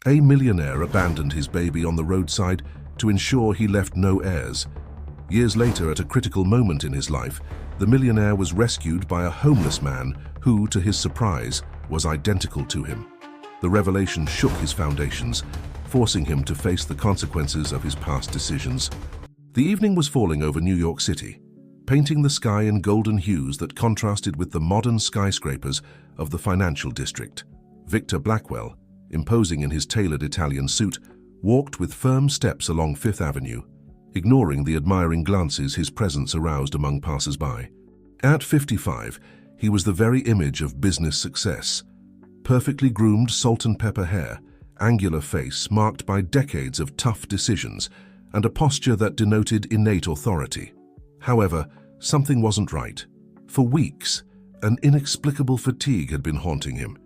A millionaire abandoned his baby on the roadside to ensure he left no heirs. Years later, at a critical moment in his life, the millionaire was rescued by a homeless man who, to his surprise, was identical to him. The revelation shook his foundations, forcing him to face the consequences of his past decisions. The evening was falling over New York City, painting the sky in golden hues that contrasted with the modern skyscrapers of the financial district. Victor Blackwell, imposing in his tailored Italian suit, walked with firm steps along Fifth Avenue, ignoring the admiring glances his presence aroused among passers-by. At 55, he was the very image of business success. Perfectly groomed salt-and-pepper hair, angular face marked by decades of tough decisions, and a posture that denoted innate authority. However, something wasn't right. For weeks, an inexplicable fatigue had been haunting him,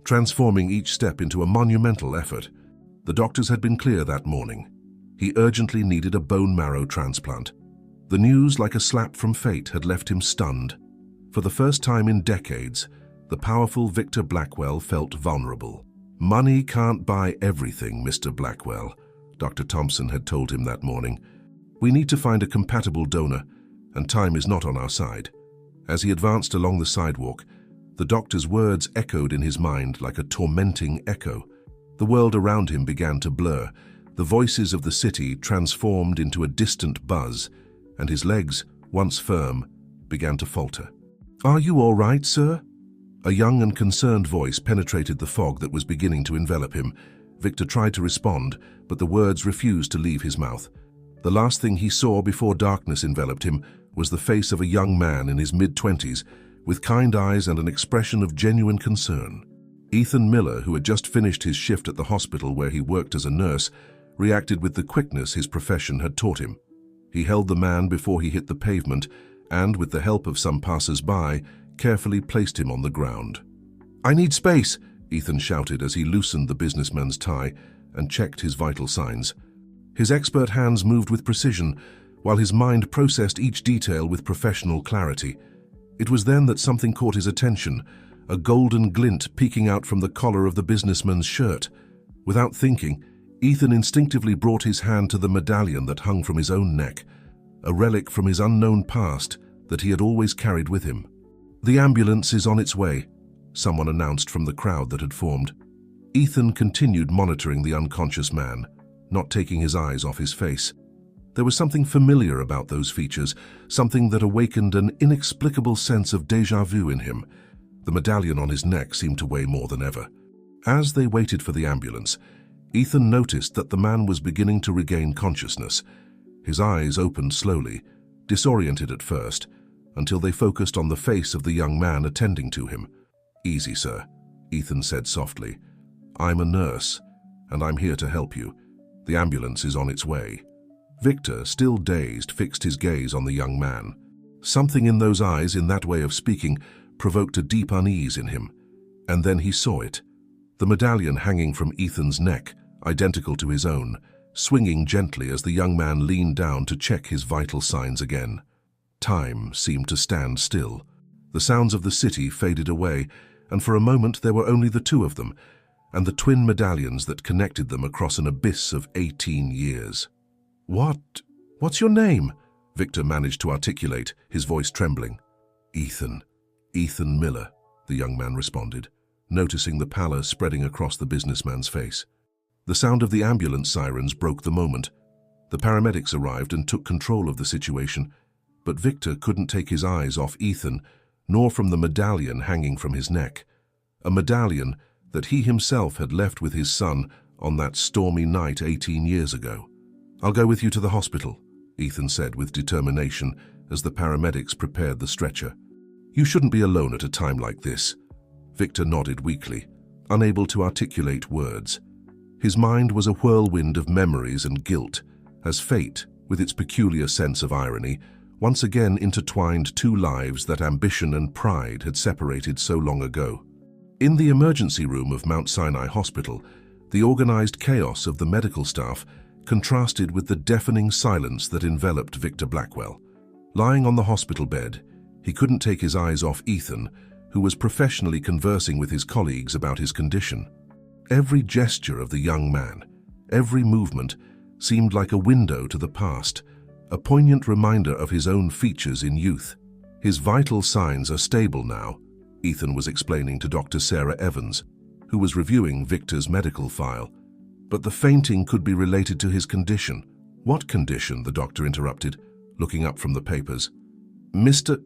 transforming each step into a monumental effort. The doctors had been clear that morning. He urgently needed a bone marrow transplant. The news, like a slap from fate, had left him stunned. For the first time in decades, the powerful Victor Blackwell felt vulnerable. "Money can't buy everything, Mr. Blackwell," Dr. Thompson had told him that morning. "We need to find a compatible donor, and time is not on our side." As he advanced along the sidewalk, the doctor's words echoed in his mind like a tormenting echo. The world around him began to blur, the voices of the city transformed into a distant buzz, and his legs, once firm, began to falter. "Are you all right, sir?" A young and concerned voice penetrated the fog that was beginning to envelop him. Victor tried to respond, but the words refused to leave his mouth. The last thing he saw before darkness enveloped him was the face of a young man in his mid-20s, with kind eyes and an expression of genuine concern. Ethan Miller, who had just finished his shift at the hospital where he worked as a nurse, reacted with the quickness his profession had taught him. He held the man before he hit the pavement and, with the help of some passers-by, carefully placed him on the ground. "I need space," Ethan shouted as he loosened the businessman's tie and checked his vital signs. His expert hands moved with precision, while his mind processed each detail with professional clarity. It was then that something caught his attention, a golden glint peeking out from the collar of the businessman's shirt. Without thinking, Ethan instinctively brought his hand to the medallion that hung from his own neck, a relic from his unknown past that he had always carried with him. "The ambulance is on its way," someone announced from the crowd that had formed. Ethan continued monitoring the unconscious man, not taking his eyes off his face. There was something familiar about those features, something that awakened an inexplicable sense of déjà vu in him. The medallion on his neck seemed to weigh more than ever. As they waited for the ambulance, Ethan noticed that the man was beginning to regain consciousness. His eyes opened slowly, disoriented at first, until they focused on the face of the young man attending to him. "Easy, sir," Ethan said softly. "I'm a nurse, and I'm here to help you. The ambulance is on its way." Victor, still dazed, fixed his gaze on the young man. Something in those eyes, in that way of speaking, provoked a deep unease in him. And then he saw it. The medallion hanging from Ethan's neck, identical to his own, swinging gently as the young man leaned down to check his vital signs again. Time seemed to stand still. The sounds of the city faded away, and for a moment there were only the two of them, and the twin medallions that connected them across an abyss of 18 years. What's your name?" Victor managed to articulate, his voice trembling. "Ethan Miller," the young man responded, noticing the pallor spreading across the businessman's face. The sound of the ambulance sirens broke the moment. The paramedics arrived and took control of the situation, but Victor couldn't take his eyes off Ethan, nor from the medallion hanging from his neck. A medallion that he himself had left with his son on that stormy night 18 years ago. "I'll go with you to the hospital," Ethan said with determination as the paramedics prepared the stretcher. "You shouldn't be alone at a time like this." Victor nodded weakly, unable to articulate words. His mind was a whirlwind of memories and guilt, as fate, with its peculiar sense of irony, once again intertwined two lives that ambition and pride had separated so long ago. In the emergency room of Mount Sinai Hospital, the organized chaos of the medical staff contrasted with the deafening silence that enveloped Victor Blackwell. Lying on the hospital bed, he couldn't take his eyes off Ethan, who was professionally conversing with his colleagues about his condition. Every gesture of the young man, every movement, seemed like a window to the past, a poignant reminder of his own features in youth. His vital signs are stable now, Ethan was explaining to Dr. Sarah Evans, who was reviewing Victor's medical file. But the fainting could be related to his condition. What condition? The doctor interrupted, looking up from the papers. Mr.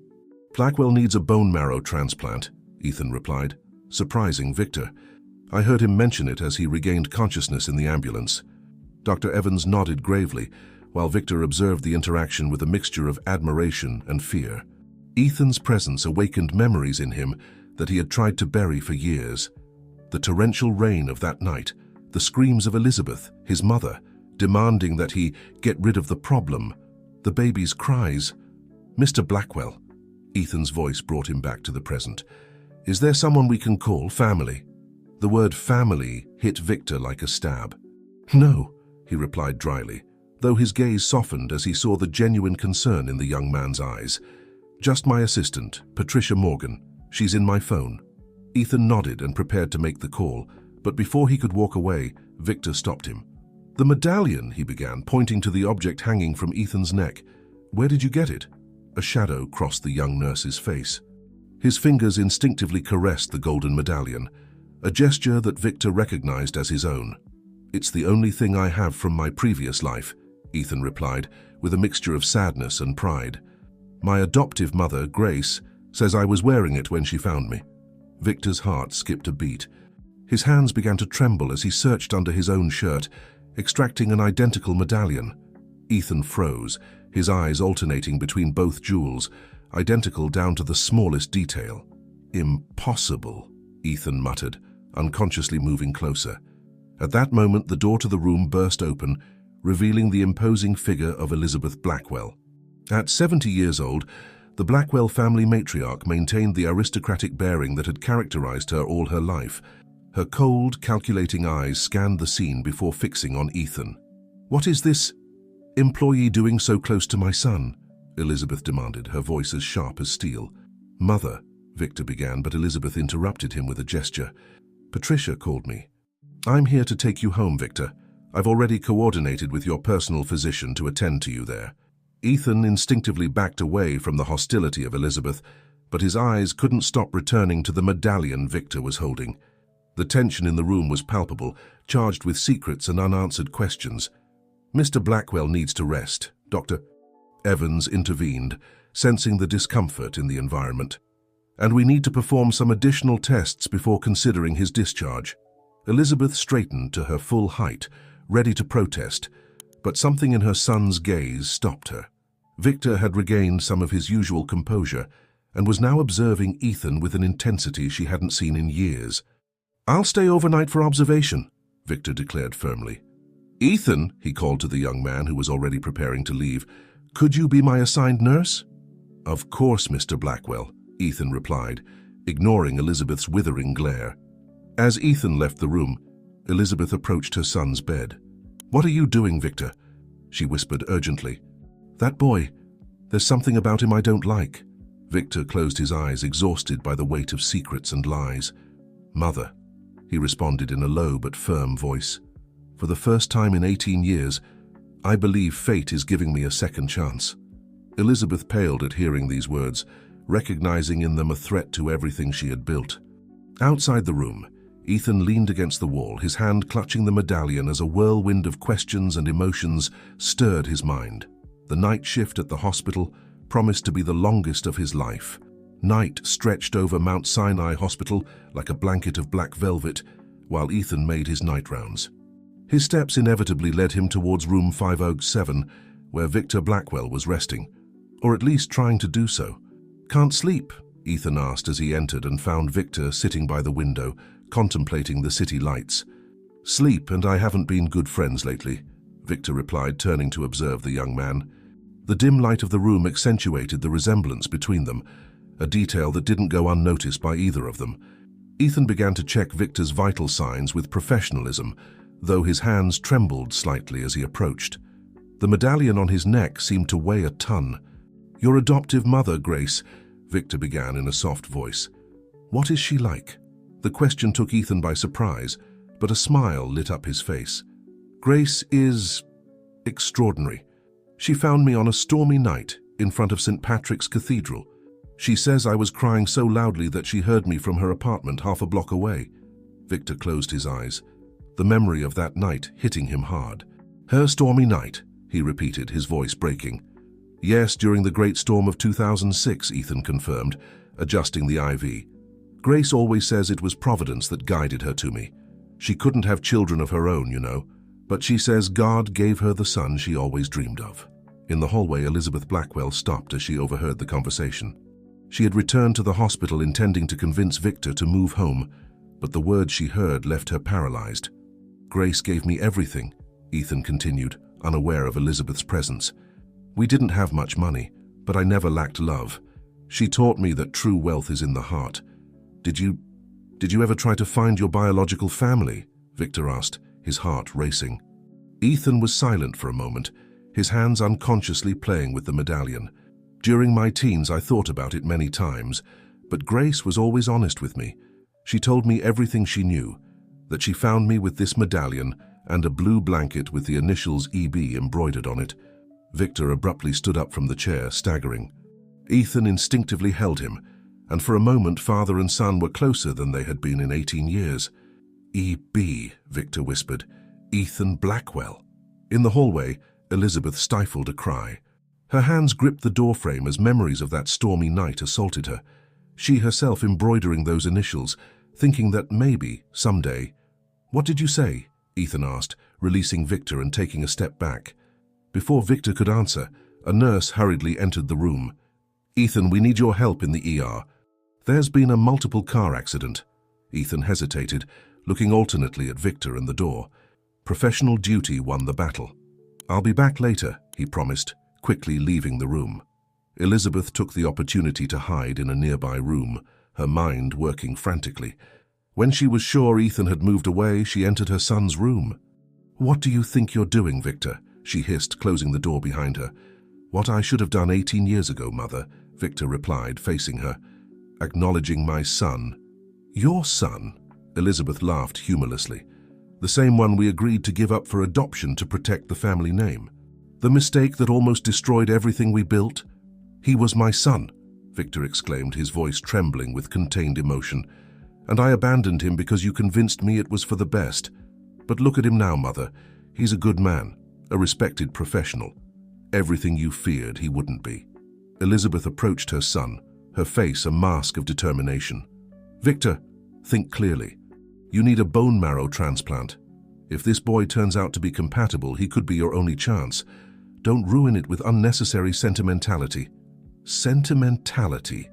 Blackwell needs a bone marrow transplant, Ethan replied, surprising Victor. I heard him mention it as he regained consciousness in the ambulance. Dr. Evans nodded gravely, while Victor observed the interaction with a mixture of admiration and fear. Ethan's presence awakened memories in him that he had tried to bury for years. The torrential rain of that night, the screams of Elizabeth, his mother, demanding that he get rid of the problem, the baby's cries. Mr. Blackwell, Ethan's voice brought him back to the present. Is there someone we can call family? The word family hit Victor like a stab. No, he replied dryly, though his gaze softened as he saw the genuine concern in the young man's eyes. Just my assistant, Patricia Morgan. She's in my phone. Ethan nodded and prepared to make the call, but before he could walk away, Victor stopped him. The medallion, he began, pointing to the object hanging from Ethan's neck. Where did you get it? A shadow crossed the young nurse's face. His fingers instinctively caressed the golden medallion, a gesture that Victor recognized as his own. It's the only thing I have from my previous life, Ethan replied, with a mixture of sadness and pride. My adoptive mother, Grace, says I was wearing it when she found me. Victor's heart skipped a beat. His hands began to tremble as he searched under his own shirt, extracting an identical medallion. Ethan froze, his eyes alternating between both jewels, identical down to the smallest detail. Impossible, Ethan muttered, unconsciously moving closer. At that moment, the door to the room burst open, revealing the imposing figure of Elizabeth Blackwell. At 70 years old, the Blackwell family matriarch maintained the aristocratic bearing that had characterized her all her life. Her cold, calculating eyes scanned the scene before fixing on Ethan. What is this employee doing so close to my son? Elizabeth demanded, her voice as sharp as steel. Mother, Victor began, but Elizabeth interrupted him with a gesture. Patricia called me. I'm here to take you home, Victor. I've already coordinated with your personal physician to attend to you there. Ethan instinctively backed away from the hostility of Elizabeth, but his eyes couldn't stop returning to the medallion Victor was holding. The tension in the room was palpable, charged with secrets and unanswered questions. Mr. Blackwell needs to rest, Dr. Evans intervened, sensing the discomfort in the environment. And we need to perform some additional tests before considering his discharge. Elizabeth straightened to her full height, ready to protest, but something in her son's gaze stopped her. Victor had regained some of his usual composure and was now observing Ethan with an intensity she hadn't seen in years. I'll stay overnight for observation, Victor declared firmly. Ethan, he called to the young man who was already preparing to leave, could you be my assigned nurse? Of course, Mr. Blackwell, Ethan replied, ignoring Elizabeth's withering glare. As Ethan left the room, Elizabeth approached her son's bed. What are you doing, Victor? She whispered urgently. That boy, there's something about him I don't like. Victor closed his eyes, exhausted by the weight of secrets and lies. Mother, he responded in a low but firm voice. For the first time in 18 years, I believe fate is giving me a second chance. Elizabeth paled at hearing these words, recognizing in them a threat to everything she had built. Outside the room, Ethan leaned against the wall, his hand clutching the medallion as a whirlwind of questions and emotions stirred his mind. The night shift at the hospital promised to be the longest of his life. Night stretched over Mount Sinai Hospital like a blanket of black velvet, while Ethan made his night rounds. His steps inevitably led him towards room 507, where Victor Blackwell was resting, or at least trying to do so. Can't sleep? Ethan asked as he entered and found Victor sitting by the window, contemplating the city lights. Sleep and I haven't been good friends lately, Victor replied, turning to observe the young man. The dim light of the room accentuated the resemblance between them, a detail that didn't go unnoticed by either of them. Ethan began to check Victor's vital signs with professionalism, though his hands trembled slightly as he approached. The medallion on his neck seemed to weigh a ton. Your adoptive mother, Grace, Victor began in a soft voice. What is she like? The question took Ethan by surprise, but a smile lit up his face. Grace is extraordinary. She found me on a stormy night in front of St. Patrick's Cathedral. She says I was crying so loudly that she heard me from her apartment half a block away. Victor closed his eyes, the memory of that night hitting him hard. Her stormy night, he repeated, his voice breaking. Yes, during the great storm of 2006, Ethan confirmed, adjusting the IV. Grace always says it was Providence that guided her to me. She couldn't have children of her own, you know, but she says God gave her the son she always dreamed of. In the hallway, Elizabeth Blackwell stopped as she overheard the conversation. She had returned to the hospital intending to convince Victor to move home, but the words she heard left her paralyzed. Grace gave me everything, Ethan continued, unaware of Elizabeth's presence. We didn't have much money, but I never lacked love. She taught me that true wealth is in the heart. Did you ever try to find your biological family? Victor asked, his heart racing. Ethan was silent for a moment, his hands unconsciously playing with the medallion. During my teens, I thought about it many times, but Grace was always honest with me. She told me everything she knew, that she found me with this medallion and a blue blanket with the initials EB embroidered on it. Victor abruptly stood up from the chair, staggering. Ethan instinctively held him, and for a moment father and son were closer than they had been in 18 years. EB, Victor whispered. Ethan Blackwell. In the hallway, Elizabeth stifled a cry. Her hands gripped the doorframe as memories of that stormy night assaulted her. She herself embroidering those initials, thinking that maybe, someday... What did you say? Ethan asked, releasing Victor and taking a step back. Before Victor could answer, a nurse hurriedly entered the room. Ethan, we need your help in the ER. There's been a multiple car accident. Ethan hesitated, looking alternately at Victor and the door. Professional duty won the battle. I'll be back later, he promised, quickly leaving the room. Elizabeth took the opportunity to hide in a nearby room, her mind working frantically. When she was sure Ethan had moved away, she entered her son's room. What do you think you're doing, Victor? She hissed, closing the door behind her. What I should have done 18 years ago, Mother, Victor replied, facing her. Acknowledging my son. Your son? Elizabeth laughed humorlessly. The same one we agreed to give up for adoption to protect the family name. The mistake that almost destroyed everything we built? He was my son, Victor exclaimed, his voice trembling with contained emotion. And I abandoned him because you convinced me it was for the best. But look at him now, Mother. He's a good man, a respected professional. Everything you feared he wouldn't be. Elizabeth approached her son, her face a mask of determination. Victor, think clearly. You need a bone marrow transplant. If this boy turns out to be compatible, he could be your only chance. Don't ruin it with unnecessary sentimentality. Sentimentality?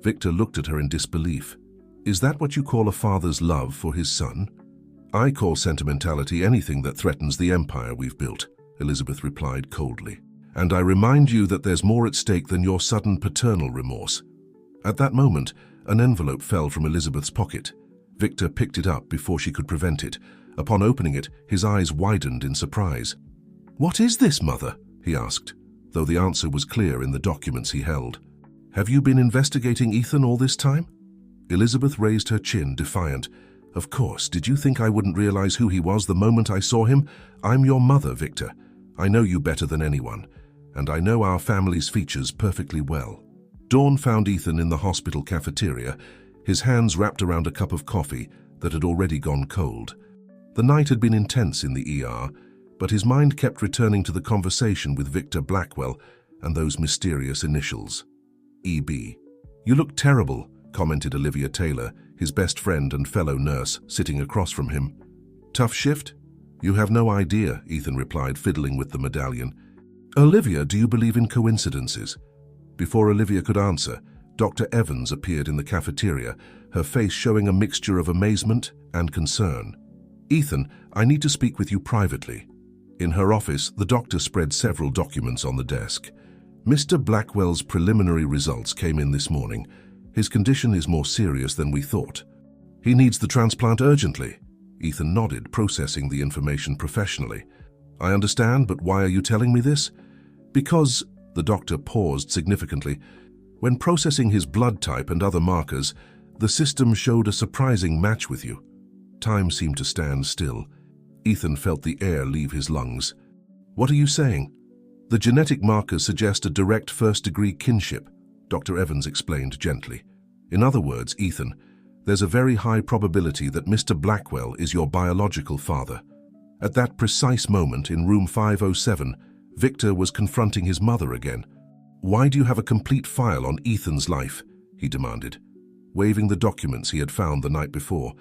Victor looked at her in disbelief. Is that what you call a father's love for his son? I call sentimentality anything that threatens the empire we've built, Elizabeth replied coldly. And I remind you that there's more at stake than your sudden paternal remorse. At that moment, an envelope fell from Elizabeth's pocket. Victor picked it up before she could prevent it. Upon opening it, his eyes widened in surprise. What is this, Mother? He asked, though the answer was clear in the documents he held. Have you been investigating Ethan all this time? Elizabeth raised her chin, defiant. Of course, did you think I wouldn't realize who he was the moment I saw him? I'm your mother, Victor. I know you better than anyone, and I know our family's features perfectly well. Dawn found Ethan in the hospital cafeteria, his hands wrapped around a cup of coffee that had already gone cold. The night had been intense in the ER, but his mind kept returning to the conversation with Victor Blackwell and those mysterious initials. EB. You look terrible, commented Olivia Taylor, his best friend and fellow nurse, sitting across from him. Tough shift? You have no idea, Ethan replied, fiddling with the medallion. Olivia, do you believe in coincidences? Before Olivia could answer, Dr. Evans appeared in the cafeteria, her face showing a mixture of amazement and concern. Ethan, I need to speak with you privately. In her office, the doctor spread several documents on the desk. Mr. Blackwell's preliminary results came in this morning. His condition is more serious than we thought. He needs the transplant urgently. Ethan nodded, processing the information professionally. I understand, but why are you telling me this? Because, the doctor paused significantly, when processing his blood type and other markers, the system showed a surprising match with you. Time seemed to stand still. Ethan felt the air leave his lungs. "What are you saying?" "The genetic markers suggest a direct first-degree kinship," Dr. Evans explained gently. "In other words, Ethan, there's a very high probability that Mr. Blackwell is your biological father." At that precise moment in room 507, Victor was confronting his mother again. "Why do you have a complete file on Ethan's life?" he demanded, waving the documents he had found the night before.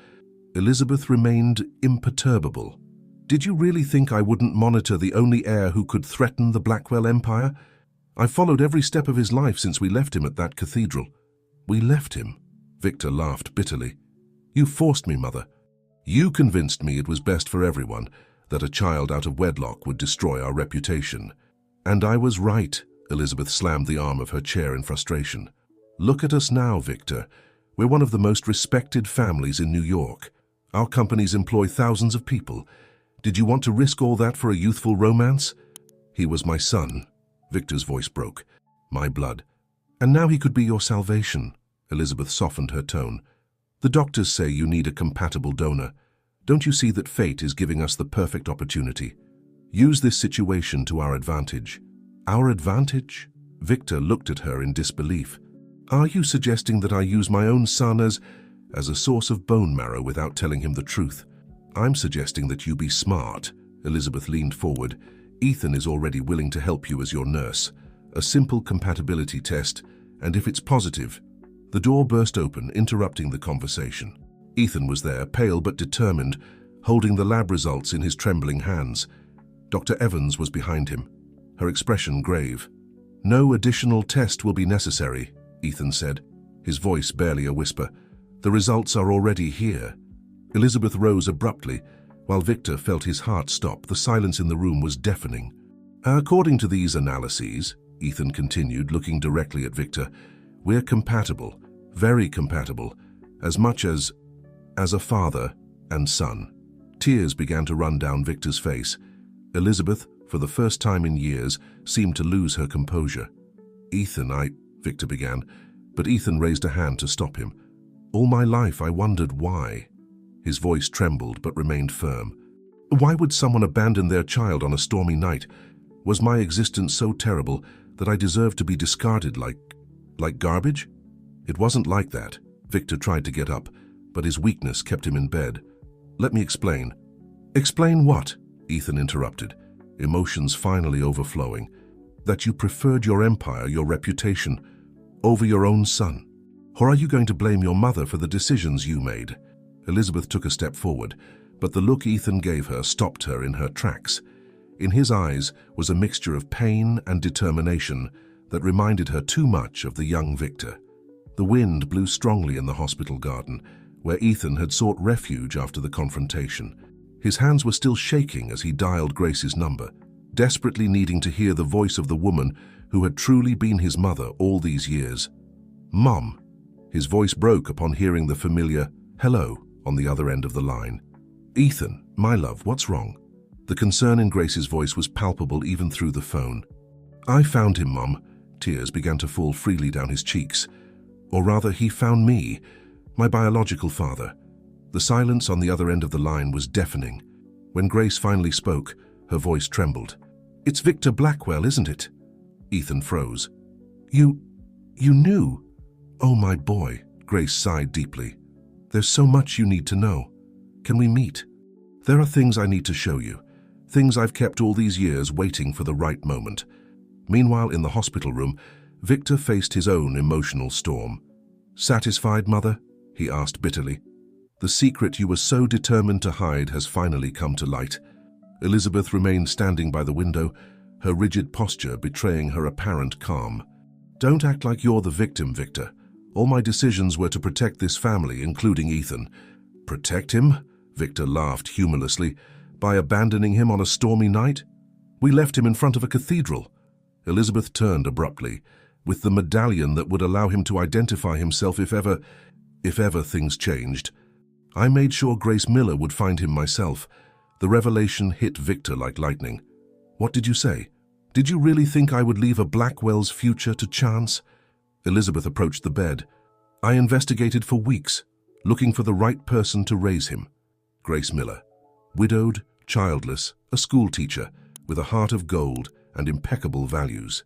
Elizabeth remained imperturbable. "Did you really think I wouldn't monitor the only heir who could threaten the Blackwell empire? I followed every step of his life since we left him at that cathedral." "We left him?" Victor laughed bitterly. "You forced me, Mother. You convinced me it was best for everyone, that a child out of wedlock would destroy our reputation. And I was right." Elizabeth slammed the arm of her chair in frustration. "Look at us now, Victor. We're one of the most respected families in New York. Our companies employ thousands of people. Did you want to risk all that for a youthful romance?" "He was my son." Victor's voice broke. "My blood. And now he could be your salvation." Elizabeth softened her tone. "The doctors say you need a compatible donor. Don't you see that fate is giving us the perfect opportunity? Use this situation to our advantage." "Our advantage?" Victor looked at her in disbelief. "Are you suggesting that I use my own son as a source of bone marrow without telling him the truth?" "I'm suggesting that you be smart." Elizabeth leaned forward. "Ethan is already willing to help you as your nurse. A simple compatibility test, and if it's positive..." The door burst open, interrupting the conversation. Ethan was there, pale but determined, holding the lab results in his trembling hands. Dr. Evans was behind him, her expression grave. "No additional test will be necessary," Ethan said, his voice barely a whisper. "The results are already here." Elizabeth rose abruptly, while Victor felt his heart stop. The silence in the room was deafening. "According to these analyses," Ethan continued, looking directly at Victor, "we're compatible, very compatible, as much as a father and son." Tears began to run down Victor's face. Elizabeth, for the first time in years, seemed to lose her composure. "Ethan, Victor began, but Ethan raised a hand to stop him. "All my life I wondered why." His voice trembled but remained firm. "Why would someone abandon their child on a stormy night? Was my existence so terrible that I deserved to be discarded like garbage?" "It wasn't like that." Victor tried to get up, but his weakness kept him in bed. "Let me explain." "Explain what?" Ethan interrupted, emotions finally overflowing. "That you preferred your empire, your reputation, over your own son. Or are you going to blame your mother for the decisions you made?" Elizabeth took a step forward, but the look Ethan gave her stopped her in her tracks. In his eyes was a mixture of pain and determination that reminded her too much of the young Victor. The wind blew strongly in the hospital garden, where Ethan had sought refuge after the confrontation. His hands were still shaking as he dialed Grace's number, desperately needing to hear the voice of the woman who had truly been his mother all these years. "Mom." His voice broke upon hearing the familiar "hello" on the other end of the line. "Ethan, my love, what's wrong?" The concern in Grace's voice was palpable even through the phone. "I found him, Mom." Tears began to fall freely down his cheeks. "Or rather, he found me, my biological father." The silence on the other end of the line was deafening. When Grace finally spoke, her voice trembled. "It's Victor Blackwell, isn't it?" Ethan froze. You knew?" "Oh, my boy," Grace sighed deeply. "There's so much you need to know. Can we meet? There are things I need to show you, things I've kept all these years waiting for the right moment." Meanwhile, in the hospital room, Victor faced his own emotional storm. "Satisfied, Mother?" he asked bitterly. "The secret you were so determined to hide has finally come to light." Elizabeth remained standing by the window, her rigid posture betraying her apparent calm. "Don't act like you're the victim, Victor. All my decisions were to protect this family, including Ethan." "Protect him?" Victor laughed humorlessly. "By abandoning him on a stormy night? We left him in front of a cathedral." Elizabeth turned abruptly, with the medallion that would allow him to identify himself if ever things changed. "I made sure Grace Miller would find him myself." The revelation hit Victor like lightning. "What did you say? Did you really think I would leave a Blackwell's future to chance?" Elizabeth approached the bed. "I investigated for weeks, looking for the right person to raise him. Grace Miller. Widowed, childless, a schoolteacher, with a heart of gold and impeccable values.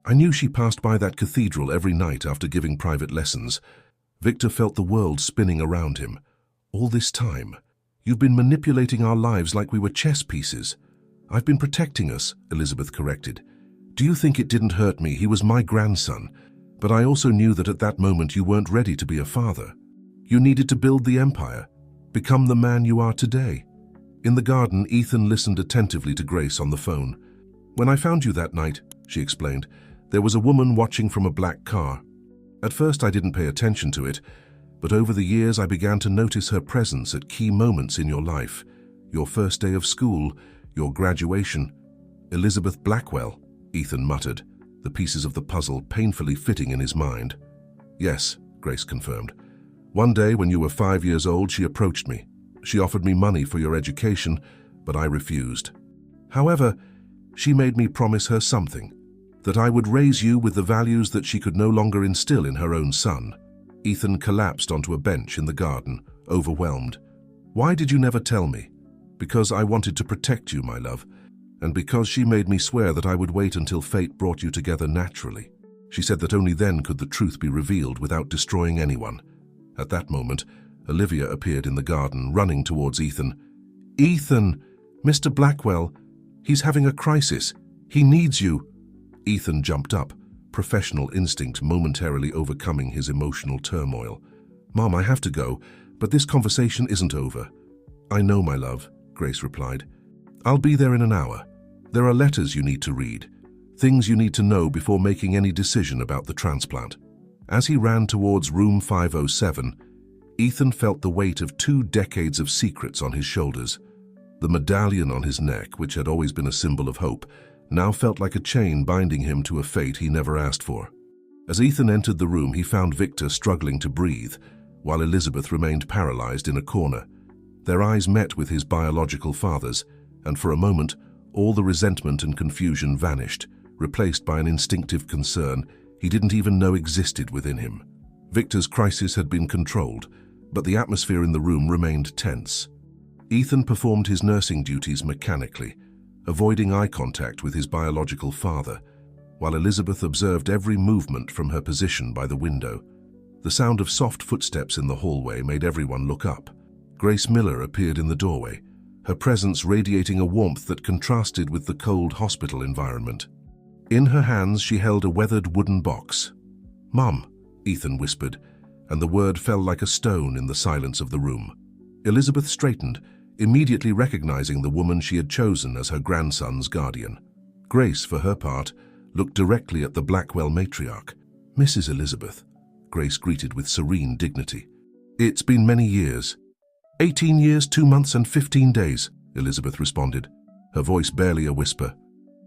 I knew she passed by that cathedral every night after giving private lessons. Victor felt the world spinning around him. All this time, you've been manipulating our lives like we were chess pieces. I've been protecting us, Elizabeth corrected. Do you think it didn't hurt me? He was my grandson. But I also knew that at that moment you weren't ready to be a father. You needed to build the empire, become the man you are today. In the garden, Ethan listened attentively to Grace on the phone. When I found you that night, she explained, there was a woman watching from a black car. At first I didn't pay attention to it, but over the years I began to notice her presence at key moments in your life. Your first day of school, your graduation. Elizabeth Blackwell, Ethan muttered, the pieces of the puzzle painfully fitting in his mind. Yes, Grace confirmed. One day when you were 5 years old, she approached me. She offered me money for your education, but I refused. However, she made me promise her something, that I would raise you with the values that she could no longer instill in her own son. Ethan collapsed onto a bench in the garden, overwhelmed. Why did you never tell me? Because I wanted to protect you, my love, and because she made me swear that I would wait until fate brought you together naturally. She said that only then could the truth be revealed without destroying anyone. At that moment, Olivia appeared in the garden, running towards Ethan. Ethan! Mr. Blackwell! He's having a crisis. He needs you. Ethan jumped up, professional instinct momentarily overcoming his emotional turmoil. Mom, I have to go, but this conversation isn't over. I know, my love, Grace replied. I'll be there in an hour. There are letters you need to read, things you need to know before making any decision about the transplant. As he ran towards room 507, Ethan felt the weight of 2 decades of secrets on his shoulders. The medallion on his neck, which had always been a symbol of hope, now felt like a chain binding him to a fate he never asked for. As Ethan entered the room, he found Victor struggling to breathe, while Elizabeth remained paralyzed in a corner. Their eyes met with his biological father's, and for a moment, all the resentment and confusion vanished, replaced by an instinctive concern he didn't even know existed within him. Victor's crisis had been controlled, but the atmosphere in the room remained tense. Ethan performed his nursing duties mechanically, avoiding eye contact with his biological father, while Elizabeth observed every movement from her position by the window. The sound of soft footsteps in the hallway made everyone look up. Grace Miller appeared in the doorway, her presence radiating a warmth that contrasted with the cold hospital environment. In her hands, she held a weathered wooden box. "Mom," Ethan whispered, and the word fell like a stone in the silence of the room. Elizabeth straightened, immediately recognizing the woman she had chosen as her grandson's guardian. Grace, for her part, looked directly at the Blackwell matriarch. "Mrs. Elizabeth," Grace greeted with serene dignity. "It's been many years." 18 years, 2 months, and 15 days, Elizabeth responded, her voice barely a whisper.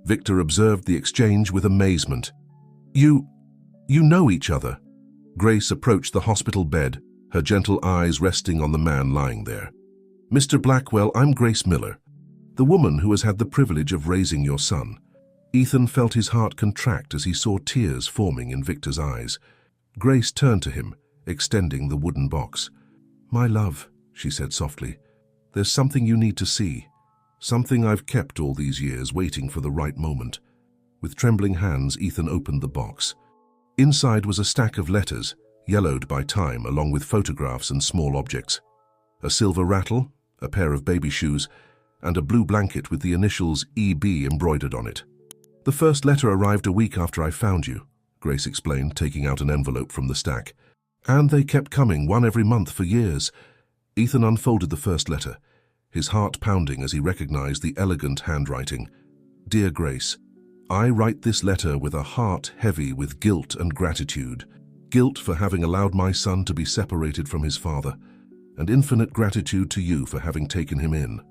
Victor observed the exchange with amazement. You know each other." Grace approached the hospital bed, her gentle eyes resting on the man lying there. "Mr. Blackwell, I'm Grace Miller, the woman who has had the privilege of raising your son." Ethan felt his heart contract as he saw tears forming in Victor's eyes. Grace turned to him, extending the wooden box. "My love," she said softly, "there's something you need to see. Something I've kept all these years, waiting for the right moment." With trembling hands, Ethan opened the box. Inside was a stack of letters, yellowed by time, along with photographs and small objects. A silver rattle, a pair of baby shoes, and a blue blanket with the initials EB embroidered on it. "The first letter arrived a week after I found you," Grace explained, taking out an envelope from the stack. "And they kept coming, one every month for years." Ethan unfolded the first letter, his heart pounding as he recognized the elegant handwriting. "Dear Grace, I write this letter with a heart heavy with guilt and gratitude. Guilt for having allowed my son to be separated from his father, and infinite gratitude to you for having taken him in.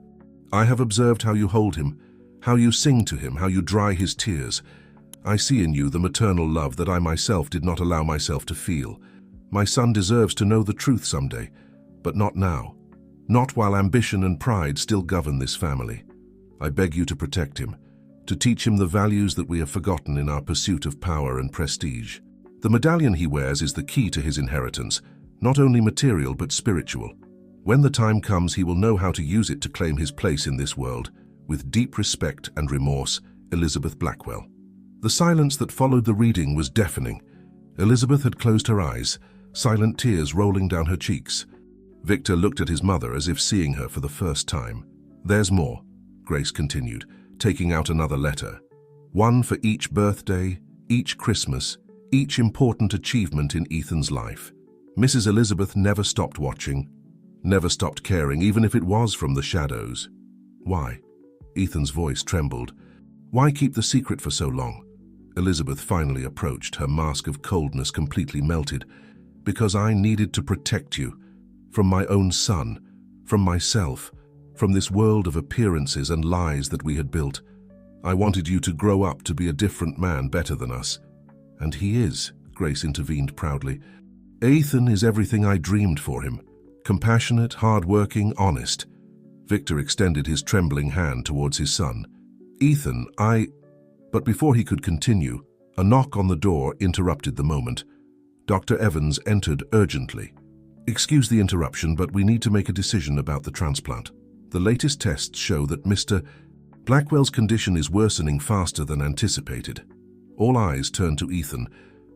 I have observed how you hold him, how you sing to him, how you dry his tears. I see in you the maternal love that I myself did not allow myself to feel. My son deserves to know the truth someday, but not now. Not while ambition and pride still govern this family. I beg you to protect him, to teach him the values that we have forgotten in our pursuit of power and prestige. The medallion he wears is the key to his inheritance, not only material but spiritual. When the time comes, he will know how to use it to claim his place in this world, with deep respect and remorse, Elizabeth Blackwell. The silence that followed the reading was deafening. Elizabeth had closed her eyes, silent tears rolling down her cheeks. Victor looked at his mother as if seeing her for the first time. "There's more," Grace continued, taking out another letter. "One for each birthday, each Christmas, each important achievement in Ethan's life." Mrs. Elizabeth never stopped watching, never stopped caring, even if it was from the shadows. "Why?" Ethan's voice trembled. "Why keep the secret for so long?" Elizabeth finally approached, her mask of coldness completely melted. "Because I needed to protect you. From my own son, from myself, from this world of appearances and lies that we had built. I wanted you to grow up to be a different man, better than us." "And he is," Grace intervened proudly. "Ethan is everything I dreamed for him. Compassionate, hard-working, honest." Victor extended his trembling hand towards his son. "Ethan, But before he could continue, a knock on the door interrupted the moment. Dr. Evans entered urgently. "Excuse the interruption, but we need to make a decision about the transplant. The latest tests show that Mr. Blackwell's condition is worsening faster than anticipated." All eyes turned to Ethan,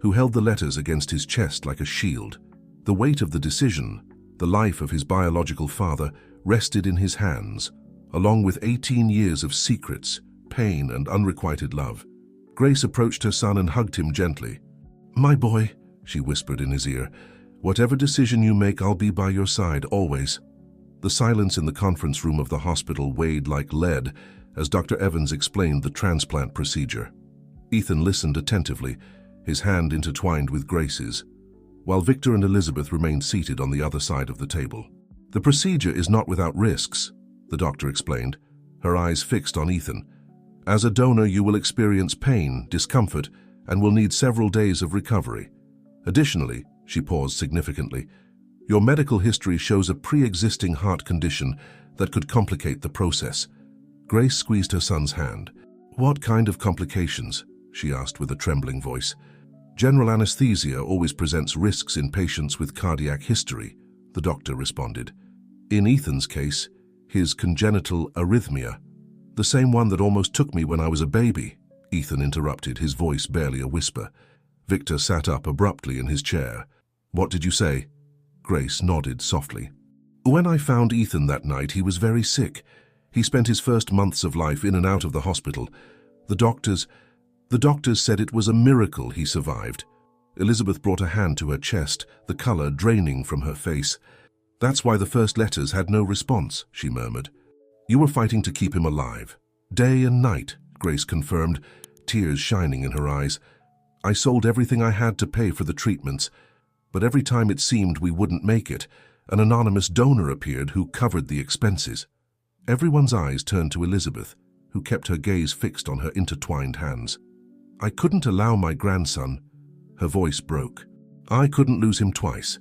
who held the letters against his chest like a shield. The weight of the decision, the life of his biological father, rested in his hands, along with 18 years of secrets, pain, and unrequited love. Grace approached her son and hugged him gently. "My boy," she whispered in his ear, "whatever decision you make, I'll be by your side, always." The silence in the conference room of the hospital weighed like lead as Dr. Evans explained the transplant procedure. Ethan listened attentively, his hand intertwined with Grace's, while Victor and Elizabeth remained seated on the other side of the table. "The procedure is not without risks," the doctor explained, her eyes fixed on Ethan. "As a donor, you will experience pain, discomfort, and will need several days of recovery. Additionally," she paused significantly, "your medical history shows a pre-existing heart condition that could complicate the process." Grace squeezed her son's hand. "What kind of complications?" she asked with a trembling voice. "General anesthesia always presents risks in patients with cardiac history," the doctor responded. "In Ethan's case, his congenital arrhythmia, the same one that almost took me when I was a baby," Ethan interrupted, his voice barely a whisper. Victor sat up abruptly in his chair. "What did you say?" Grace nodded softly. "When I found Ethan that night, he was very sick. He spent his first months of life in and out of the hospital. The doctors said it was a miracle he survived." Elizabeth brought a hand to her chest, the color draining from her face. "That's why the first letters had no response," she murmured. "You were fighting to keep him alive. Day and night," Grace confirmed, tears shining in her eyes. "I sold everything I had to pay for the treatments, but every time it seemed we wouldn't make it, an anonymous donor appeared who covered the expenses." Everyone's eyes turned to Elizabeth, who kept her gaze fixed on her intertwined hands. "I couldn't allow my grandson." Her voice broke. "I couldn't lose him twice.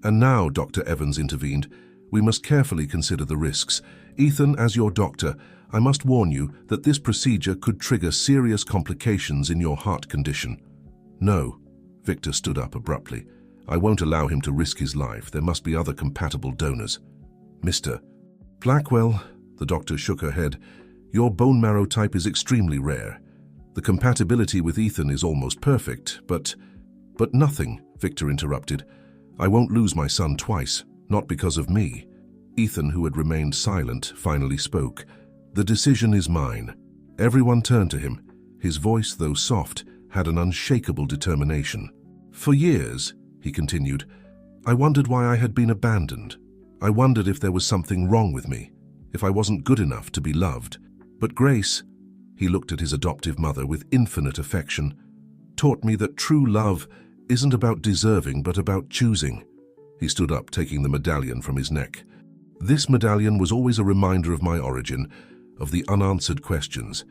And now," Dr. Evans intervened, "we must carefully consider the risks. Ethan, as your doctor, I must warn you that this procedure could trigger serious complications in your heart condition." "No," Victor stood up abruptly. "I won't allow him to risk his life. There must be other compatible donors." "Mr. Blackwell," the doctor shook her head, "your bone marrow type is extremely rare. The compatibility with Ethan is almost perfect, but nothing," Victor interrupted. "I won't lose my son twice, not because of me." Ethan, who had remained silent, finally spoke. "The decision is mine." Everyone turned to him. His voice, though soft, had an unshakable determination. "For years," he continued, "I wondered why I had been abandoned. I wondered if there was something wrong with me, if I wasn't good enough to be loved. But Grace," he looked at his adoptive mother with infinite affection, "taught me that true love isn't about deserving but about choosing." He stood up, taking the medallion from his neck. "This medallion was always a reminder of my origin, of the unanswered questions.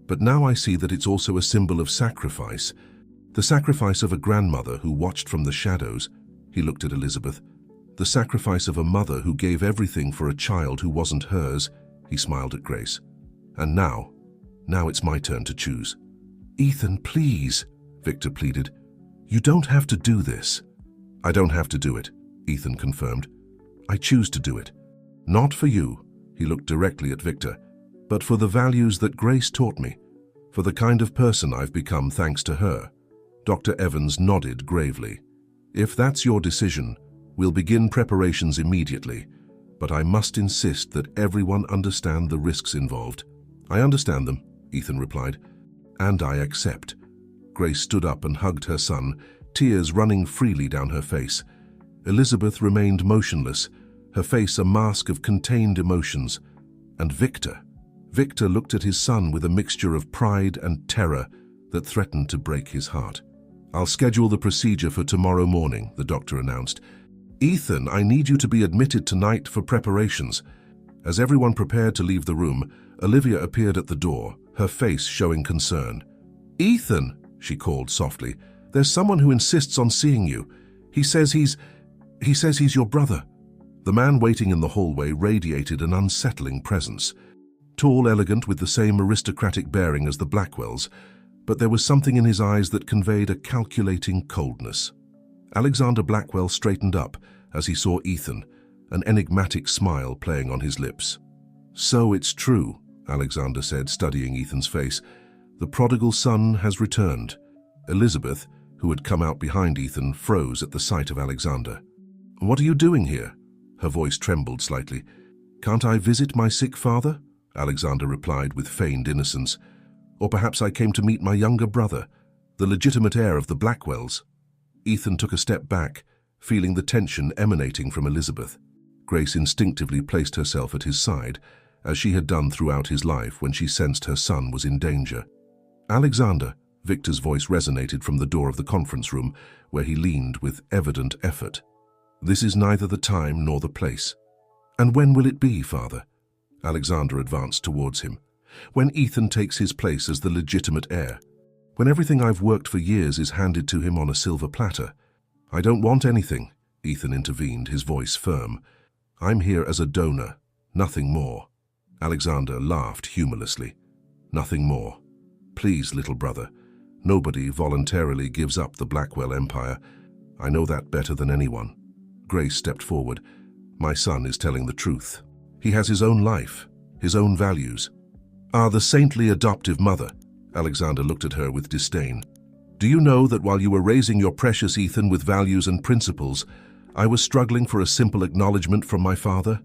But now I see that it's also a symbol of sacrifice. The sacrifice of a grandmother who watched from the shadows." He looked at Elizabeth. "The sacrifice of a mother who gave everything for a child who wasn't hers." He smiled at Grace. "And now it's my turn to choose." "Ethan, please," Victor pleaded. "You don't have to do this." "I don't have to do it," Ethan confirmed. I choose to do it. Not for you, he looked directly at Victor, but for the values that Grace taught me, for the kind of person I've become thanks to her. Dr. Evans nodded gravely. If that's your decision, we'll begin preparations immediately, but I must insist that everyone understand the risks involved. I understand them, Ethan replied, and I accept. Grace stood up and hugged her son, tears running freely down her face. Elizabeth remained motionless, her face a mask of contained emotions. And Victor looked at his son with a mixture of pride and terror that threatened to break his heart. I'll schedule the procedure for tomorrow morning, the doctor announced. Ethan, I need you to be admitted tonight for preparations. As everyone prepared to leave the room, Olivia appeared at the door, her face showing concern. Ethan, she called softly, there's someone who insists on seeing you. He says he's your brother. The man waiting in the hallway radiated an unsettling presence. Tall, elegant, with the same aristocratic bearing as the Blackwells, but there was something in his eyes that conveyed a calculating coldness. Alexander Blackwell straightened up as he saw Ethan, an enigmatic smile playing on his lips. So it's true, Alexander said, studying Ethan's face. The prodigal son has returned. Elizabeth, who had come out behind Ethan, froze at the sight of Alexander. What are you doing here? Her voice trembled slightly. Can't I visit my sick father? Alexander replied with feigned innocence. Or perhaps I came to meet my younger brother, the legitimate heir of the Blackwells. Ethan took a step back, feeling the tension emanating from Elizabeth. Grace instinctively placed herself at his side, as she had done throughout his life when she sensed her son was in danger. Alexander, Victor's voice resonated from the door of the conference room, where he leaned with evident effort. This is neither the time nor the place. And when will it be, Father? Alexander advanced towards him. When Ethan takes his place as the legitimate heir. When everything I've worked for years is handed to him on a silver platter. I don't want anything, Ethan intervened, his voice firm. I'm here as a donor, nothing more. Alexander laughed humorlessly. Nothing more. Please, little brother. Nobody voluntarily gives up the Blackwell Empire. I know that better than anyone. Grace stepped forward. My son is telling the truth. He has his own life, his own values. The saintly adoptive mother. Alexander looked at her with disdain. Do you know that while you were raising your precious Ethan with values and principles, I was struggling for a simple acknowledgement from my father?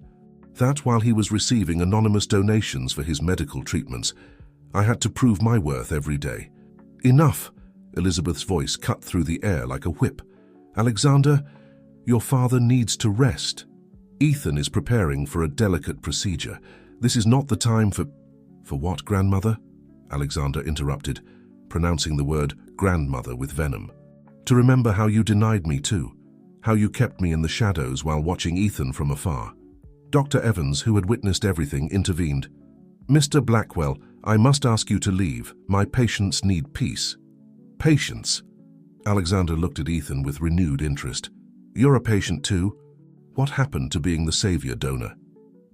That while he was receiving anonymous donations for his medical treatments, I had to prove my worth every day. Enough! Elizabeth's voice cut through the air like a whip. Alexander, your father needs to rest. Ethan is preparing for a delicate procedure. This is not the time for... For what, grandmother? Alexander interrupted, pronouncing the word grandmother with venom. To remember how you denied me too, how you kept me in the shadows while watching Ethan from afar. Dr. Evans, who had witnessed everything, intervened. Mr. Blackwell, I must ask you to leave. My patients need peace. Patience? Alexander looked at Ethan with renewed interest. You're a patient too? What happened to being the savior donor?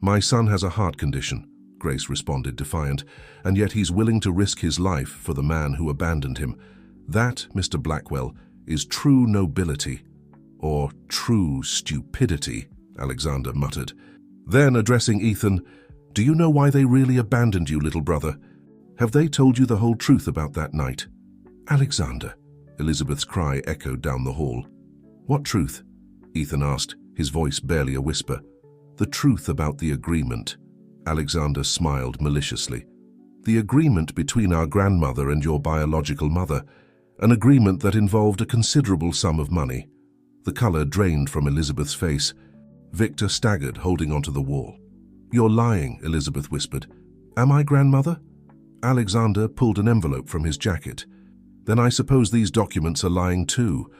My son has a heart condition, Grace responded, defiant, and yet he's willing to risk his life for the man who abandoned him. That, Mr. Blackwell, is true nobility, or true stupidity, Alexander muttered. Then, addressing Ethan, do you know why they really abandoned you, little brother? Have they told you the whole truth about that night? Alexander, Elizabeth's cry echoed down the hall. What truth? Ethan asked, his voice barely a whisper. The truth about the agreement. Alexander smiled maliciously. The agreement between our grandmother and your biological mother, an agreement that involved a considerable sum of money. The color drained from Elizabeth's face. Victor staggered, holding onto the wall. You're lying, Elizabeth whispered. Am I, grandmother? Alexander pulled an envelope from his jacket. Then I suppose these documents are lying too.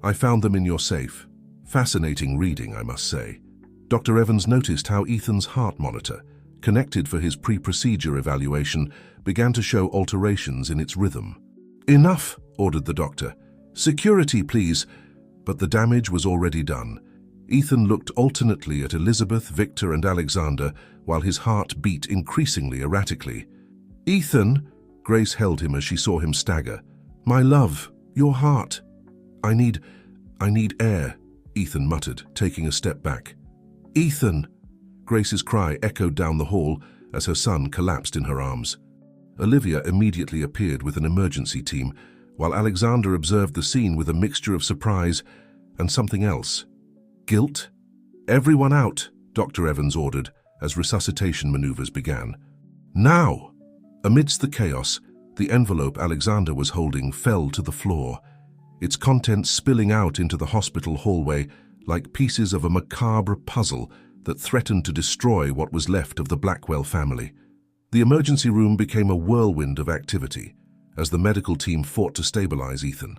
I found them in your safe. Fascinating reading, I must say. Dr. Evans noticed how Ethan's heart monitor, connected for his pre-procedure evaluation, began to show alterations in its rhythm. Enough, ordered the doctor. Security, please. But the damage was already done. Ethan looked alternately at Elizabeth, Victor, and Alexander, while his heart beat increasingly erratically. Ethan, Grace held him as she saw him stagger. My love, your heart. I need air, Ethan muttered, taking a step back. "Ethan!" Grace's cry echoed down the hall as her son collapsed in her arms. Olivia immediately appeared with an emergency team, while Alexander observed the scene with a mixture of surprise and something else. Guilt? "Everyone out," Dr. Evans ordered as resuscitation maneuvers began. "Now!" Amidst the chaos, the envelope Alexander was holding fell to the floor, its contents spilling out into the hospital hallway like pieces of a macabre puzzle that threatened to destroy what was left of the Blackwell family. The emergency room became a whirlwind of activity as the medical team fought to stabilize Ethan.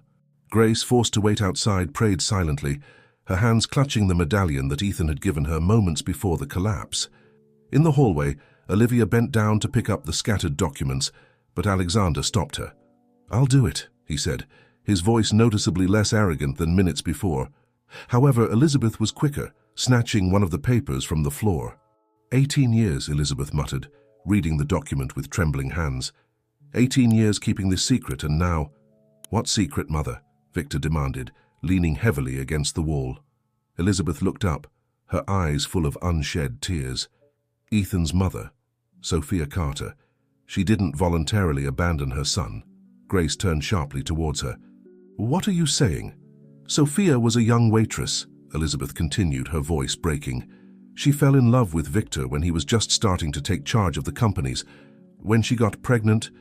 Grace, forced to wait outside, prayed silently, her hands clutching the medallion that Ethan had given her moments before the collapse. In the hallway, Olivia bent down to pick up the scattered documents, but Alexander stopped her. "I'll do it," he said, his voice noticeably less arrogant than minutes before. However, Elizabeth was quicker, snatching one of the papers from the floor. 18 years, Elizabeth muttered, reading the document with trembling hands. 18 years keeping this secret, and now— "What secret, Mother?" Victor demanded, leaning heavily against the wall. Elizabeth looked up, her eyes full of unshed tears. Ethan's mother, Sophia Carter. She didn't voluntarily abandon her son. Grace turned sharply towards her. "What are you saying?" "Sophia was a young waitress," Elizabeth continued, her voice breaking. "She fell in love with Victor when he was just starting to take charge of the companies. When she got pregnant—"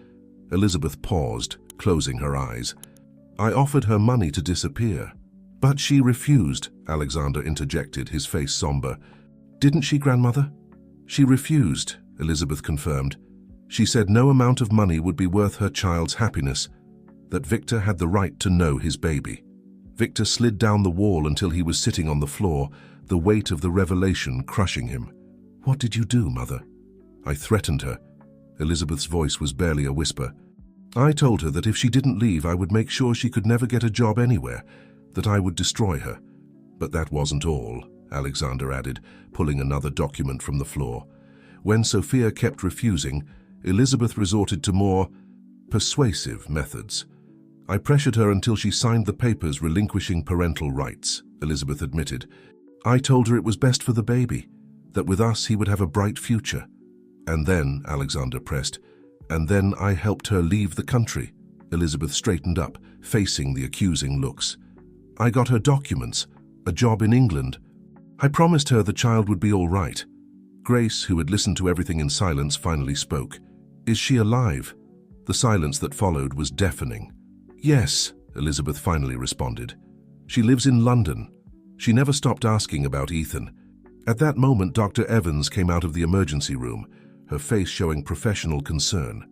Elizabeth paused, closing her eyes. "I offered her money to disappear." "But she refused," Alexander interjected, his face somber. "Didn't she, Grandmother?" "She refused," Elizabeth confirmed. "She said no amount of money would be worth her child's happiness, that Victor had the right to know his baby." Victor slid down the wall until he was sitting on the floor, the weight of the revelation crushing him. "What did you do, Mother?" "I threatened her." Elizabeth's voice was barely a whisper. "I told her that if she didn't leave, I would make sure she could never get a job anywhere, that I would destroy her. But that wasn't all," Alexander added, pulling another document from the floor. "When Sophia kept refusing, Elizabeth resorted to more persuasive methods. I pressured her until she signed the papers relinquishing parental rights," Elizabeth admitted. "I told her it was best for the baby, that with us he would have a bright future. And then," Alexander pressed, "and then I helped her leave the country." Elizabeth straightened up, facing the accusing looks. "I got her documents, a job in England. I promised her the child would be all right." Grace, who had listened to everything in silence, finally spoke. "Is she alive?" The silence that followed was deafening. "Yes," Elizabeth finally responded. "She lives in London." She never stopped asking about Ethan. At that moment, Dr. Evans came out of the emergency room, her face showing professional concern.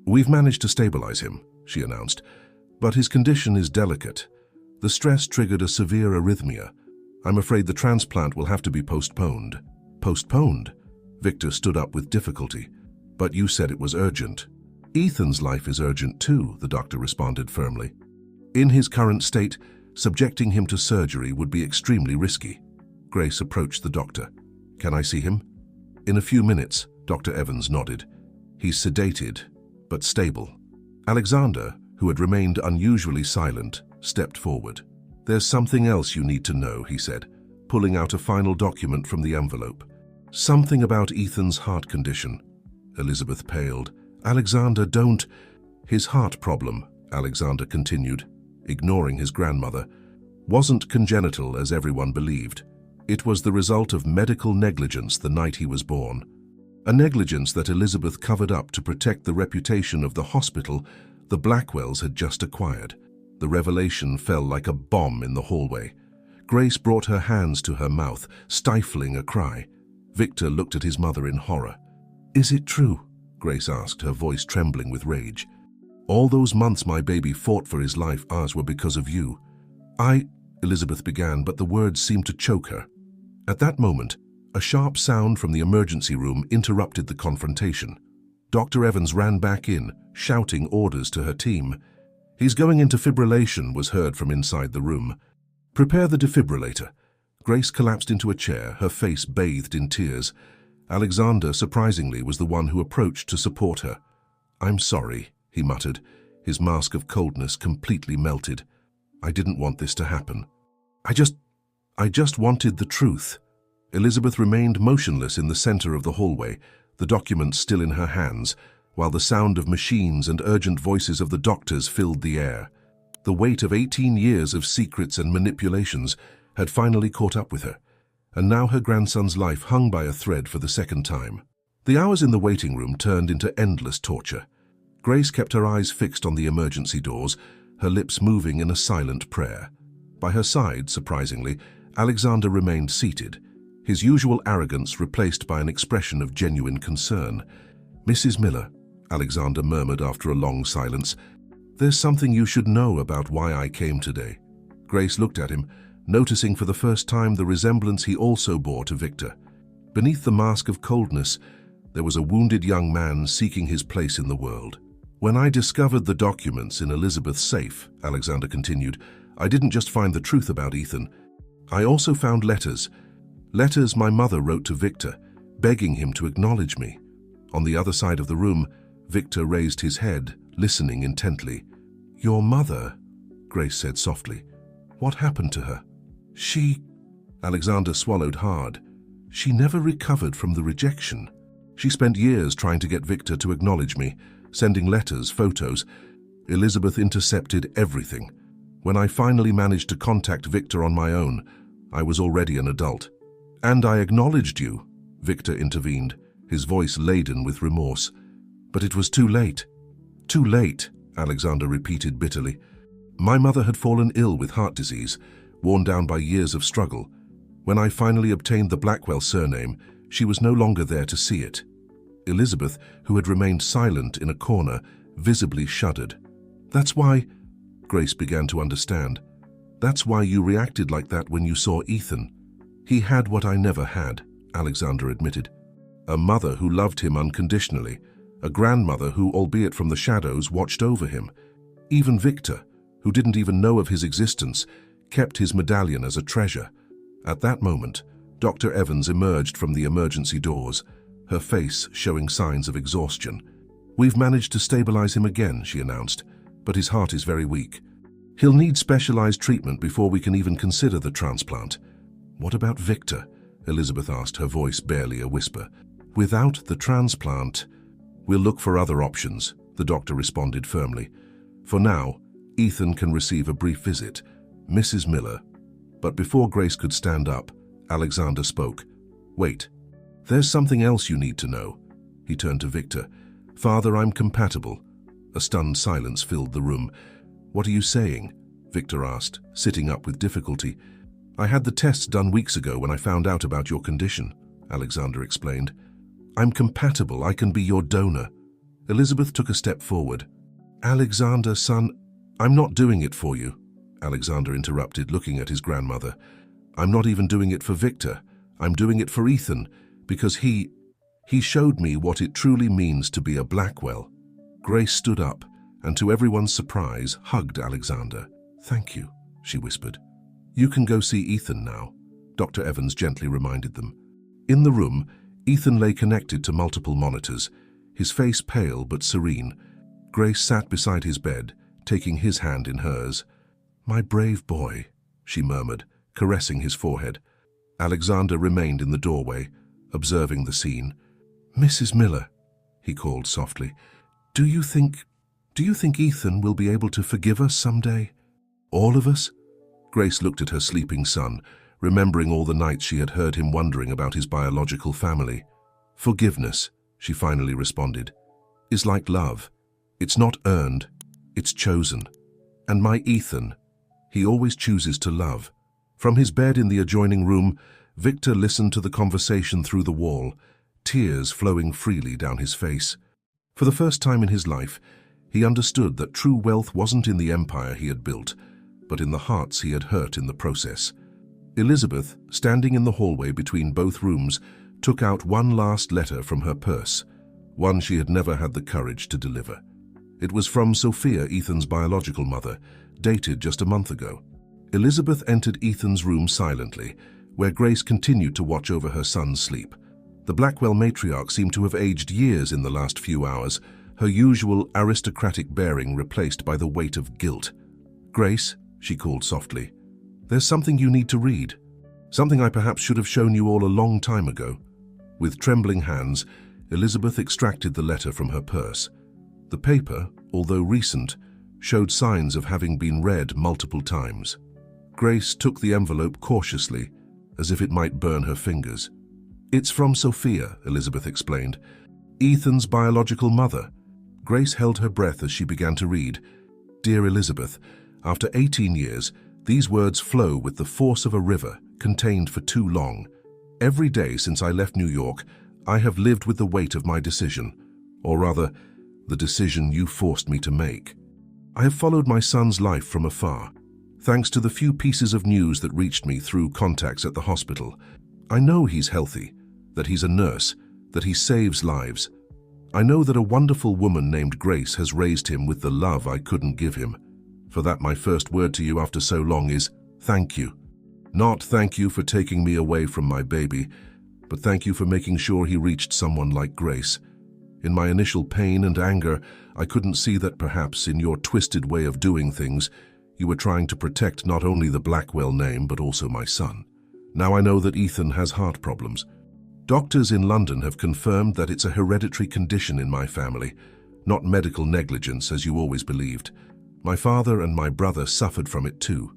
"We've managed to stabilize him," she announced, "but his condition is delicate. The stress triggered a severe arrhythmia. I'm afraid the transplant will have to be postponed." "Postponed?" Victor stood up with difficulty. "But you said it was urgent." "Ethan's life is urgent too," the doctor responded firmly. "In his current state, subjecting him to surgery would be extremely risky." Grace approached the doctor. "Can I see him?" "In a few minutes," Dr. Evans nodded. "He's sedated, but stable." Alexander, who had remained unusually silent, stepped forward. "There's something else you need to know," he said, pulling out a final document from the envelope. "Something about Ethan's heart condition." Elizabeth paled. "Alexander, don't—" "His heart problem," Alexander continued, ignoring his grandmother, "wasn't congenital as everyone believed. It was the result of medical negligence the night he was born. A negligence that Elizabeth covered up to protect the reputation of the hospital the Blackwells had just acquired." The revelation fell like a bomb in the hallway. Grace brought her hands to her mouth, stifling a cry. Victor looked at his mother in horror. "Is it true?" Grace asked, her voice trembling with rage. "All those months my baby fought for his life, ours were because of you." Elizabeth began, but the words seemed to choke her. At that moment, a sharp sound from the emergency room interrupted the confrontation. Dr. Evans ran back in, shouting orders to her team. "He's going into fibrillation," was heard from inside the room. "Prepare the defibrillator." Grace collapsed into a chair, her face bathed in tears. Alexander, surprisingly, was the one who approached to support her. "I'm sorry," he muttered, his mask of coldness completely melted. "I didn't want this to happen. I just wanted the truth." Elizabeth remained motionless in the center of the hallway, the documents still in her hands, while the sound of machines and urgent voices of the doctors filled the air. The weight of 18 years of secrets and manipulations had finally caught up with her, and now her grandson's life hung by a thread for the second time. The hours in the waiting room turned into endless torture. Grace kept her eyes fixed on the emergency doors, her lips moving in a silent prayer. By her side, surprisingly, Alexander remained seated, his usual arrogance replaced by an expression of genuine concern. "Mrs. Miller," Alexander murmured after a long silence, "there's something you should know about why I came today." Grace looked at him, noticing for the first time the resemblance he also bore to Victor. Beneath the mask of coldness, there was a wounded young man seeking his place in the world. "When I discovered the documents in Elizabeth's safe," Alexander continued, "I didn't just find the truth about Ethan. I also found letters. Letters my mother wrote to Victor, begging him to acknowledge me." On the other side of the room, Victor raised his head, listening intently. "Your mother," Grace said softly. "What happened to her?" "She..." Alexander swallowed hard. "She never recovered from the rejection. She spent years trying to get Victor to acknowledge me, sending letters, photos. Elizabeth intercepted everything. When I finally managed to contact Victor on my own, I was already an adult. And I acknowledged you," Victor intervened, his voice laden with remorse. "But it was too late." "Too late," Alexander repeated bitterly. "My mother had fallen ill with heart disease, worn down by years of struggle. When I finally obtained the Blackwell surname, she was no longer there to see it." Elizabeth, who had remained silent in a corner, visibly shuddered. "That's why..." Grace began to understand. "That's why you reacted like that when you saw Ethan." "He had what I never had," Alexander admitted. "A mother who loved him unconditionally, a grandmother who, albeit from the shadows, watched over him. Even Victor, who didn't even know of his existence, kept his medallion as a treasure." At that moment, Dr. Evans emerged from the emergency doors, her face showing signs of exhaustion. "We've managed to stabilize him again," she announced, "but his heart is very weak. He'll need specialized treatment before we can even consider the transplant." "What about Victor?" Elizabeth asked, her voice barely a whisper. "Without the transplant, we'll look for other options," the doctor responded firmly. "For now, Ethan can receive a brief visit. Mrs. Miller." But before Grace could stand up, Alexander spoke. "Wait, there's something else you need to know." He turned to Victor. "Father, I'm compatible." A stunned silence filled the room. "What are you saying?" Victor asked, sitting up with difficulty. "I had the tests done weeks ago when I found out about your condition," Alexander explained. "I'm compatible. I can be your donor." Elizabeth took a step forward. "Alexander, son, I'm not doing it for you," Alexander interrupted, looking at his grandmother. "I'm not even doing it for Victor. I'm doing it for Ethan, because he showed me what it truly means to be a Blackwell." Grace stood up, and to everyone's surprise, hugged Alexander. "Thank you," she whispered. "You can go see Ethan now," Dr. Evans gently reminded them. In the room, Ethan lay connected to multiple monitors, his face pale but serene. Grace sat beside his bed, taking his hand in hers. "My brave boy," she murmured, caressing his forehead. Alexander remained in the doorway, observing the scene. "Mrs. Miller," he called softly, do you think Ethan will be able to forgive us someday? All of us?" Grace looked at her sleeping son, remembering all the nights she had heard him wondering about his biological family. "Forgiveness," she finally responded, "is like love. It's not earned, it's chosen. And my Ethan, he always chooses to love." From his bed in the adjoining room, Victor listened to the conversation through the wall, tears flowing freely down his face. For the first time in his life, he understood that true wealth wasn't in the empire he had built, but in the hearts he had hurt in the process. Elizabeth, standing in the hallway between both rooms, took out one last letter from her purse, one she had never had the courage to deliver. It was from Sophia, Ethan's biological mother, dated just a month ago. Elizabeth entered Ethan's room silently, where Grace continued to watch over her son's sleep. The Blackwell matriarch seemed to have aged years in the last few hours, her usual aristocratic bearing replaced by the weight of guilt. "Grace," she called softly, "there's something you need to read." Something I perhaps should have shown you all a long time ago." With trembling hands, Elizabeth extracted the letter from her purse. The paper, although recent, showed signs of having been read multiple times. Grace took the envelope cautiously, as if it might burn her fingers. "It's from Sophia," Elizabeth explained. "Ethan's biological mother." Grace held her breath as she began to read. "Dear Elizabeth, after 18 years, these words flow with the force of a river, contained for too long. Every day since I left New York, I have lived with the weight of my decision, or rather, the decision you forced me to make. I have followed my son's life from afar, thanks to the few pieces of news that reached me through contacts at the hospital. I know he's healthy, that he's a nurse, that he saves lives. I know that a wonderful woman named Grace has raised him with the love I couldn't give him. For that, my first word to you after so long is thank you. Not thank you for taking me away from my baby, but thank you for making sure he reached someone like Grace. In my initial pain and anger, I couldn't see that perhaps in your twisted way of doing things, you were trying to protect not only the Blackwell name, but also my son. Now I know that Ethan has heart problems. Doctors in London have confirmed that it's a hereditary condition in my family, not medical negligence as you always believed. My father and my brother suffered from it too.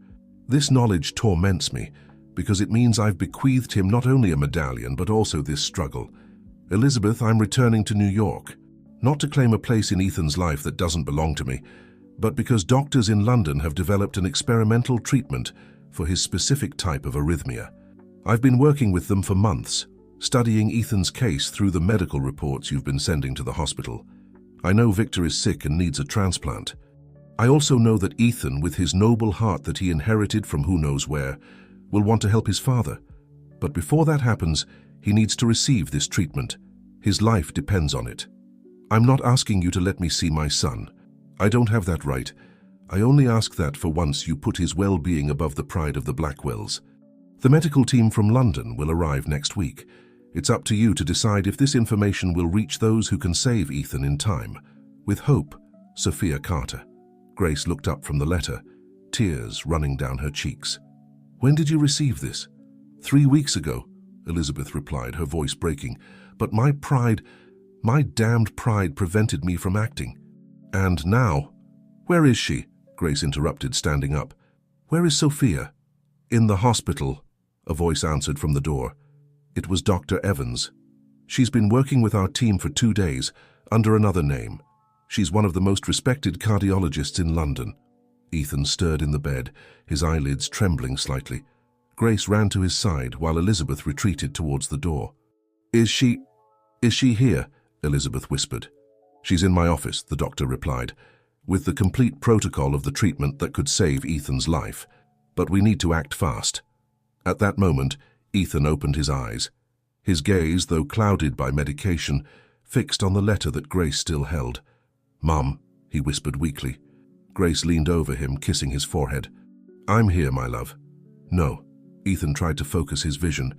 This knowledge torments me, because it means I've bequeathed him not only a medallion, but also this struggle. Elizabeth, I'm returning to New York, not to claim a place in Ethan's life that doesn't belong to me, but because doctors in London have developed an experimental treatment for his specific type of arrhythmia. I've been working with them for months, studying Ethan's case through the medical reports you've been sending to the hospital. I know Victor is sick and needs a transplant. I also know that Ethan, with his noble heart that he inherited from who knows where, will want to help his father. But before that happens, he needs to receive this treatment. His life depends on it. I'm not asking you to let me see my son. I don't have that right. I only ask that for once you put his well-being above the pride of the Blackwells. The medical team from London will arrive next week. It's up to you to decide if this information will reach those who can save Ethan in time. With hope, Sophia Carter." Grace looked up from the letter, tears running down her cheeks. "When did you receive this?" 3 weeks ago, Elizabeth replied, her voice breaking. "But my damned pride prevented me from acting. And now—" "Where is she?" Grace interrupted, standing up. "Where is Sophia?" "In the hospital," a voice answered from the door. It was Dr. Evans. "She's been working with our team for 2 days, under another name. She's one of the most respected cardiologists in London." Ethan stirred in the bed, his eyelids trembling slightly. Grace ran to his side while Elizabeth retreated towards the door. Is she here?" Elizabeth whispered. "She's in my office," the doctor replied, "with the complete protocol of the treatment that could save Ethan's life. But we need to act fast." At that moment, Ethan opened his eyes. His gaze, though clouded by medication, fixed on the letter that Grace still held. "Mum," he whispered weakly. Grace leaned over him, kissing his forehead. "I'm here, my love." "No." Ethan tried to focus his vision.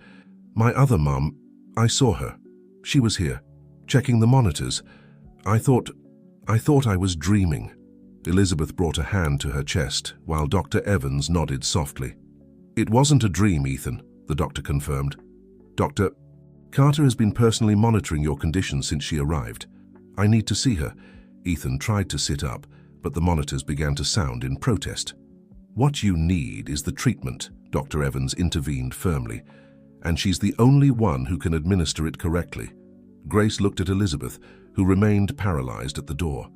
"My other mum, I saw her. She was here, checking the monitors. I thought I was dreaming." Elizabeth brought a hand to her chest, while Dr. Evans nodded softly. "It wasn't a dream, Ethan," the doctor confirmed. "Dr. Carter has been personally monitoring your condition since she arrived. I need to see her." Ethan tried to sit up, but the monitors began to sound in protest. "What you need is the treatment," Dr. Evans intervened firmly, "and she's the only one who can administer it correctly." Grace looked at Elizabeth, who remained paralyzed at the door.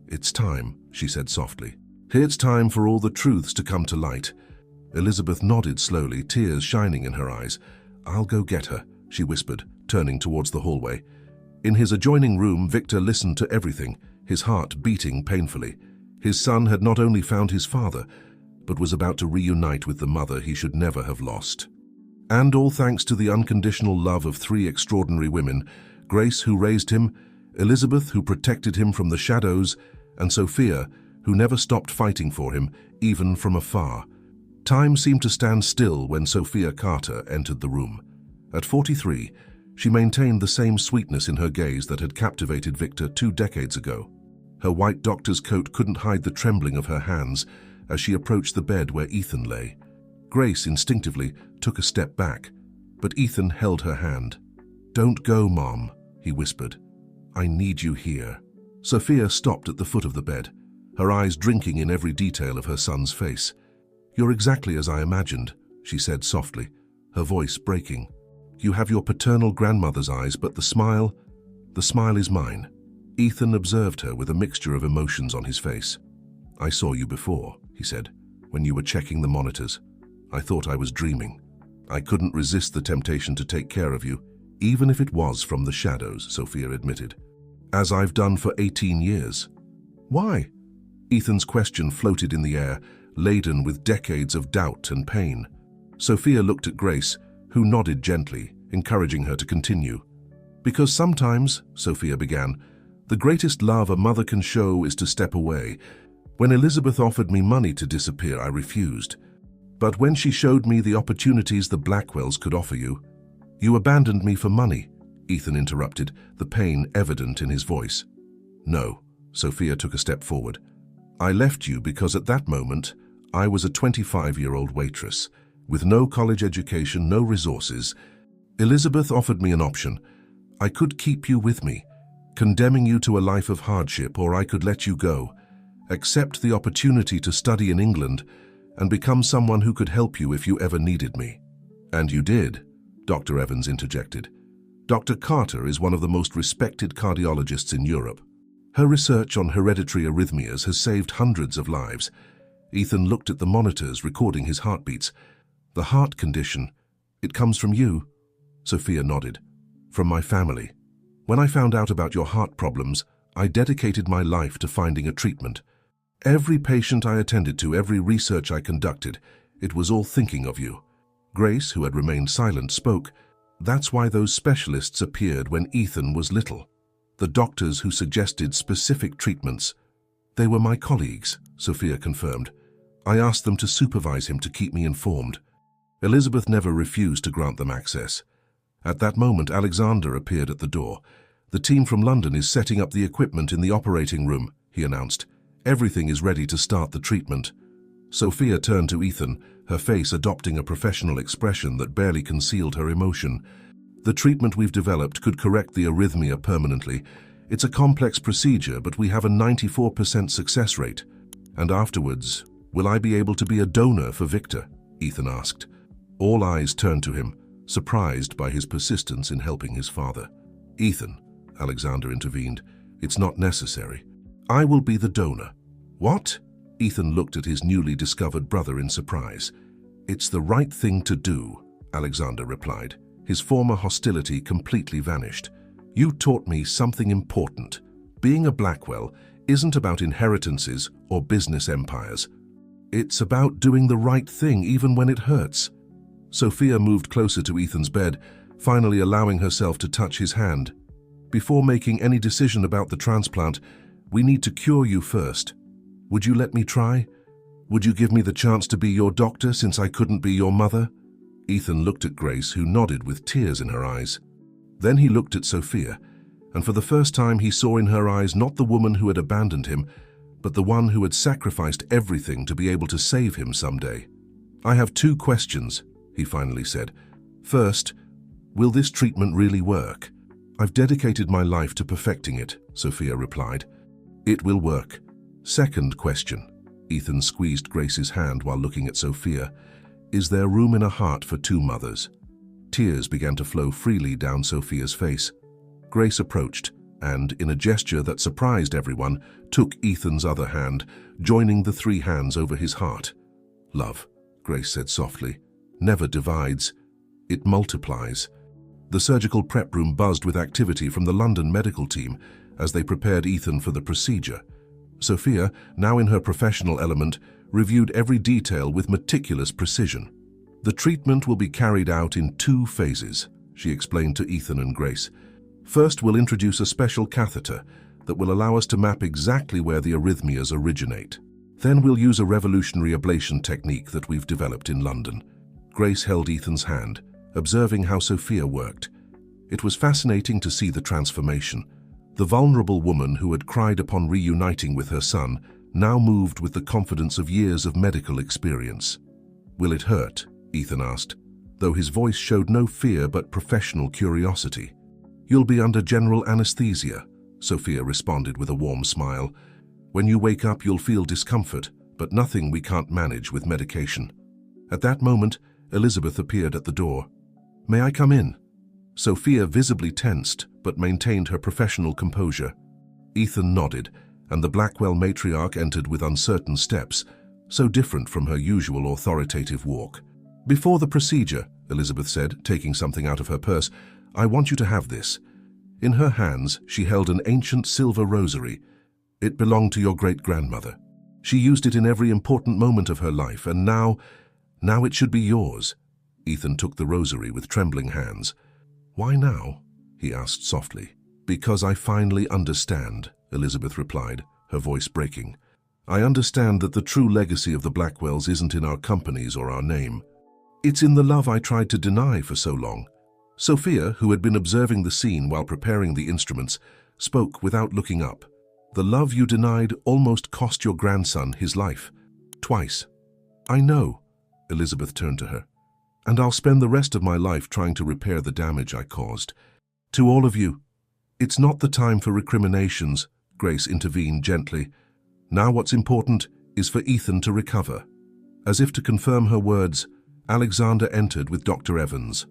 "It's time," she said softly. "It's time for all the truths to come to light." Elizabeth nodded slowly, tears shining in her eyes. "I'll go get her," she whispered, turning towards the hallway. In his adjoining room, Victor listened to everything, his heart beating painfully. His son had not only found his father, but was about to reunite with the mother he should never have lost. And all thanks to the unconditional love of 3 extraordinary women: Grace, who raised him; Elizabeth, who protected him from the shadows; and Sophia, who never stopped fighting for him, even from afar. Time seemed to stand still when Sophia Carter entered the room. At 43, she maintained the same sweetness in her gaze that had captivated Victor 2 decades ago. Her white doctor's coat couldn't hide the trembling of her hands as she approached the bed where Ethan lay. Grace instinctively took a step back, but Ethan held her hand. "Don't go, Mom," he whispered. "I need you here." Sophia stopped at the foot of the bed, her eyes drinking in every detail of her son's face. "You're exactly as I imagined," she said softly, her voice breaking. "You have your paternal grandmother's eyes, but the smile is mine." Ethan observed her with a mixture of emotions on his face. "I saw you before," he said, "when you were checking the monitors. I thought I was dreaming. I couldn't resist the temptation to take care of you, even if it was from the shadows," Sophia admitted. "As I've done for 18 years. "Why?" Ethan's question floated in the air, laden with decades of doubt and pain. Sophia looked at Grace, who nodded gently, encouraging her to continue. "Because sometimes," Sophia began, "the greatest love a mother can show is to step away. When Elizabeth offered me money to disappear, I refused. But when she showed me the opportunities the Blackwells could offer you—" "You abandoned me for money," Ethan interrupted, the pain evident in his voice. "No," Sophia took a step forward. "I left you because at that moment, I was a 25-year-old waitress, with no college education, no resources. Elizabeth offered me an option. I could keep you with me, condemning you to a life of hardship, or I could let you go, accept the opportunity to study in England, and become someone who could help you if you ever needed me." "And you did," Dr. Evans interjected. "Dr. Carter is one of the most respected cardiologists in Europe. Her research on hereditary arrhythmias has saved hundreds of lives." Ethan looked at the monitors recording his heartbeats. "The heart condition, it comes from you?" Sophia nodded. "From my family. When I found out about your heart problems, I dedicated my life to finding a treatment. Every patient I attended to, every research I conducted, it was all thinking of you." Grace, who had remained silent, spoke. "That's why those specialists appeared when Ethan was little. The doctors who suggested specific treatments. They were my colleagues," Sophia confirmed. "I asked them to supervise him to keep me informed. Elizabeth never refused to grant them access." At that moment, Alexander appeared at the door. "The team from London is setting up the equipment in the operating room," he announced. "Everything is ready to start the treatment." Sophia turned to Ethan, her face adopting a professional expression that barely concealed her emotion. "The treatment we've developed could correct the arrhythmia permanently. It's a complex procedure, but we have a 94% success rate." "And afterwards, will I be able to be a donor for Victor?" Ethan asked. All eyes turned to him, surprised by his persistence in helping his father. "Ethan," Alexander intervened, "it's not necessary. I will be the donor." "What?" Ethan looked at his newly discovered brother in surprise. "It's the right thing to do," Alexander replied. His former hostility completely vanished. "You taught me something important. Being a Blackwell isn't about inheritances or business empires. It's about doing the right thing even when it hurts." Sophia moved closer to Ethan's bed, finally allowing herself to touch his hand. "Before making any decision about the transplant, we need to cure you first. Would you let me try? Would you give me the chance to be your doctor since I couldn't be your mother?" Ethan looked at Grace, who nodded with tears in her eyes. Then he looked at Sophia, and for the first time he saw in her eyes not the woman who had abandoned him, but the one who had sacrificed everything to be able to save him someday. "I have 2 questions, he finally said. "First, will this treatment really work?" "I've dedicated my life to perfecting it," Sophia replied. "It will work." "Second question," Ethan squeezed Grace's hand while looking at Sophia. "Is there room in a heart for 2 mothers?" Tears began to flow freely down Sophia's face. Grace approached and, in a gesture that surprised everyone, took Ethan's other hand, joining the 3 hands over his heart. "Love," Grace said softly, "never divides. It multiplies." The surgical prep room buzzed with activity from the London medical team as they prepared Ethan for the procedure. Sophia, now in her professional element, reviewed every detail with meticulous precision. "The treatment will be carried out in 2 phases, she explained to Ethan and Grace. "First, we'll introduce a special catheter that will allow us to map exactly where the arrhythmias originate. Then we'll use a revolutionary ablation technique that we've developed in London." Grace held Ethan's hand, observing how Sophia worked. It was fascinating to see the transformation. The vulnerable woman who had cried upon reuniting with her son now moved with the confidence of years of medical experience. "Will it hurt?" Ethan asked. though his voice showed no fear but professional curiosity. "You'll be under general anesthesia," Sophia responded with a warm smile. "When you wake up, you'll feel discomfort, but nothing we can't manage with medication." At that moment, Elizabeth appeared at the door. "May I come in?" Sophia visibly tensed, but maintained her professional composure. Ethan nodded, and the Blackwell matriarch entered with uncertain steps, so different from her usual authoritative walk. "Before the procedure," Elizabeth said, taking something out of her purse, "I want you to have this." In her hands, she held an ancient silver rosary. It belonged to your great-grandmother. She used it in every important moment of her life, and now it should be yours. Ethan took the rosary with trembling hands. "Why now?" he asked softly. "Because I finally understand," Elizabeth replied, her voice breaking. "I understand that the true legacy of the Blackwells isn't in our companies or our name. It's in the love I tried to deny for so long." Sophia, who had been observing the scene while preparing the instruments, spoke without looking up. "The love you denied almost cost your grandson his life. Twice." "I know," Elizabeth turned to her. "And I'll spend the rest of my life trying to repair the damage I caused. To all of you." "It's not the time for recriminations," Grace intervened gently. "Now what's important is for Ethan to recover." As if to confirm her words, Alexander entered with Dr. Evans.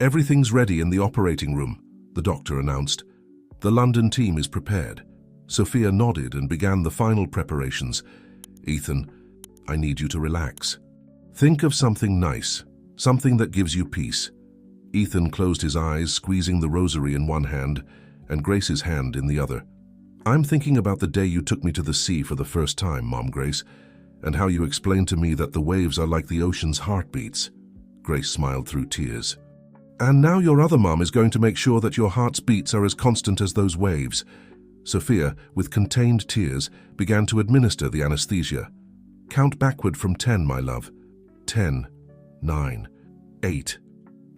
"Everything's ready in the operating room," the doctor announced. "The London team is prepared." Sophia nodded and began the final preparations. "Ethan, I need you to relax. Think of something nice, something that gives you peace." Ethan closed his eyes, squeezing the rosary in one hand and Grace's hand in the other. "I'm thinking about the day you took me to the sea for the first time, Mom Grace, and how you explained to me that the waves are like the ocean's heartbeats." Grace smiled through tears. "And now your other mom is going to make sure that your heart's beats are as constant as those waves." Sophia, with contained tears, began to administer the anesthesia. "Count backward from 10, my love. 10, 9, 8.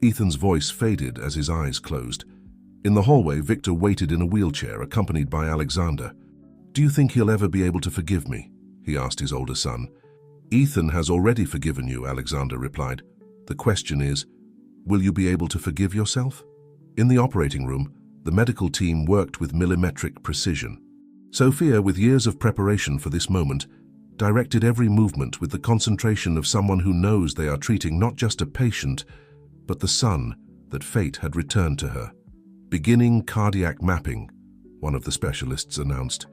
Ethan's voice faded as his eyes closed. In the hallway, Victor waited in a wheelchair, accompanied by Alexander. "Do you think he'll ever be able to forgive me?" he asked his older son. "Ethan has already forgiven you," Alexander replied. "The question is, will you be able to forgive yourself?" In the operating room, the medical team worked with millimetric precision. Sophia, with years of preparation for this moment, directed every movement with the concentration of someone who knows they are treating not just a patient, but the son that fate had returned to her. "Beginning cardiac mapping," one of the specialists announced.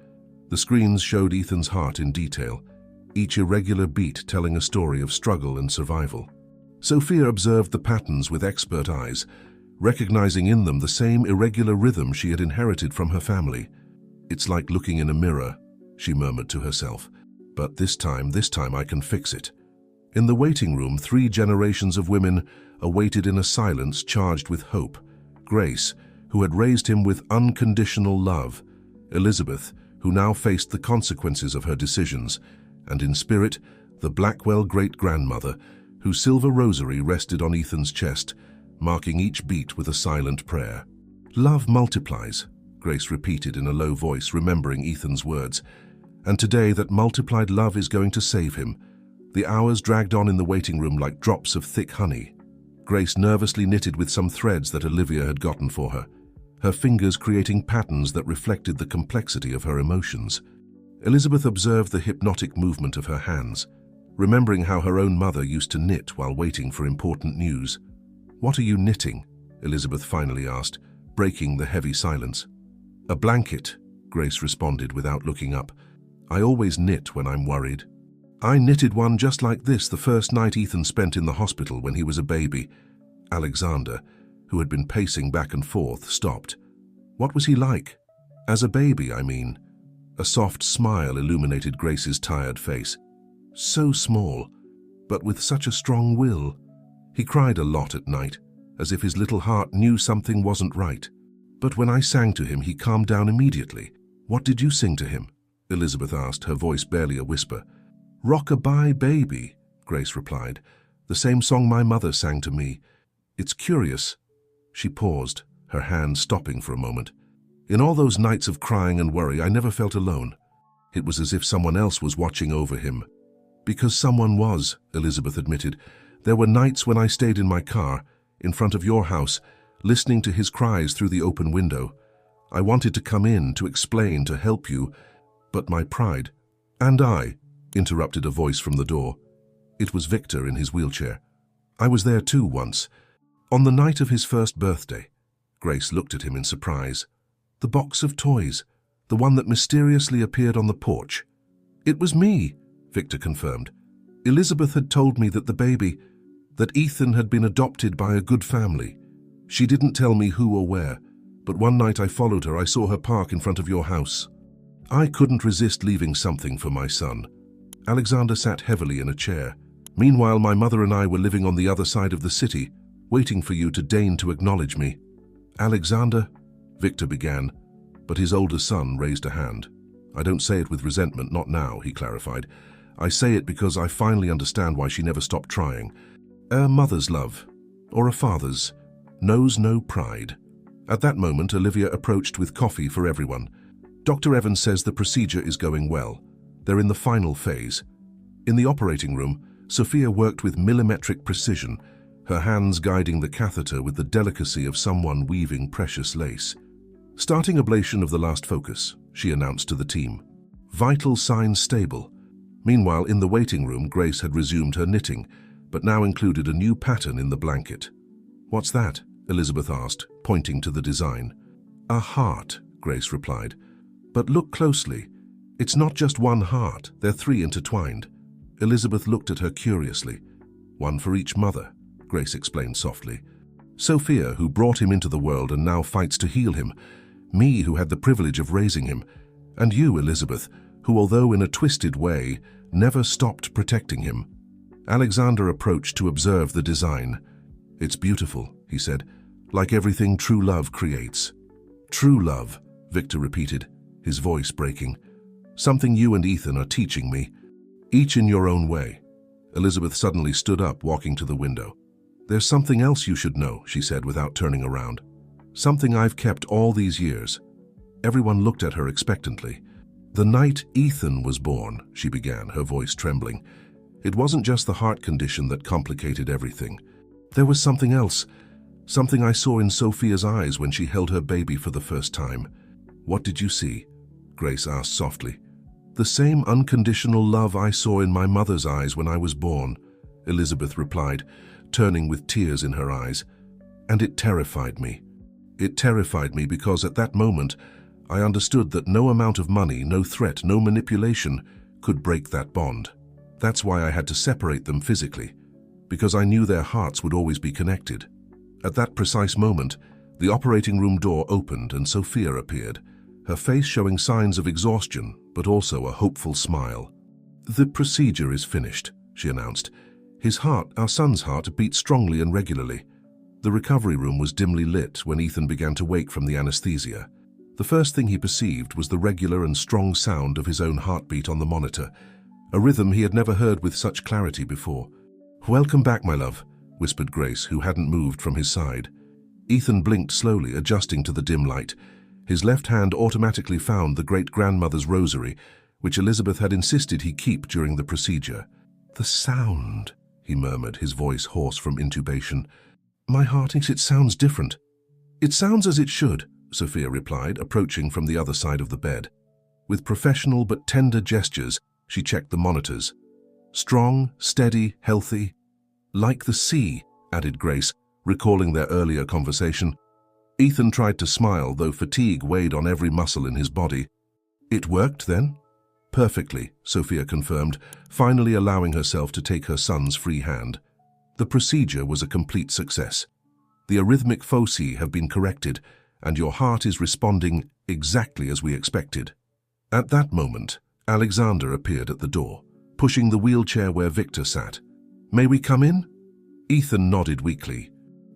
The screens showed Ethan's heart in detail, each irregular beat telling a story of struggle and survival. Sophia observed the patterns with expert eyes, recognizing in them the same irregular rhythm she had inherited from her family. "It's like looking in a mirror," she murmured to herself. "But this time I can fix it." In the waiting room, 3 generations of women awaited in a silence charged with hope. Grace, who had raised him with unconditional love. Elizabeth, who now faced the consequences of her decisions. And in spirit, the Blackwell great-grandmother, whose silver rosary rested on Ethan's chest, marking each beat with a silent prayer. "Love multiplies," Grace repeated in a low voice, remembering Ethan's words. "And today that multiplied love is going to save him." The hours dragged on in the waiting room like drops of thick honey. Grace nervously knitted with some threads that Olivia had gotten for her, her fingers creating patterns that reflected the complexity of her emotions. Elizabeth observed the hypnotic movement of her hands, remembering how her own mother used to knit while waiting for important news. "What are you knitting?" Elizabeth finally asked, breaking the heavy silence. "A blanket," Grace responded without looking up. "I always knit when I'm worried." "I knitted one just like this the first night Ethan spent in the hospital when he was a baby." Alexander, who had been pacing back and forth, stopped. "What was he like? As a baby, I mean." A soft smile illuminated Grace's tired face. "So small, but with such a strong will. He cried a lot at night, as if his little heart knew something wasn't right. But when I sang to him, he calmed down immediately." "What did you sing to him?" Elizabeth asked, her voice barely a whisper. "Rock-a-bye baby," Grace replied. "The same song my mother sang to me. It's curious." She paused, her hand stopping for a moment. "In all those nights of crying and worry, I never felt alone. It was as if someone else was watching over him." "Because someone was," Elizabeth admitted, There were nights when I stayed in my car, in front of your house, listening to his cries through the open window. I wanted to come in, to explain, to help you, but my pride—" "And I," interrupted a voice from the door. It was Victor in his wheelchair. "I was there too once. On the night of his first birthday." Grace looked at him in surprise. "The box of toys, the one that mysteriously appeared on the porch." "It was me," Victor confirmed. "Elizabeth had told me that that Ethan had been adopted by a good family. She didn't tell me who or where, but one night I followed her. I saw her park in front of your house. I couldn't resist leaving something for my son." Alexander sat heavily in a chair. "Meanwhile, my mother and I were living on the other side of the city, waiting for you to deign to acknowledge me." "Alexander," Victor began, but his older son raised a hand. "I don't say it with resentment, not now," he clarified. "I say it because I finally understand why she never stopped trying. A mother's love, or a father's, knows no pride." At that moment, Olivia approached with coffee for everyone. "Dr. Evans says the procedure is going well. They're in the final phase." In the operating room, Sophia worked with millimetric precision, her hands guiding the catheter with the delicacy of someone weaving precious lace. "Starting ablation of the last focus," she announced to the team. "Vital signs stable." Meanwhile, in the waiting room, Grace had resumed her knitting, but now included a new pattern in the blanket. "What's that?" Elizabeth asked, pointing to the design. "A heart," Grace replied. "But look closely. It's not just one heart, they're three intertwined." Elizabeth looked at her curiously. "One for each mother," Grace explained softly. "Sophia, who brought him into the world and now fights to heal him. Me, who had the privilege of raising him. And you, Elizabeth, who, although in a twisted way, never stopped protecting him." Alexander approached to observe the design. "It's beautiful," he said, "like everything true love creates." "True love," Victor repeated, his voice breaking. "Something you and Ethan are teaching me, each in your own way." Elizabeth suddenly stood up, walking to the window. "There's something else you should know," she said without turning around. "Something I've kept all these years." Everyone looked at her expectantly. "The night Ethan was born," she began, her voice trembling. "It wasn't just the heart condition that complicated everything. There was something else, something I saw in Sophia's eyes when she held her baby for the first time." "What did you see?" Grace asked softly. "The same unconditional love I saw in my mother's eyes when I was born," Elizabeth replied, turning with tears in her eyes. "And it terrified me. It terrified me because at that moment I understood that no amount of money, no threat, no manipulation could break that bond. That's why I had to separate them physically, because I knew their hearts would always be connected." At that precise moment, the operating room door opened and Sophia appeared, her face showing signs of exhaustion, but also a hopeful smile. "The procedure is finished," she announced. "His heart, our son's heart, beat strongly and regularly." The recovery room was dimly lit when Ethan began to wake from the anesthesia. The first thing he perceived was the regular and strong sound of his own heartbeat on the monitor, a rhythm he had never heard with such clarity before. "Welcome back, my love," whispered Grace, who hadn't moved from his side. Ethan blinked slowly, adjusting to the dim light. His left hand automatically found the great-grandmother's rosary, which Elizabeth had insisted he keep during the procedure. "The sound," he murmured, his voice hoarse from intubation. "My heart thinks it sounds different." "It sounds as it should," Sophia replied, approaching from the other side of the bed. With professional but tender gestures, she checked the monitors. "Strong, steady, healthy." "Like the sea," added Grace, recalling their earlier conversation. Ethan tried to smile, though fatigue weighed on every muscle in his body. "It worked, then?" "Perfectly," Sophia confirmed, finally allowing herself to take her son's free hand. "The procedure was a complete success. The arrhythmic foci have been corrected, and your heart is responding exactly as we expected." At that moment, Alexander appeared at the door, pushing the wheelchair where Victor sat. "May we come in?" Ethan nodded weakly.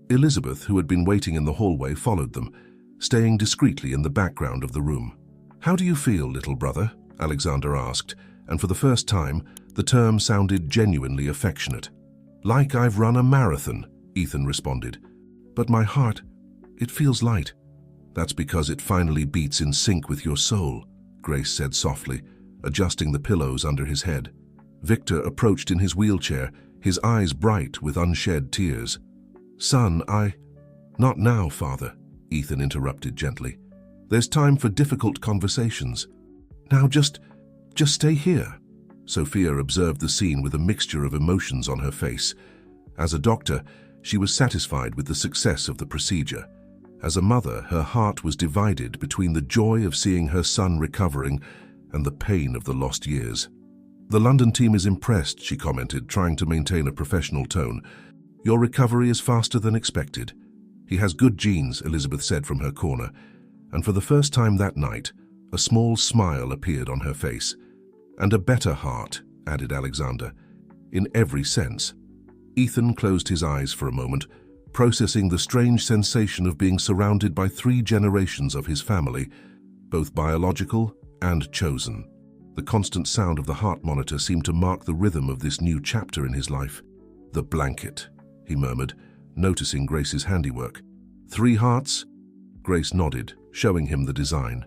Elizabeth, who had been waiting in the hallway, followed them, staying discreetly in the background of the room. "How do you feel, little brother?" Alexander asked, and for the first time, the term sounded genuinely affectionate. "Like I've run a marathon," Ethan responded. "But my heart, it feels light." "That's because it finally beats in sync with your soul," Grace said softly, adjusting the pillows under his head. Victor approached in his wheelchair, his eyes bright with unshed tears. "Son, Not now, Father," Ethan interrupted gently. "There's time for difficult conversations. Now just stay here." Sophia observed the scene with a mixture of emotions on her face. As a doctor, she was satisfied with the success of the procedure. As a mother, her heart was divided between the joy of seeing her son recovering and the pain of the lost years. "The London team is impressed," she commented, trying to maintain a professional tone. "Your recovery is faster than expected." "He has good genes," Elizabeth said from her corner, and for the first time that night, a small smile appeared on her face. "And a better heart," added Alexander, "in every sense." Ethan closed his eyes for a moment, processing the strange sensation of being surrounded by 3 generations of his family, both biological and chosen. The constant sound of the heart monitor seemed to mark the rhythm of this new chapter in his life. "The blanket," he murmured, noticing Grace's handiwork. "3 hearts?" Grace nodded, showing him the design.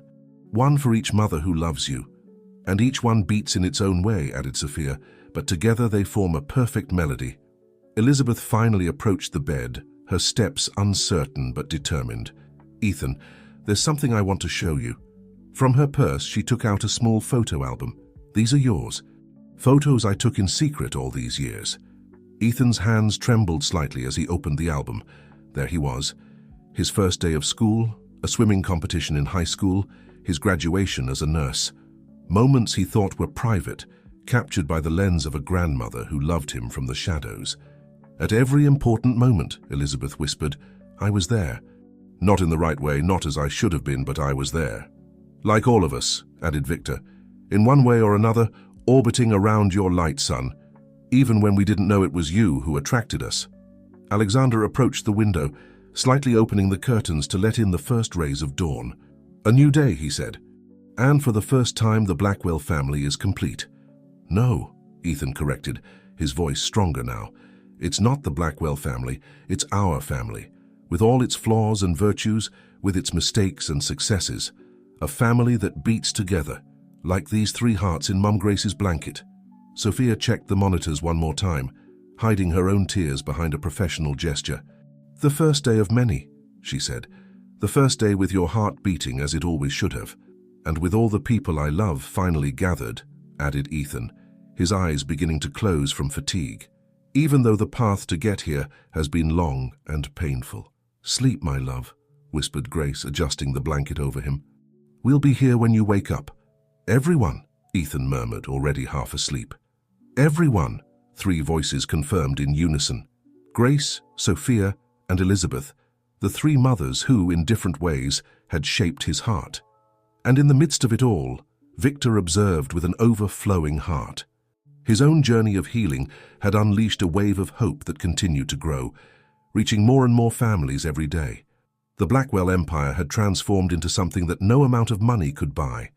"One for each mother who loves you. And each one beats in its own way," added Sophia, "but together they form a perfect melody." Elizabeth finally approached the bed, her steps uncertain but determined. "Ethan, there's something I want to show you." From her purse, she took out a small photo album. "These are yours. Photos I took in secret all these years." Ethan's hands trembled slightly as he opened the album. There he was. His first day of school, a swimming competition in high school, his graduation as a nurse. Moments he thought were private, captured by the lens of a grandmother who loved him from the shadows. "At every important moment," Elizabeth whispered, "I was there. Not in the right way, not as I should have been, but I was there. Like all of us," added Victor, "in one way or another, orbiting around your light, son, even when we didn't know it was you who attracted us." Alexander approached the window, slightly opening the curtains to let in the first rays of dawn. "A new day," he said. "And for the first time, the Blackwell family is complete." "No," Ethan corrected, his voice stronger now. "It's not the Blackwell family, it's our family, with all its flaws and virtues, with its mistakes and successes. A family that beats together, like these 3 hearts in Mum Grace's blanket." Sophia checked the monitors one more time, hiding her own tears behind a professional gesture. "The first day of many," she said. "The first day with your heart beating as it always should have. And with all the people I love finally gathered," added Ethan, his eyes beginning to close from fatigue. "Even though the path to get here has been long and painful." "Sleep, my love," whispered Grace, adjusting the blanket over him. "We'll be here when you wake up." "Everyone," Ethan murmured, already half asleep. "Everyone," 3 voices confirmed in unison. Grace, Sophia, and Elizabeth, the 3 mothers who, in different ways, had shaped his heart. And in the midst of it all, Victor observed with an overflowing heart. His own journey of healing had unleashed a wave of hope that continued to grow, reaching more and more families every day. The Blackwell Empire had transformed into something that no amount of money could buy,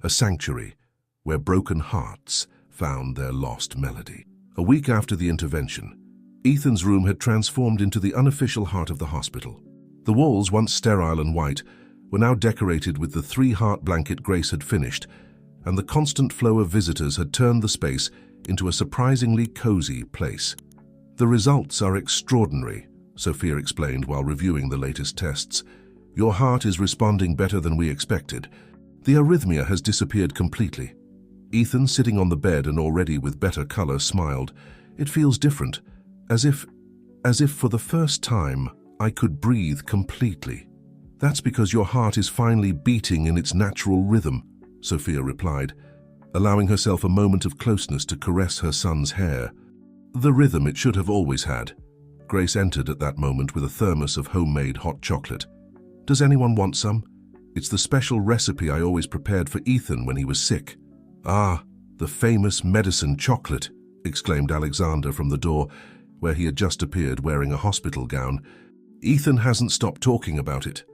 a sanctuary where broken hearts found their lost melody. A week after the intervention, Ethan's room had transformed into the unofficial heart of the hospital. The walls, once sterile and white, were now decorated with the 3-heart blanket Grace had finished, and the constant flow of visitors had turned the space into a surprisingly cozy place. "The results are extraordinary," Sophia explained while reviewing the latest tests. "Your heart is responding better than we expected. The arrhythmia has disappeared completely." Ethan, sitting on the bed and already with better color, smiled. "It feels different, as if for the first time I could breathe completely." "That's because your heart is finally beating in its natural rhythm," Sophia replied, allowing herself a moment of closeness to caress her son's hair. "The rhythm it should have always had." Grace entered at that moment with a thermos of homemade hot chocolate. "Does anyone want some? It's the special recipe I always prepared for Ethan when he was sick." "Ah, the famous medicine chocolate," exclaimed Alexander from the door, where he had just appeared wearing a hospital gown. Ethan hasn't stopped talking about it.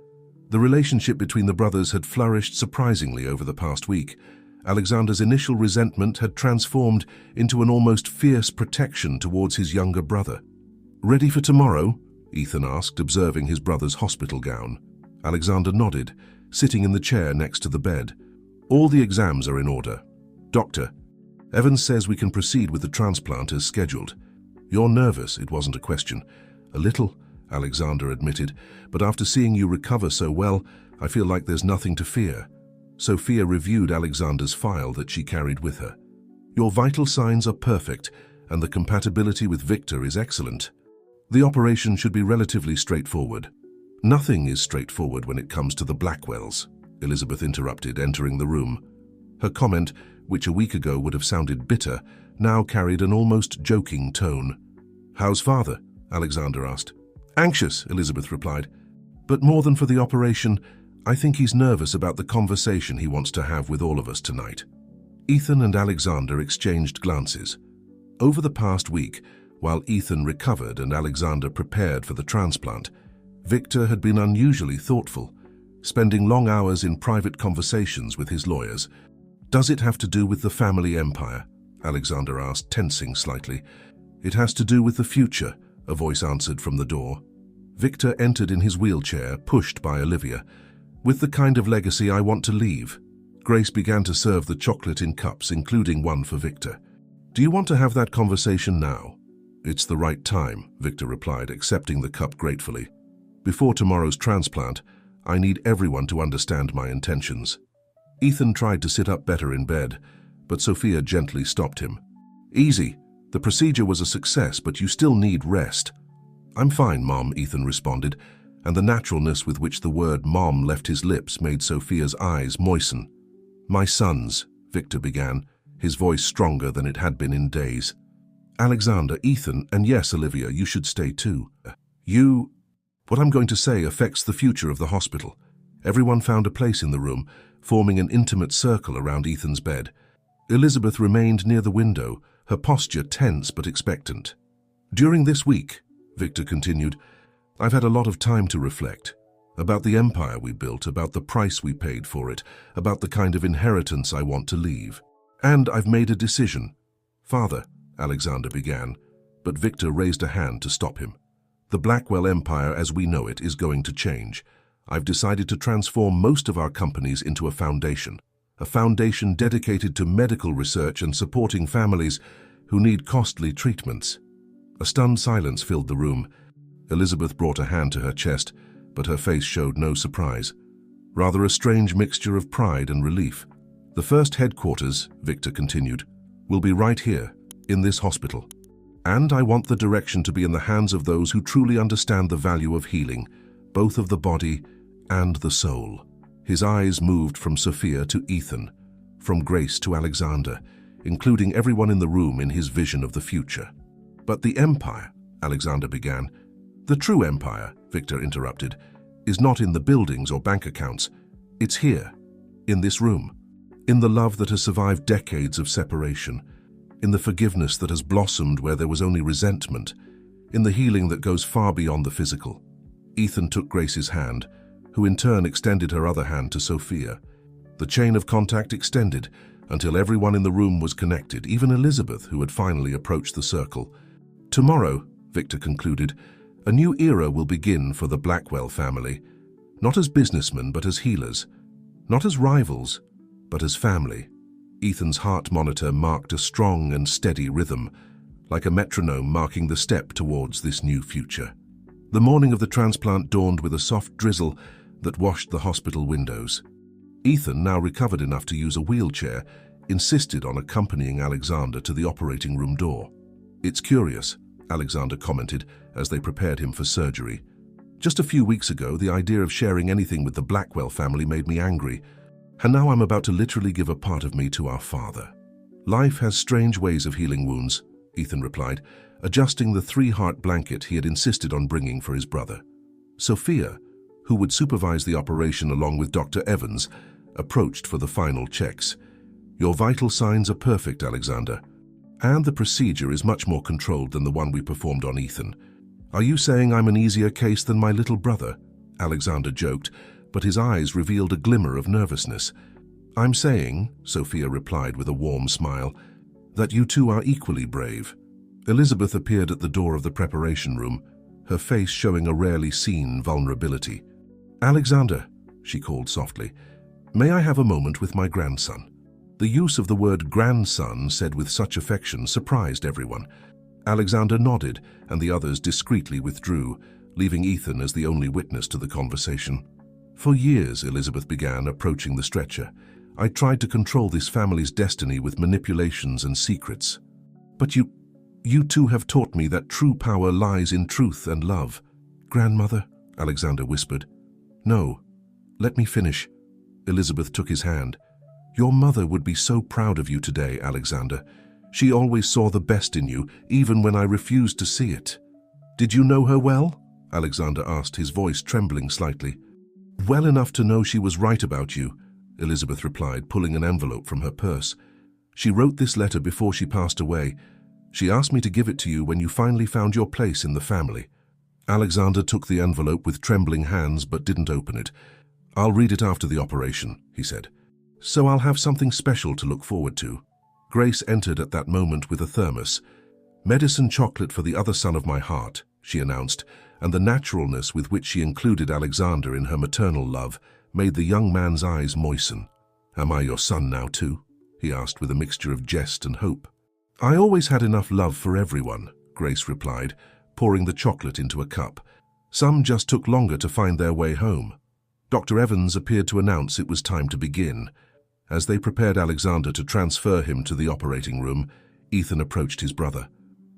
The relationship between the brothers had flourished surprisingly over the past week. Alexander's initial resentment had transformed into an almost fierce protection towards his younger brother. "Ready for tomorrow?" Ethan asked, observing his brother's hospital gown. Alexander nodded, sitting in the chair next to the bed. "All the exams are in order. Doctor, Evans says we can proceed with the transplant as scheduled. You're nervous, it wasn't a question. A little, Alexander admitted, but after seeing you recover so well, I feel like there's nothing to fear. Sophia reviewed Alexander's file that she carried with her. Your vital signs are perfect, and the compatibility with Victor is excellent. The operation should be relatively straightforward. Nothing is straightforward when it comes to the Blackwells, Elizabeth interrupted, entering the room. Her comment, which a week ago would have sounded bitter, now carried an almost joking tone. How's father? Alexander asked. Anxious, Elizabeth replied. But more than for the operation, I think he's nervous about the conversation he wants to have with all of us tonight. Ethan and Alexander exchanged glances. Over the past week, while Ethan recovered and Alexander prepared for the transplant, Victor had been unusually thoughtful, spending long hours in private conversations with his lawyers. Does it have to do with the family empire? Alexander asked, tensing slightly. It has to do with the future, a voice answered from the door. Victor entered in his wheelchair, pushed by Olivia. With the kind of legacy I want to leave. Grace began to serve the chocolate in cups, including one for Victor. Do you want to have that conversation now? It's the right time, Victor replied, accepting the cup gratefully. Before tomorrow's transplant, I need everyone to understand my intentions. Ethan tried to sit up better in bed, but Sophia gently stopped him. Easy. The procedure was a success, but you still need rest. I'm fine, Mom, Ethan responded, and the naturalness with which the word Mom left his lips made Sophia's eyes moisten. My sons, Victor began, his voice stronger than it had been in days. Alexander, Ethan, and yes, Olivia, you should stay too. What I'm going to say affects the future of the hospital. Everyone found a place in the room, forming an intimate circle around Ethan's bed. Elizabeth remained near the window, her posture tense but expectant. During this week, Victor continued, I've had a lot of time to reflect. About the empire we built, about the price we paid for it, about the kind of inheritance I want to leave. And I've made a decision. Father, Alexander began, but Victor raised a hand to stop him. The Blackwell Empire as we know it is going to change. I've decided to transform most of our companies into a foundation dedicated to medical research and supporting families who need costly treatments. A stunned silence filled the room. Elizabeth brought a hand to her chest, but her face showed no surprise. Rather a strange mixture of pride and relief. The first headquarters, Victor continued, will be right here, in this hospital. And I want the direction to be in the hands of those who truly understand the value of healing, both of the body and the soul. His eyes moved from Sophia to Ethan, from Grace to Alexander, including everyone in the room in his vision of the future. But the empire, Alexander began. The true empire, Victor interrupted, is not in the buildings or bank accounts. It's here, in this room, in the love that has survived decades of separation, in the forgiveness that has blossomed where there was only resentment, in the healing that goes far beyond the physical. Ethan took Grace's hand, who in turn extended her other hand to Sophia. The chain of contact extended until everyone in the room was connected, even Elizabeth, who had finally approached the circle. Tomorrow, Victor concluded, a new era will begin for the Blackwell family, not as businessmen but as healers, not as rivals, but as family. Ethan's heart monitor marked a strong and steady rhythm, like a metronome marking the step towards this new future. The morning of the transplant dawned with a soft drizzle that washed the hospital windows. Ethan, now recovered enough to use a wheelchair, insisted on accompanying Alexander to the operating room door. It's curious, Alexander commented as they prepared him for surgery. Just a few weeks ago, the idea of sharing anything with the Blackwell family made me angry, and now I'm about to literally give a part of me to our father. Life has strange ways of healing wounds, Ethan replied, adjusting the 3-heart blanket he had insisted on bringing for his brother. Sophia, who would supervise the operation along with Dr. Evans, approached for the final checks. Your vital signs are perfect, Alexander, and the procedure is much more controlled than the one we performed on Ethan. Are you saying I'm an easier case than my little brother? Alexander joked, but his eyes revealed a glimmer of nervousness. I'm saying, Sophia replied with a warm smile, that you two are equally brave. Elizabeth appeared at the door of the preparation room, her face showing a rarely seen vulnerability. Alexander, she called softly, may I have a moment with my grandson? The use of the word grandson said with such affection surprised everyone. Alexander nodded, and the others discreetly withdrew, leaving Ethan as the only witness to the conversation. "For years," Elizabeth began, approaching the stretcher, "I tried to control this family's destiny with manipulations and secrets. But you two have taught me that true power lies in truth and love." "Grandmother," Alexander whispered. "No, let me finish." Elizabeth took his hand. "Your mother would be so proud of you today, Alexander. She always saw the best in you, even when I refused to see it." "Did you know her well?" Alexander asked, his voice trembling slightly. "Well enough to know she was right about you," Elizabeth replied, pulling an envelope from her purse. "She wrote this letter before she passed away. She asked me to give it to you when you finally found your place in the family." Alexander took the envelope with trembling hands but didn't open it. "I'll read it after the operation," he said. "So I'll have something special to look forward to." Grace entered at that moment with a thermos. "Medicine chocolate for the other son of my heart," she announced, and the naturalness with which she included Alexander in her maternal love made the young man's eyes moisten. "Am I your son now too?" he asked with a mixture of jest and hope. "I always had enough love for everyone," Grace replied, pouring the chocolate into a cup. "Some just took longer to find their way home." Dr. Evans appeared to announce it was time to begin. As they prepared Alexander to transfer him to the operating room, Ethan approached his brother.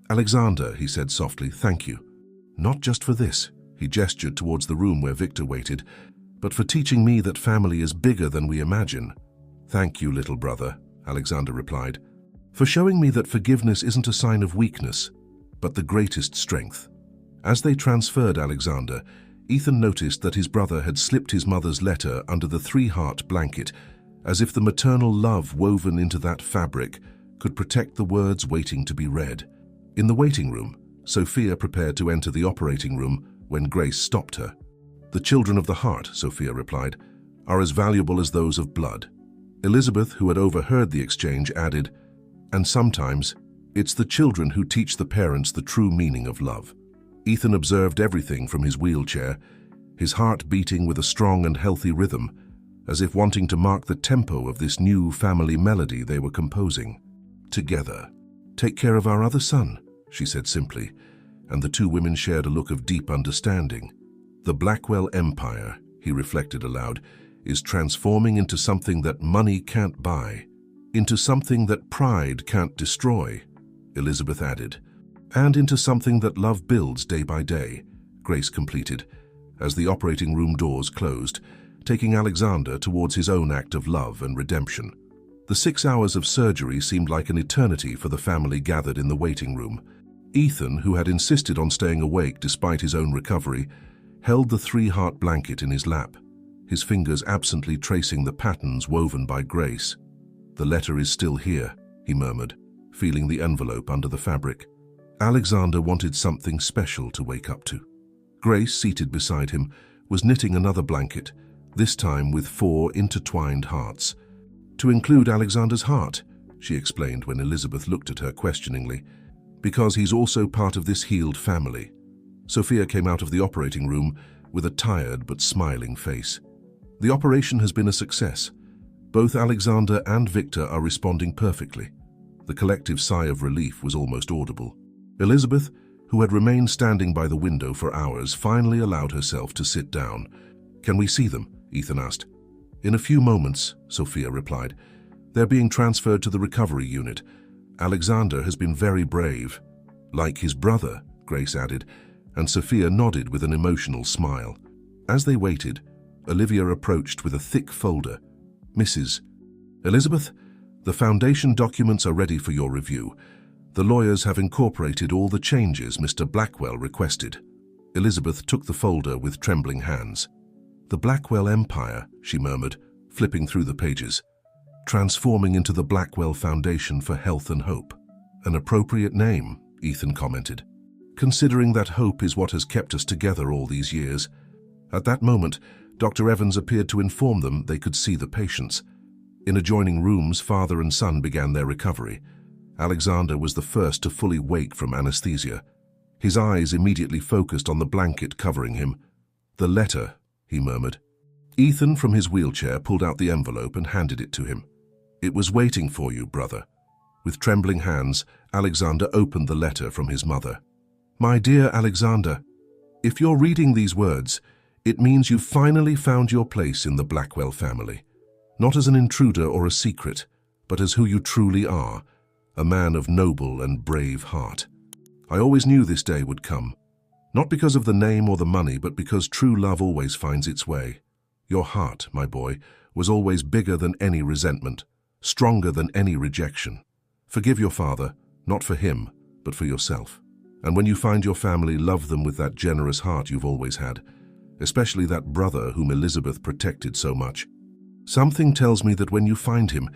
"Alexander," he said softly, "thank you. Not just for this," he gestured towards the room where Victor waited, "but for teaching me that family is bigger than we imagine." "Thank you, little brother," Alexander replied, "for showing me that forgiveness isn't a sign of weakness, but the greatest strength." As they transferred Alexander, Ethan noticed that his brother had slipped his mother's letter under the three-heart blanket, as if the maternal love woven into that fabric could protect the words waiting to be read. In the waiting room, Sophia prepared to enter the operating room when Grace stopped her. "The children of the heart," Sophia replied, "are as valuable as those of blood." Elizabeth, who had overheard the exchange, added, "And sometimes, it's the children who teach the parents the true meaning of love." Ethan observed everything from his wheelchair, his heart beating with a strong and healthy rhythm, as if wanting to mark the tempo of this new family melody they were composing. "Together. Take care of our other son," she said simply, and the two women shared a look of deep understanding. "The Blackwell Empire," he reflected aloud, "is transforming into something that money can't buy, into something that pride can't destroy," Elizabeth added, "and into something that love builds day by day," Grace completed, as the operating room doors closed, taking Alexander towards his own act of love and redemption. The 6 hours of surgery seemed like an eternity for the family gathered in the waiting room. Ethan, who had insisted on staying awake despite his own recovery, held the three-heart blanket in his lap, his fingers absently tracing the patterns woven by Grace. "The letter is still here," he murmured, feeling the envelope under the fabric. Alexander wanted something special to wake up to. Grace, seated beside him, was knitting another blanket, this time with 4 intertwined hearts. "To include Alexander's heart," she explained when Elizabeth looked at her questioningly, "because he's also part of this healed family." Sophia came out of the operating room with a tired but smiling face. "The operation has been a success. Both Alexander and Victor are responding perfectly." The collective sigh of relief was almost audible. Elizabeth, who had remained standing by the window for hours, finally allowed herself to sit down. "Can we see them?" Ethan asked. "In a few moments," Sophia replied. "They're being transferred to the recovery unit. Alexander has been very brave." "Like his brother," Grace added, and Sophia nodded with an emotional smile. As they waited, Olivia approached with a thick folder. "Mrs. Elizabeth, the foundation documents are ready for your review. The lawyers have incorporated all the changes Mr. Blackwell requested." Elizabeth took the folder with trembling hands. "The Blackwell Empire," she murmured, flipping through the pages. "Transforming into the Blackwell Foundation for Health and Hope." "An appropriate name," Ethan commented, "considering that hope is what has kept us together all these years." At that moment, Dr. Evans appeared to inform them they could see the patients. In adjoining rooms, father and son began their recovery. Alexander was the first to fully wake from anesthesia. His eyes immediately focused on the blanket covering him. "The letter," he murmured. Ethan, from his wheelchair, pulled out the envelope and handed it to him. "It was waiting for you, brother. With trembling hands, Alexander opened the letter from his mother. "My dear Alexander, if you're reading these words, it means you've finally found your place in the Blackwell family. Not as an intruder or a secret, but as who you truly are, a man of noble and brave heart. I always knew this day would come, not because of the name or the money, but because true love always finds its way. Your heart, my boy, was always bigger than any resentment, stronger than any rejection. Forgive your father, not for him, but for yourself. And when you find your family, love them with that generous heart you've always had, especially that brother whom Elizabeth protected so much. Something tells me that when you find him,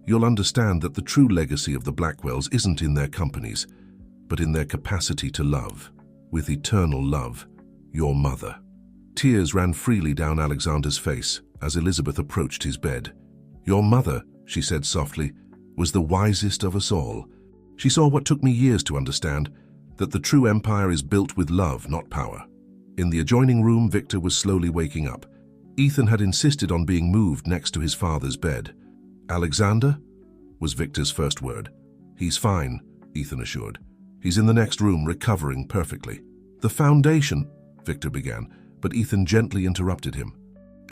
you'll understand that the true legacy of the Blackwells isn't in their companies, but in their capacity to love, with eternal love, your mother." Tears ran freely down Alexander's face as Elizabeth approached his bed. "Your mother," she said softly, "was the wisest of us all. She saw what took me years to understand, that the true empire is built with love, not power." In the adjoining room, Victor was slowly waking up. Ethan had insisted on being moved next to his father's bed. "Alexander?" was Victor's first word. "He's fine," Ethan assured. "He's in the next room, recovering perfectly." "The foundation," Victor began, but Ethan gently interrupted him.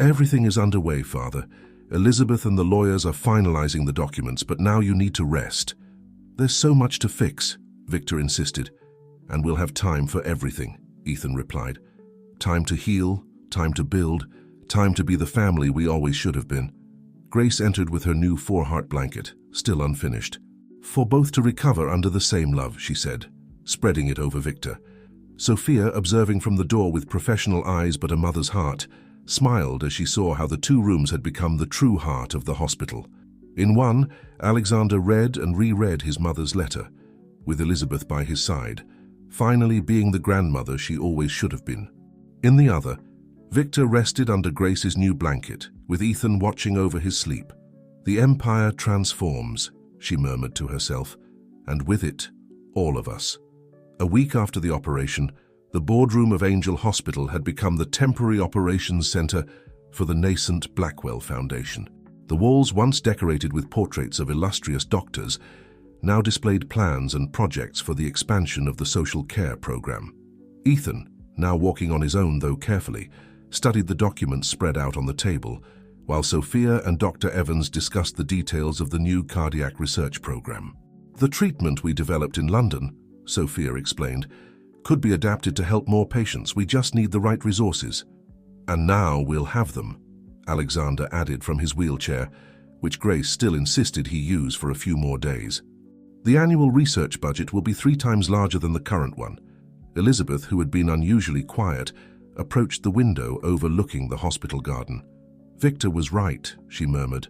"Everything is underway, Father. Elizabeth and the lawyers are finalizing the documents, but now you need to rest." "There's so much to fix," Victor insisted. "And we'll have time for everything," Ethan replied. "Time to heal, time to build, time to be the family we always should have been." Grace entered with her new four-heart blanket, still unfinished. "For both to recover under the same love," she said, spreading it over Victor. Sophia, observing from the door with professional eyes but a mother's heart, smiled as she saw how the two rooms had become the true heart of the hospital. In one, Alexander read and reread his mother's letter, with Elizabeth by his side, finally being the grandmother she always should have been. In the other, Victor rested under Grace's new blanket, with Ethan watching over his sleep. "The empire transforms," she murmured to herself, "and with it, all of us." A week after the operation, the boardroom of Angel Hospital had become the temporary operations center for the nascent Blackwell Foundation. The walls, once decorated with portraits of illustrious doctors, now displayed plans and projects for the expansion of the social care program. Ethan, now walking on his own though carefully, studied the documents spread out on the table, while Sophia and Dr. Evans discussed the details of the new cardiac research program. "The treatment we developed in London," Sophia explained, "could be adapted to help more patients. We just need the right resources." "And now we'll have them," Alexander added from his wheelchair, which Grace still insisted he use for a few more days. "The annual research budget will be 3 times larger than the current one." Elizabeth, who had been unusually quiet, approached the window overlooking the hospital garden. "Victor was right," she murmured.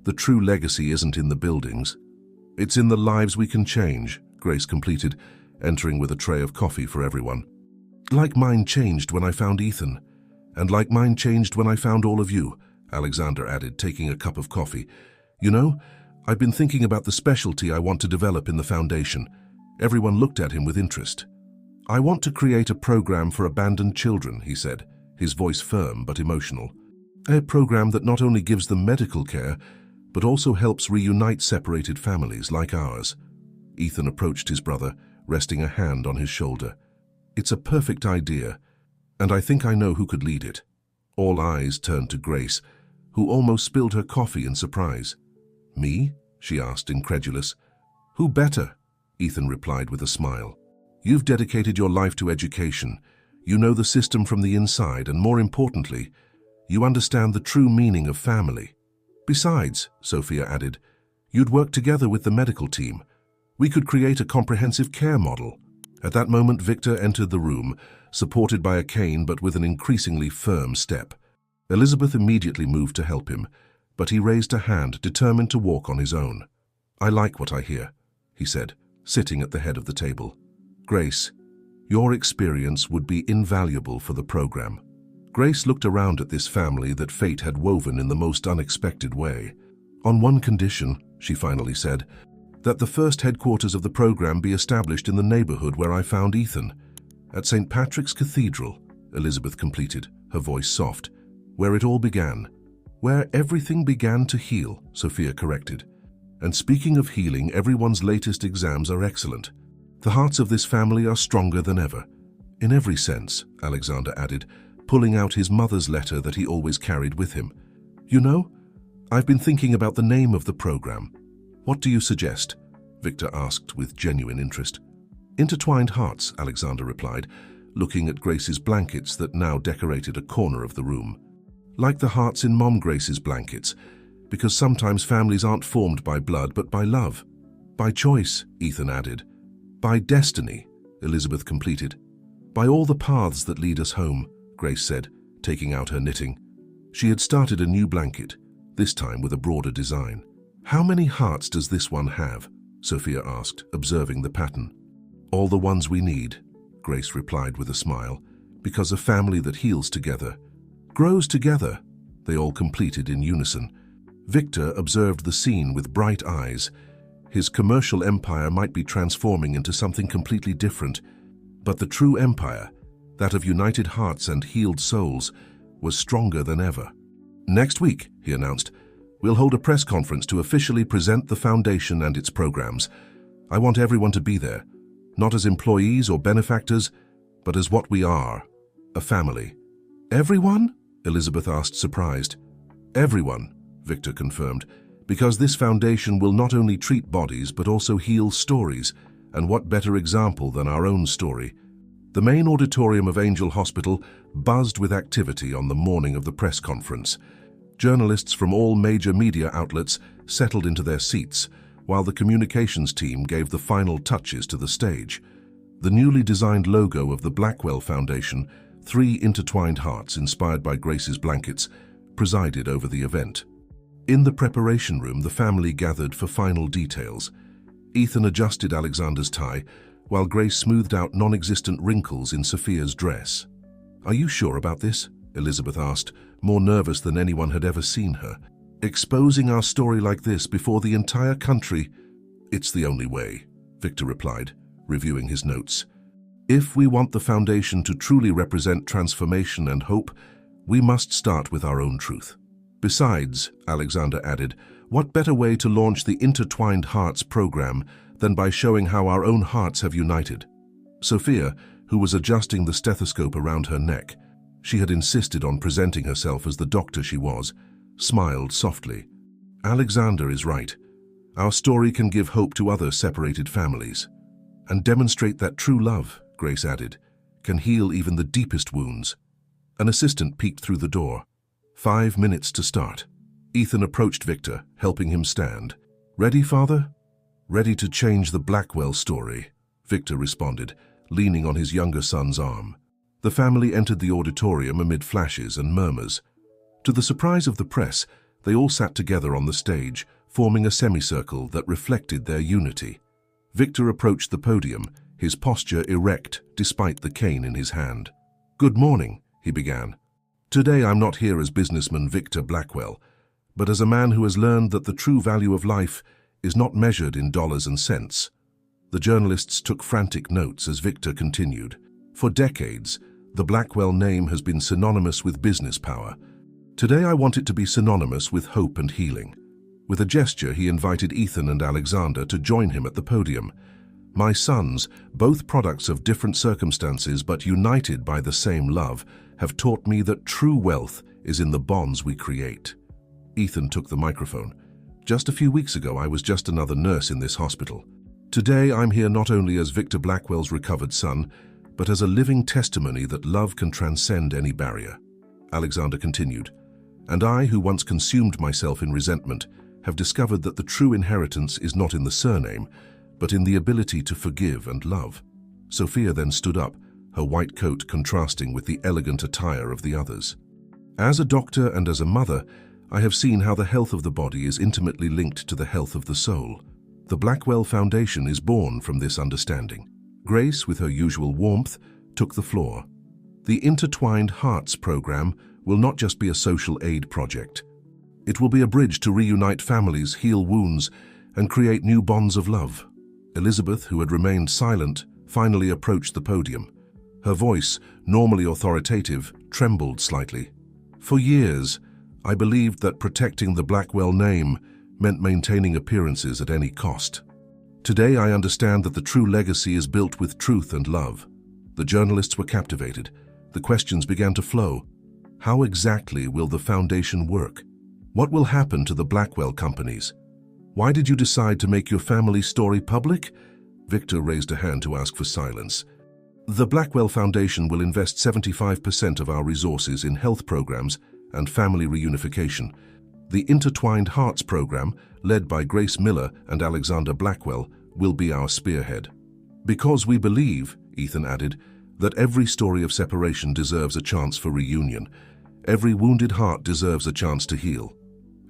"The true legacy isn't in the buildings. It's in the lives we can change," Grace completed, entering with a tray of coffee for everyone. "Like mine changed when I found Ethan, and like mine changed when I found all of you," Alexander added, taking a cup of coffee. "You know, I've been thinking about the specialty I want to develop in the foundation." Everyone looked at him with interest. "I want to create a program for abandoned children," he said, his voice firm but emotional. "A program that not only gives them medical care, but also helps reunite separated families like ours." Ethan approached his brother, resting a hand on his shoulder. "It's a perfect idea, and I think I know who could lead it." All eyes turned to Grace, who almost spilled her coffee in surprise. "Me?" she asked, incredulous. "Who better?" Ethan replied with a smile. "You've dedicated your life to education. You know the system from the inside, and more importantly, you understand the true meaning of family. Besides," Sophia added, "you'd work together with the medical team. We could create a comprehensive care model." At that moment, Victor entered the room, supported by a cane but with an increasingly firm step. Elizabeth immediately moved to help him, but he raised a hand, determined to walk on his own. "I like what I hear," he said, sitting at the head of the table. "Grace, your experience would be invaluable for the program." Grace looked around at this family that fate had woven in the most unexpected way. "On one condition," she finally said, "that the first headquarters of the program be established in the neighborhood where I found Ethan." "At St. Patrick's Cathedral," Elizabeth completed, her voice soft. "Where it all began." "Where everything began to heal," Sophia corrected. And speaking of healing, everyone's latest exams are excellent. The hearts of this family are stronger than ever. In every sense, Alexander added, pulling out his mother's letter that he always carried with him. You know, I've been thinking about the name of the program. What do you suggest? Victor asked with genuine interest. Intertwined Hearts, Alexander replied, looking at Grace's blankets that now decorated a corner of the room. Like the hearts in Mom Grace's blankets, because sometimes families aren't formed by blood but by love. By choice, Ethan added. By destiny, Elizabeth completed. By all the paths that lead us home, Grace said, taking out her knitting. She had started a new blanket, this time with a broader design. How many hearts does this one have? Sophia asked, observing the pattern. All the ones we need, Grace replied with a smile, because a family that heals together, grows together, they all completed in unison. Victor observed the scene with bright eyes. His commercial empire might be transforming into something completely different, but the true empire, that of united hearts and healed souls, was stronger than ever. Next week, he announced, we'll hold a press conference to officially present the foundation and its programs. I want everyone to be there, not as employees or benefactors, but as what we are, a family. Everyone? Elizabeth asked, surprised. Everyone, Victor confirmed, because this foundation will not only treat bodies but also heal stories, and what better example than our own story. The main auditorium of Angel Hospital buzzed with activity on the morning of the press conference. Journalists from all major media outlets settled into their seats, while the communications team gave the final touches to the stage. The newly designed logo of the Blackwell Foundation, 3 intertwined hearts inspired by Grace's blankets, presided over the event. In the preparation room, the family gathered for final details. Ethan adjusted Alexander's tie, while Grace smoothed out non-existent wrinkles in Sophia's dress. Are you sure about this? Elizabeth asked, more nervous than anyone had ever seen her. Exposing our story like this before the entire country? It's the only way, Victor replied, reviewing his notes. If we want the foundation to truly represent transformation and hope, we must start with our own truth. Besides, Alexander added, what better way to launch the Intertwined Hearts program than by showing how our own hearts have united? Sophia, who was adjusting the stethoscope around her neck, she had insisted on presenting herself as the doctor she was, smiled softly. Alexander is right. Our story can give hope to other separated families. And demonstrate that true love, Grace added, can heal even the deepest wounds. An assistant peeked through the door. 5 minutes to start. Ethan approached Victor, helping him stand. Ready, Father? Ready to change the Blackwell story, Victor responded, leaning on his younger son's arm. The family entered the auditorium amid flashes and murmurs. To the surprise of the press, they all sat together on the stage, forming a semicircle that reflected their unity. Victor approached the podium, his posture erect despite the cane in his hand. Good morning, he began. Today I'm not here as businessman Victor Blackwell, but as a man who has learned that the true value of life is not measured in dollars and cents. The journalists took frantic notes as Victor continued. For decades, the Blackwell name has been synonymous with business power. Today I want it to be synonymous with hope and healing. With a gesture, he invited Ethan and Alexander to join him at the podium. My sons, both products of different circumstances but united by the same love, have taught me that true wealth is in the bonds we create. Ethan took the microphone. Just a few weeks ago, I was just another nurse in this hospital. Today, I'm here not only as Victor Blackwell's recovered son, but as a living testimony that love can transcend any barrier. Alexander continued, and I, who once consumed myself in resentment, have discovered that the true inheritance is not in the surname, but in the ability to forgive and love. Sophia then stood up, her white coat contrasting with the elegant attire of the others. As a doctor and as a mother, I have seen how the health of the body is intimately linked to the health of the soul. The Blackwell Foundation is born from this understanding. Grace, with her usual warmth, took the floor. The Intertwined Hearts program will not just be a social aid project. It will be a bridge to reunite families, heal wounds, and create new bonds of love. Elizabeth, who had remained silent, finally approached the podium. Her voice, normally authoritative, trembled slightly. For years, I believed that protecting the Blackwell name meant maintaining appearances at any cost. Today I understand that the true legacy is built with truth and love. The journalists were captivated. The questions began to flow. How exactly will the foundation work? What will happen to the Blackwell companies? Why did you decide to make your family story public? Victor raised a hand to ask for silence. The Blackwell Foundation will invest 75% of our resources in health programs and family reunification. The Intertwined Hearts program, led by Grace Miller and Alexander Blackwell, will be our spearhead. Because we believe, Ethan added, that every story of separation deserves a chance for reunion. Every wounded heart deserves a chance to heal.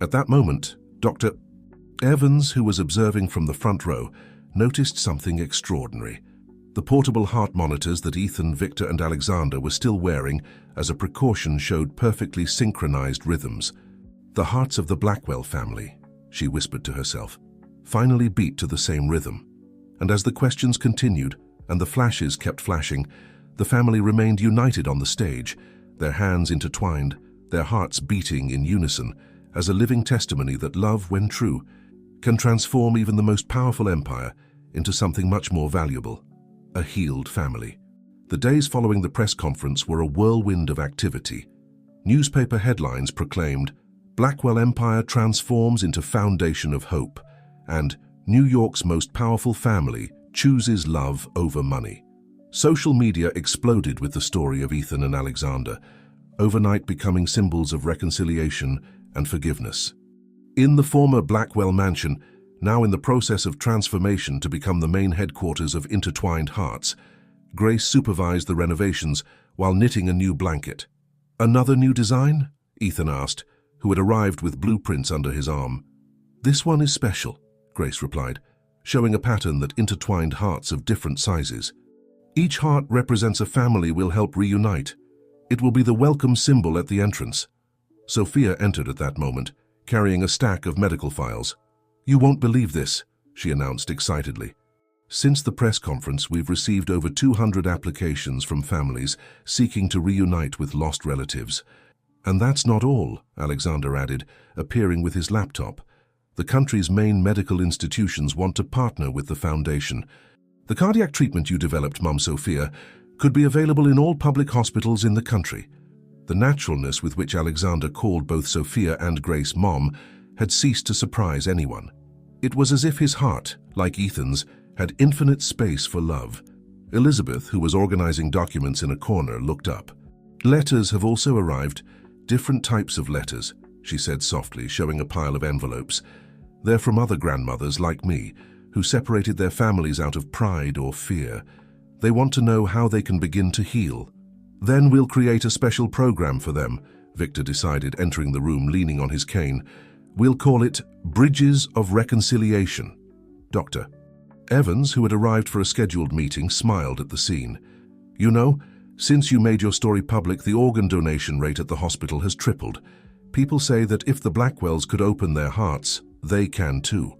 At that moment, Dr. Evans, who was observing from the front row, noticed something extraordinary. The portable heart monitors that Ethan, Victor, and Alexander were still wearing as a precaution showed perfectly synchronized rhythms. The hearts of the Blackwell family, she whispered to herself, finally beat to the same rhythm. And as the questions continued and the flashes kept flashing, the family remained united on the stage, their hands intertwined, their hearts beating in unison, as a living testimony that love, when true, can transform even the most powerful empire into something much more valuable, a healed family. The days following the press conference were a whirlwind of activity. Newspaper headlines proclaimed, "Blackwell Empire transforms into foundation of hope," and "New York's most powerful family chooses love over money." Social media exploded with the story of Ethan and Alexander, overnight becoming symbols of reconciliation and forgiveness. In the former Blackwell mansion, now in the process of transformation to become the main headquarters of Intertwined Hearts, Grace supervised the renovations while knitting a new blanket. "Another new design?" Ethan asked, who had arrived with blueprints under his arm. "This one is special," Grace replied, showing a pattern that intertwined hearts of different sizes. "Each heart represents a family we'll help reunite. It will be the welcome symbol at the entrance." Sophia entered at that moment, carrying a stack of medical files. "You won't believe this," she announced excitedly. "Since the press conference, we've received over 200 applications from families seeking to reunite with lost relatives. And that's not all," Alexander added, appearing with his laptop. "The country's main medical institutions want to partner with the foundation. The cardiac treatment you developed, Mum Sophia, could be available in all public hospitals in the country." The naturalness with which Alexander called both Sophia and Grace Mom had ceased to surprise anyone. It was as if his heart, like Ethan's, had infinite space for love. Elizabeth, who was organizing documents in a corner, looked up. "Letters have also arrived. Different types of letters," she said softly, showing a pile of envelopes. "They're from other grandmothers like me, who separated their families out of pride or fear. They want to know how they can begin to heal. Then we'll create a special program for them," Victor decided, entering the room leaning on his cane. "We'll call it Bridges of Reconciliation." Dr. Evans, who had arrived for a scheduled meeting, smiled at the scene. "You know, since you made your story public, the organ donation rate at the hospital has tripled. People say that if the Blackwells could open their hearts, they can too."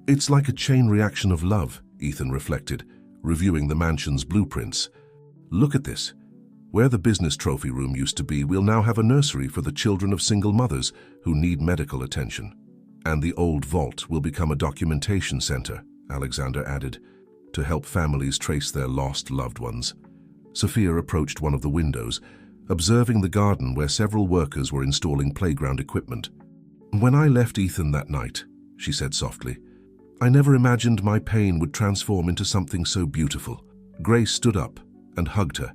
"It's like a chain reaction of love," Ethan reflected, reviewing the mansion's blueprints. "Look at this. Where the business trophy room used to be, we'll now have a nursery for the children of single mothers who need medical attention. And the old vault will become a documentation center," Alexander added, "to help families trace their lost loved ones." Sophia approached one of the windows, observing the garden where several workers were installing playground equipment. "When I left Ethan that night," she said softly, "I never imagined my pain would transform into something so beautiful." Grace stood up and hugged her.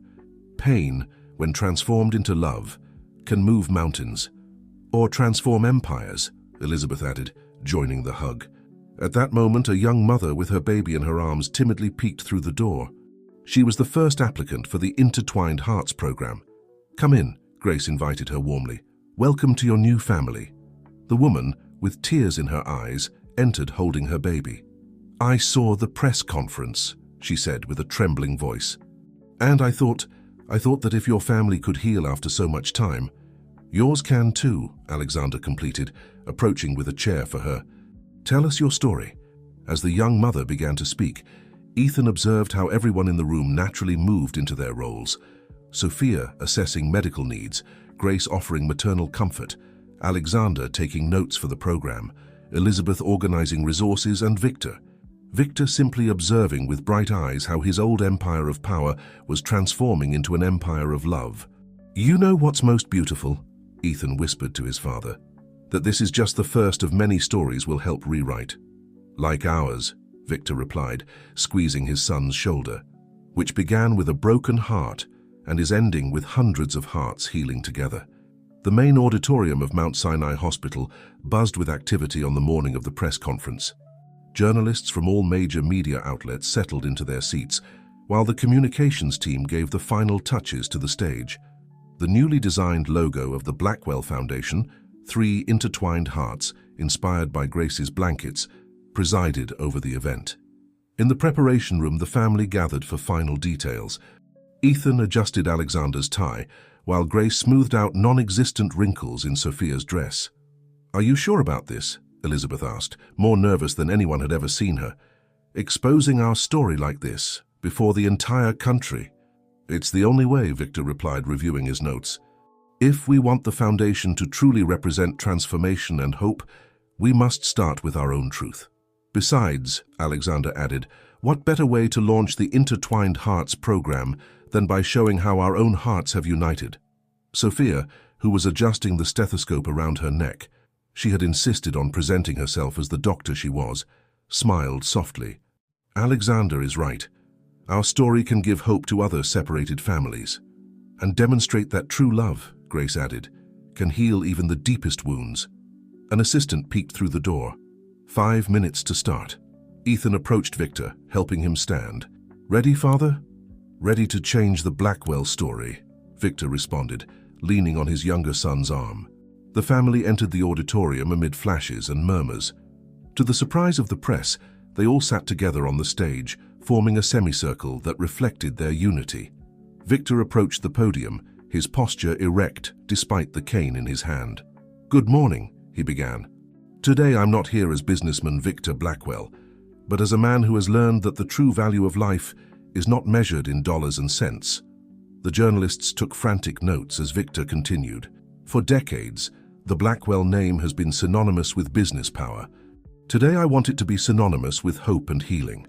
"Pain, when transformed into love, can move mountains. Or transform empires," Elizabeth added, joining the hug. At that moment, a young mother with her baby in her arms timidly peeked through the door. She was the first applicant for the Intertwined Hearts program. "Come in," Grace invited her warmly. "Welcome to your new family." The woman, with tears in her eyes, entered holding her baby. "I saw the press conference," she said with a trembling voice. "And I thought that if your family could heal after so much time, yours can too," Alexander completed, approaching with a chair for her. "Tell us your story." As the young mother began to speak, Ethan observed how everyone in the room naturally moved into their roles. Sophia assessing medical needs, Grace offering maternal comfort, Alexander taking notes for the program, Elizabeth organizing resources, and Victor simply observing with bright eyes how his old empire of power was transforming into an empire of love. "You know what's most beautiful?" Ethan whispered to his father. "That this is just the first of many stories we'll help rewrite." "Like ours," Victor replied, squeezing his son's shoulder, "which began with a broken heart and is ending with hundreds of hearts healing together." The main auditorium of Mount Sinai Hospital buzzed with activity on the morning of the press conference. Journalists from all major media outlets settled into their seats, while the communications team gave the final touches to the stage. The newly designed logo of the Blackwell Foundation, 3 intertwined hearts inspired by Grace's blankets, presided over the event. In the preparation room, the family gathered for final details. Ethan adjusted Alexander's tie, while Grace smoothed out non-existent wrinkles in Sophia's dress. "Are you sure about this?" Elizabeth asked, more nervous than anyone had ever seen her. "Exposing our story like this, before the entire country." "It's the only way," Victor replied, reviewing his notes. "If we want the foundation to truly represent transformation and hope, we must start with our own truth." "Besides," Alexander added, "what better way to launch the Intertwined Hearts program than by showing how our own hearts have united?" Sophia, who was adjusting the stethoscope around her neck, she had insisted on presenting herself as the doctor she was, smiled softly. "Alexander is right. Our story can give hope to other separated families. And demonstrate that true love," Grace added, "can heal even the deepest wounds." An assistant peeked through the door. 5 minutes to start." Ethan approached Victor, helping him stand. "Ready, father?" "Ready to change the Blackwell story," Victor responded, leaning on his younger son's arm. The family entered the auditorium amid flashes and murmurs. To the surprise of the press, they all sat together on the stage, forming a semicircle that reflected their unity. Victor approached the podium, his posture erect despite the cane in his hand. "Good morning," he began. "Today I'm not here as businessman Victor Blackwell, but as a man who has learned that the true value of life is not measured in dollars and cents." The journalists took frantic notes as Victor continued. "For decades, the Blackwell name has been synonymous with business power. Today I want it to be synonymous with hope and healing."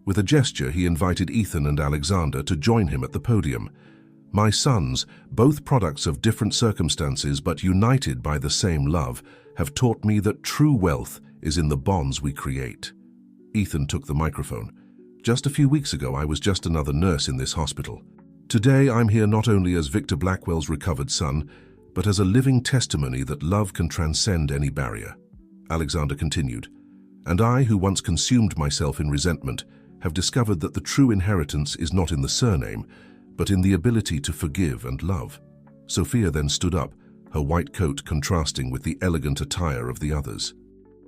With a gesture, he invited Ethan and Alexander to join him at the podium. "My sons, both products of different circumstances but united by the same love, have taught me that true wealth is in the bonds we create." Ethan took the microphone. "Just a few weeks ago, I was just another nurse in this hospital. Today, I'm here not only as Victor Blackwell's recovered son, but as a living testimony that love can transcend any barrier." Alexander continued, "And I, who once consumed myself in resentment, have discovered that the true inheritance is not in the surname, but in the ability to forgive and love." Sophia then stood up, her white coat contrasting with the elegant attire of the others.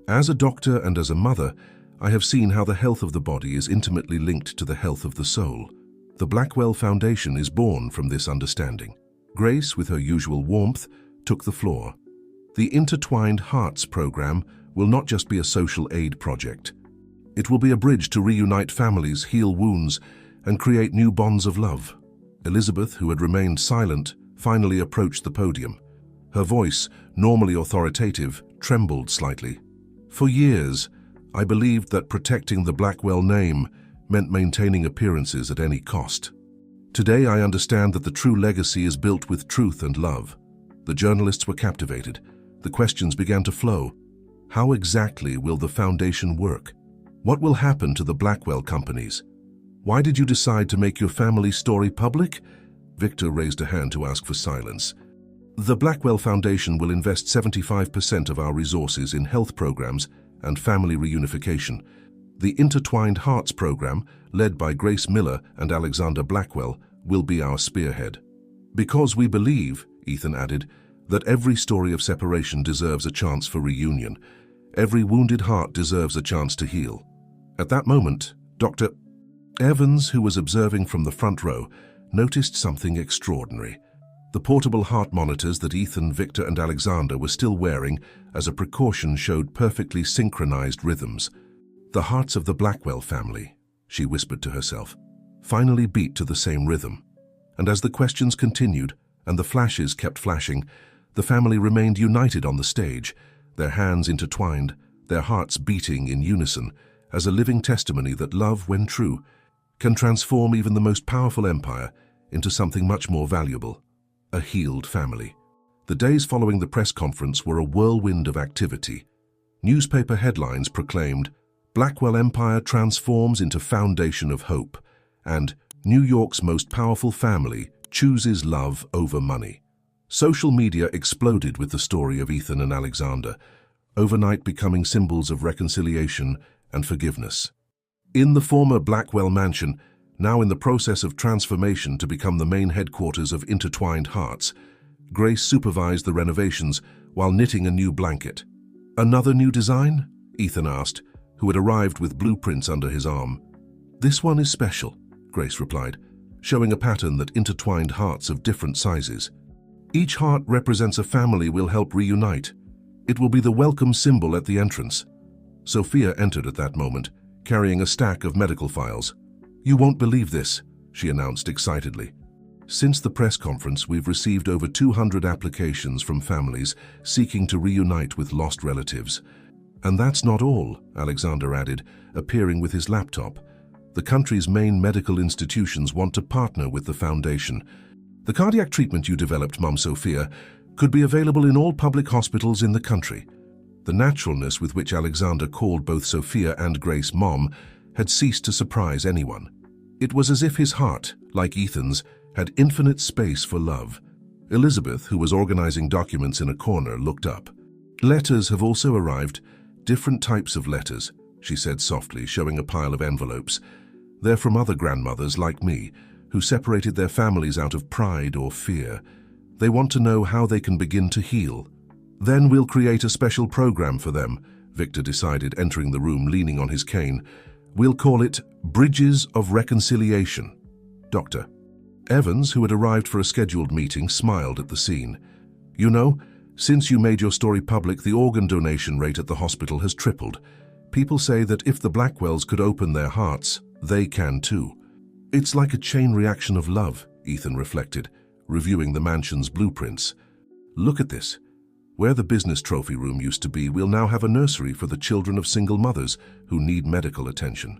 "As a doctor and as a mother, I have seen how the health of the body is intimately linked to the health of the soul. The Blackwell Foundation is born from this understanding." Grace, with her usual warmth, took the floor. "The Intertwined Hearts program will not just be a social aid project. It will be a bridge to reunite families, heal wounds, and create new bonds of love." Elizabeth, who had remained silent, finally approached the podium. Her voice, normally authoritative, trembled slightly. "For years, I believed that protecting the Blackwell name meant maintaining appearances at any cost. Today I understand that the true legacy is built with truth and love." The journalists were captivated. The questions began to flow. How exactly will the foundation work? What will happen to the Blackwell companies? Why did you decide to make your family story public? Victor raised a hand to ask for silence. "The Blackwell Foundation will invest 75% of our resources in health programs and family reunification. The Intertwined Hearts program, led by Grace Miller and Alexander Blackwell, will be our spearhead. Because we believe," Ethan added, "that every story of separation deserves a chance for reunion. Every wounded heart deserves a chance to heal." At that moment, Dr. Evans, who was observing from the front row, noticed something extraordinary. The portable heart monitors that Ethan, Victor, and Alexander were still wearing as a precaution showed perfectly synchronized rhythms. "The hearts of the Blackwell family," she whispered to herself, "finally beat to the same rhythm." And as the questions continued and the flashes kept flashing, the family remained united on the stage, their hands intertwined, their hearts beating in unison as a living testimony that love, when true, can transform even the most powerful empire into something much more valuable, a healed family. The days following the press conference were a whirlwind of activity. Newspaper headlines proclaimed, "Blackwell Empire transforms into foundation of hope," and "New York's most powerful family chooses love over money." Social media exploded with the story of Ethan and Alexander, overnight becoming symbols of reconciliation and forgiveness. In the former Blackwell mansion, now in the process of transformation to become the main headquarters of Intertwined Hearts, Grace supervised the renovations while knitting a new blanket. "Another new design?" Ethan asked, who had arrived with blueprints under his arm. "This one is special," Grace replied, showing a pattern that intertwined hearts of different sizes. "Each heart represents a family we'll help reunite. It will be the welcome symbol at the entrance." Sophia entered at that moment, carrying a stack of medical files. "You won't believe this," she announced excitedly. "Since the press conference, we've received over 200 applications from families seeking to reunite with lost relatives. And that's not all," Alexander added, appearing with his laptop. "The country's main medical institutions want to partner with the foundation. The cardiac treatment you developed, Mum Sophia, could be available in all public hospitals in the country." The naturalness with which Alexander called both Sophia and Grace Mom had ceased to surprise anyone. It was as if his heart, like Ethan's, had infinite space for love. Elizabeth, who was organizing documents in a corner, looked up. "Letters have also arrived, different types of letters," she said softly, showing a pile of envelopes. "They're from other grandmothers like me, who separated their families out of pride or fear. They want to know how they can begin to heal. Then we'll create a special program for them," Victor decided, entering the room leaning on his cane. "We'll call it Bridges of Reconciliation." Dr. Evans, who had arrived for a scheduled meeting, smiled at the scene. "You know, since you made your story public, the organ donation rate at the hospital has tripled. People say that if the Blackwells could open their hearts, they can too." "It's like a chain reaction of love," Ethan reflected, reviewing the mansion's blueprints. "Look at this. Where the business trophy room used to be, we'll now have a nursery for the children of single mothers who need medical attention.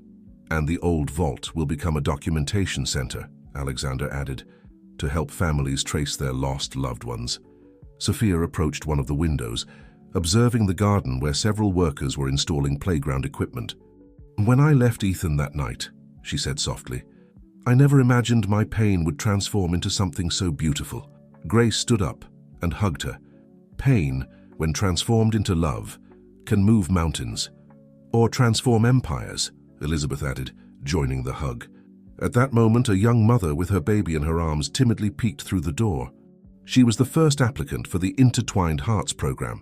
And the old vault will become a documentation center," Alexander added, "to help families trace their lost loved ones." Sophia approached one of the windows, observing the garden where several workers were installing playground equipment. "When I left Ethan that night," she said softly, "I never imagined my pain would transform into something so beautiful." Grace stood up and hugged her. "Pain, when transformed into love, can move mountains. Or transform empires," Elizabeth added, joining the hug. At that moment, a young mother with her baby in her arms timidly peeked through the door. She was the first applicant for the Intertwined Hearts program.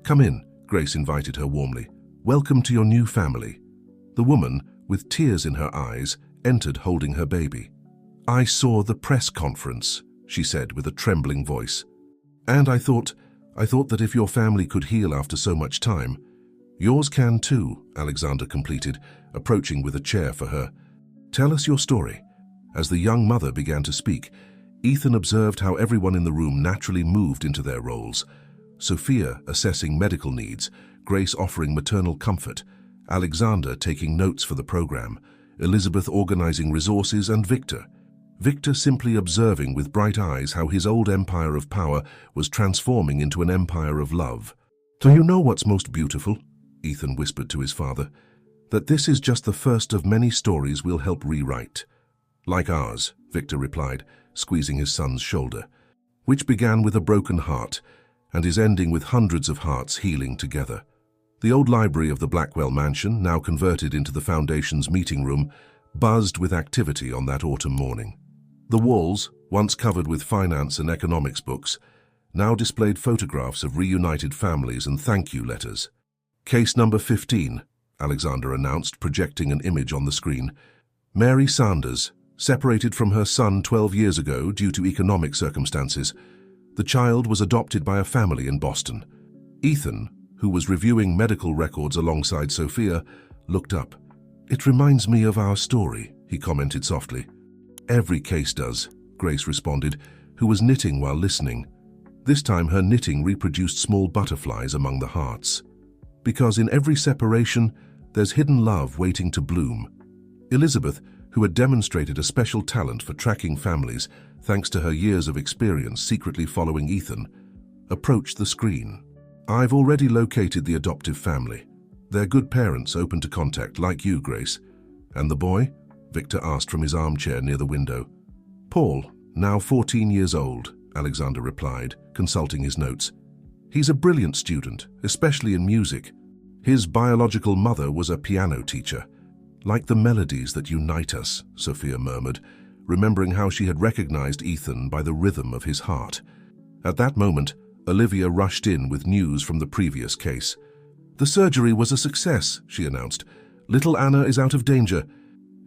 "Come in," Grace invited her warmly. "Welcome to your new family." The woman, with tears in her eyes, entered holding her baby. "I saw the press conference," she said with a trembling voice. "And I thought that if your family could heal after so much time, yours can too," Alexander completed, approaching with a chair for her. "Tell us your story." As the young mother began to speak, Ethan observed how everyone in the room naturally moved into their roles. Sophia assessing medical needs, Grace offering maternal comfort, Alexander taking notes for the program, Elizabeth organizing resources, and Victor simply observing with bright eyes how his old empire of power was transforming into an empire of love. "Do you know what's most beautiful?" Ethan whispered to his father. "That this is just the first of many stories we'll help rewrite." "Like ours," Victor replied, squeezing his son's shoulder, "which began with a broken heart and is ending with hundreds of hearts healing together." The old library of the Blackwell mansion, now converted into the Foundation's meeting room, buzzed with activity on that autumn morning. The walls, once covered with finance and economics books, now displayed photographs of reunited families and thank you letters. "Case number 15, Alexander announced, projecting an image on the screen. "Mary Sanders, separated from her son 12 years ago due to economic circumstances. The child was adopted by a family in Boston." Ethan, who was reviewing medical records alongside Sophia, looked up. "It reminds me of our story," he commented softly. "Every case does," Grace responded, who was knitting while listening. This time her knitting reproduced small butterflies among the hearts. Because in every separation, there's hidden love waiting to bloom. Elizabeth, who had demonstrated a special talent for tracking families thanks to her years of experience secretly following Ethan, approached the screen. "I've already located the adoptive family. They're good parents, open to contact, like you, Grace." "And the boy?" Victor asked from his armchair near the window. "Paul, now 14 years old," Alexander replied, consulting his notes. "He's a brilliant student, especially in music. His biological mother was a piano teacher." "Like the melodies that unite us," Sophia murmured, remembering how she had recognized Ethan by the rhythm of his heart. At that moment, Olivia rushed in with news from the previous case. "The surgery was a success," she announced. "Little Anna is out of danger."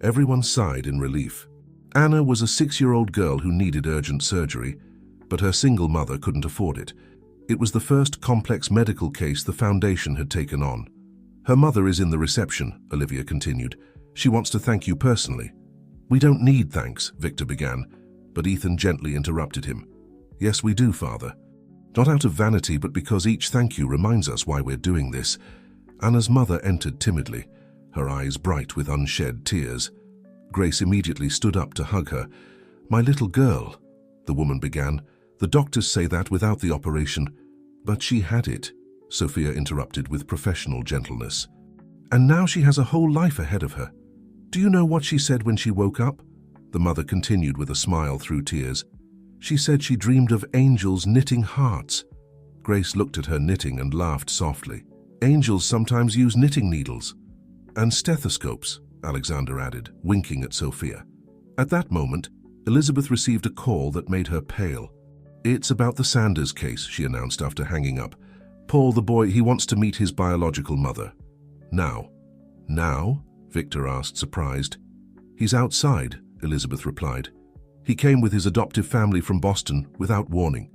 Everyone sighed in relief. Anna was a 6-year-old girl who needed urgent surgery, but her single mother couldn't afford it. It was the first complex medical case the Foundation had taken on. "Her mother is in the reception," Olivia continued. "She wants to thank you personally." "We don't need thanks," Victor began, but Ethan gently interrupted him. "Yes, we do, Father. Not out of vanity, but because each thank you reminds us why we're doing this." Anna's mother entered timidly, her eyes bright with unshed tears. Grace immediately stood up to hug her. "My little girl," the woman began. "The doctors say that without the operation." "But she had it," Sophia interrupted with professional gentleness. "And now she has a whole life ahead of her. Do you know what she said when she woke up?" The mother continued with a smile through tears. "She said she dreamed of angels knitting hearts." Grace looked at her knitting and laughed softly. "Angels sometimes use knitting needles." "And stethoscopes," Alexander added, winking at Sophia. At that moment, Elizabeth received a call that made her pale. "It's about the Sanders case," she announced after hanging up. "Paul, the boy, he wants to meet his biological mother. Now." "Now?" Victor asked, surprised. "He's outside," Elizabeth replied. "He came with his adoptive family from Boston without warning.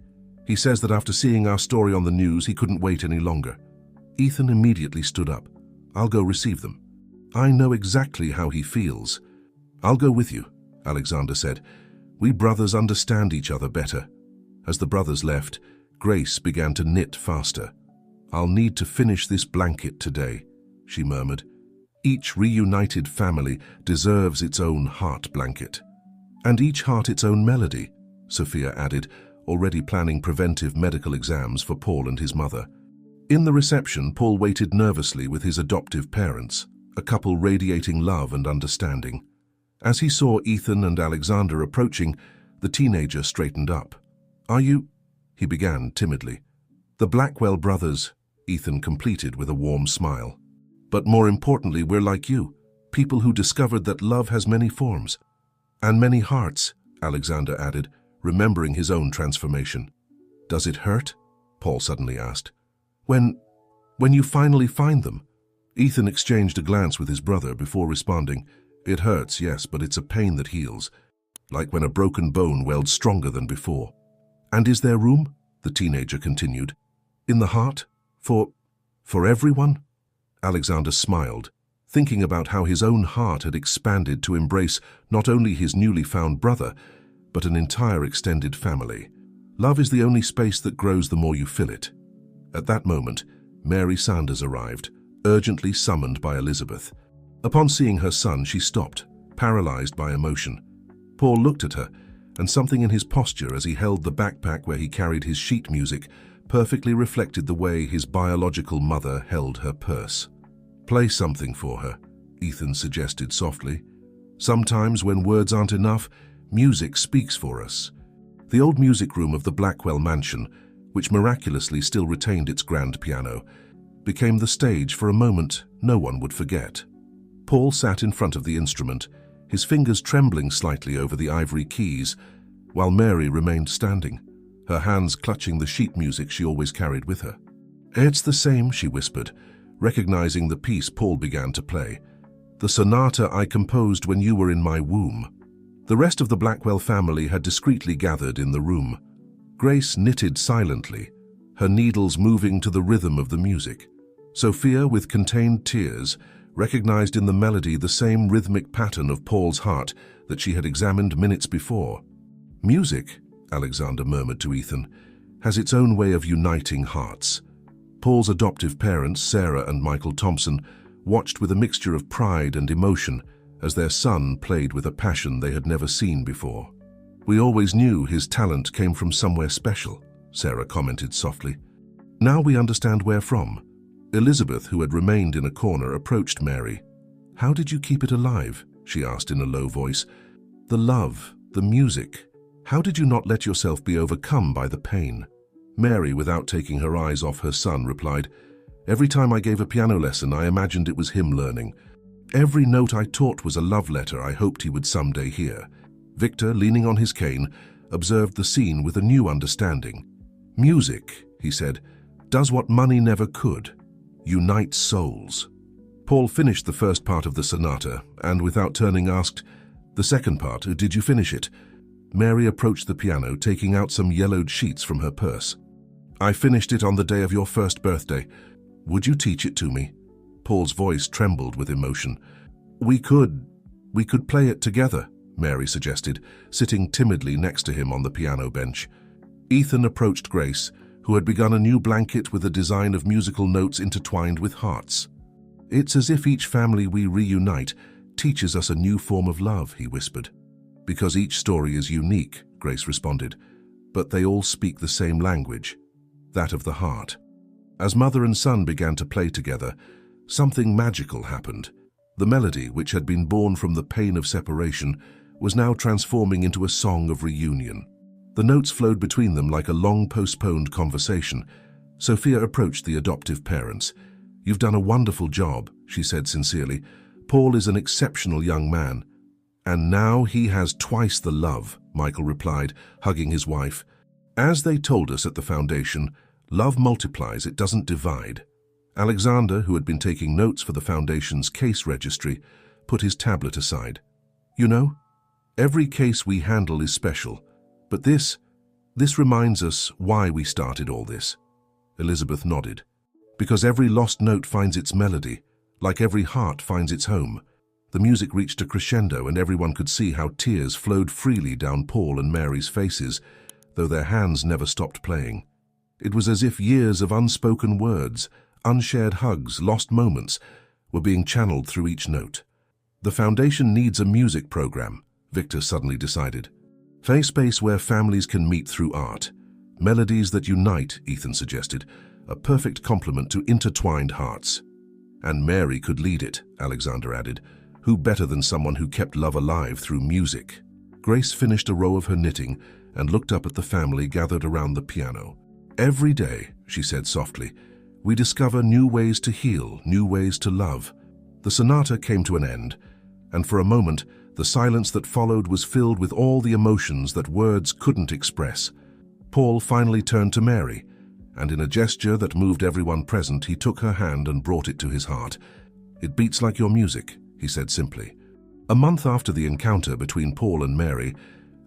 He says that after seeing our story on the news, he couldn't wait any longer." Ethan immediately stood up. "I'll go receive them. I know exactly how he feels." "I'll go with you," Alexander said. "We brothers understand each other better." As the brothers left, Grace began to knit faster. "I'll need to finish this blanket today," she murmured. "Each reunited family deserves its own heart blanket." "And each heart its own melody," Sophia added, already planning preventive medical exams for Paul and his mother. In the reception, Paul waited nervously with his adoptive parents, a couple radiating love and understanding. As he saw Ethan and Alexander approaching, the teenager straightened up. "Are you—" he began timidly. "The Blackwell brothers," Ethan completed with a warm smile. "But more importantly, we're like you, people who discovered that love has many forms." "And many hearts," Alexander added, remembering his own transformation. "Does it hurt?" Paul suddenly asked. When you finally find them?" Ethan exchanged a glance with his brother before responding. "It hurts, yes, but it's a pain that heals, like when a broken bone welds stronger than before." "And is there room?" the teenager continued. "In the heart? For everyone?" Alexander smiled, thinking about how his own heart had expanded to embrace not only his newly found brother, but an entire extended family. Love is the only space that grows the more you fill it. At that moment, Mary Sanders arrived, urgently summoned by Elizabeth. Upon seeing her son, she stopped, paralyzed by emotion. Paul looked at her, and something in his posture as he held the backpack where he carried his sheet music perfectly reflected the way his biological mother held her purse. "Play something for her," Ethan suggested softly. "Sometimes when words aren't enough, music speaks for us." The old music room of the Blackwell mansion, which miraculously still retained its grand piano, became the stage for a moment no one would forget. Paul sat in front of the instrument, his fingers trembling slightly over the ivory keys, while Mary remained standing, her hands clutching the sheet music she always carried with her. "It's the same," she whispered, recognizing the piece Paul began to play. "The sonata I composed when you were in my womb." The rest of the Blackwell family had discreetly gathered in the room. Grace knitted silently, her needles moving to the rhythm of the music. Sophia, with contained tears, recognized in the melody the same rhythmic pattern of Paul's heart that she had examined minutes before. "Music," Alexander murmured to Ethan, "has its own way of uniting hearts. Paul's adoptive parents, Sarah and Michael Thompson, watched with a mixture of pride and emotion as their son played with a passion they had never seen before. "We always knew his talent came from somewhere special," Sarah commented softly. "Now we understand where from." Elizabeth, who had remained in a corner, approached Mary. "How did you keep it alive?" she asked in a low voice. "The love, the music. How did you not let yourself be overcome by the pain?" Mary, without taking her eyes off her son, replied, "Every time I gave a piano lesson, I imagined it was him learning. Every note I taught was a love letter I hoped he would someday hear." Victor, leaning on his cane, observed the scene with a new understanding. "Music," he said, "does what money never could. Unites souls." Paul finished the first part of the sonata and, without turning, asked, "The second part, did you finish it?" Mary approached the piano, taking out some yellowed sheets from her purse. "I finished it on the day of your first birthday. Would you teach it to me?" Paul's voice trembled with emotion. We could play it together," Mary suggested, sitting timidly next to him on the piano bench. Ethan approached Grace, who had begun a new blanket with a design of musical notes intertwined with hearts. "It's as if each family we reunite teaches us a new form of love," he whispered. "Because each story is unique," Grace responded, "but they all speak the same language, that of the heart." As mother and son began to play together, something magical happened. The melody, which had been born from the pain of separation, was now transforming into a song of reunion. The notes flowed between them like a long-postponed conversation. Sophia approached the adoptive parents. "You've done a wonderful job," she said sincerely. "Paul is an exceptional young man." "And now he has twice the love," Michael replied, hugging his wife. "As they told us at the foundation, love multiplies, it doesn't divide." Alexander, who had been taking notes for the foundation's case registry, put his tablet aside. "You know, every case we handle is special, but this reminds us why we started all this." Elizabeth nodded. "Because every lost note finds its melody, like every heart finds its home." The music reached a crescendo, and everyone could see how tears flowed freely down Paul and Mary's faces, though their hands never stopped playing. It was as if years of unspoken words, unshared hugs, lost moments, were being channeled through each note. "The foundation needs a music program," Victor suddenly decided. "A space where families can meet through art. Melodies that unite," Ethan suggested, "a perfect complement to intertwined hearts." "And Mary could lead it," Alexander added. "Who better than someone who kept love alive through music?" Grace finished a row of her knitting and looked up at the family gathered around the piano. "Every day," she said softly, "we discover new ways to heal, new ways to love." The sonata came to an end, and for a moment, the silence that followed was filled with all the emotions that words couldn't express. Paul finally turned to Mary, and in a gesture that moved everyone present, he took her hand and brought it to his heart. "It beats like your music," he said simply. A month after the encounter between Paul and Mary,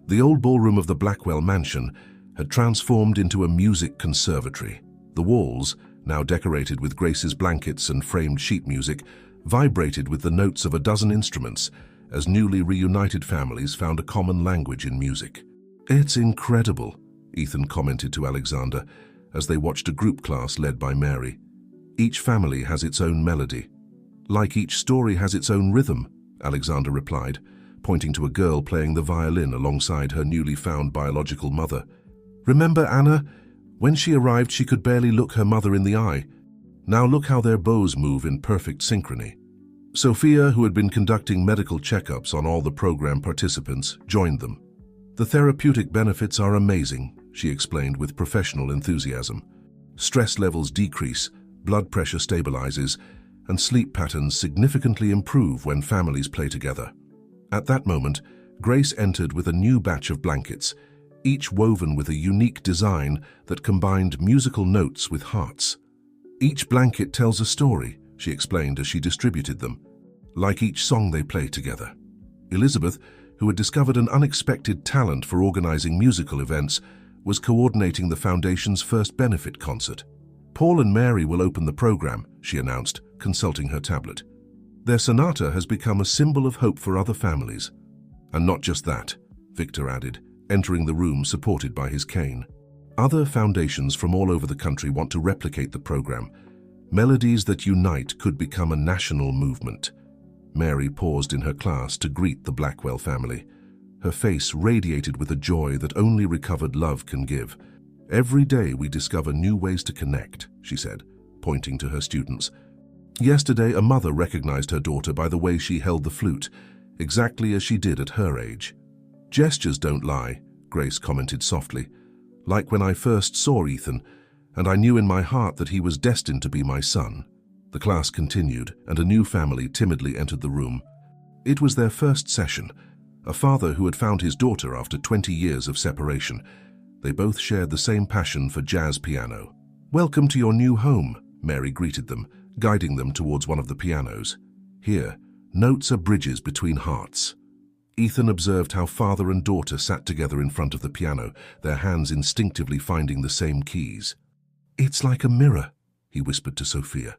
the old ballroom of the Blackwell mansion had transformed into a music conservatory. The walls, now decorated with Grace's blankets and framed sheet music, vibrated with the notes of a dozen instruments as newly reunited families found a common language in music. "It's incredible," Ethan commented to Alexander as they watched a group class led by Mary. "Each family has its own melody. Like each story has its own rhythm," Alexander replied, pointing to a girl playing the violin alongside her newly found biological mother. "Remember Anna? When she arrived, she could barely look her mother in the eye. Now look how their bows move in perfect synchrony." Sophia, who had been conducting medical checkups on all the program participants, joined them. "The therapeutic benefits are amazing," she explained with professional enthusiasm. "Stress levels decrease, blood pressure stabilizes, and sleep patterns significantly improve when families play together." At that moment, Grace entered with a new batch of blankets, each woven with a unique design that combined musical notes with hearts. "Each blanket tells a story," she explained as she distributed them, "like each song they play together." Elizabeth, who had discovered an unexpected talent for organizing musical events, was coordinating the foundation's first benefit concert. "Paul and Mary will open the program," she announced, consulting her tablet. "Their sonata has become a symbol of hope for other families." "And not just that," Victor added, entering the room supported by his cane. Other foundations from all over the country want to replicate the program. Melodies that unite could become a national movement. Mary paused in her class to greet the Blackwell family. Her face radiated with a joy that only recovered love can give. "Every day we discover new ways to connect," she said, pointing to her students. Yesterday, a mother recognized her daughter by the way she held the flute, exactly as she did at her age. "Gestures don't lie," Grace commented softly. "Like when I first saw Ethan, and I knew in my heart that he was destined to be my son." The class continued, and a new family timidly entered the room. It was their first session, a father who had found his daughter after 20 years of separation. They both shared the same passion for jazz piano. "Welcome to your new home," Mary greeted them, guiding them towards one of the pianos. "Here, notes are bridges between hearts." Ethan observed how father and daughter sat together in front of the piano, their hands instinctively finding the same keys. "It's like a mirror," he whispered to Sophia.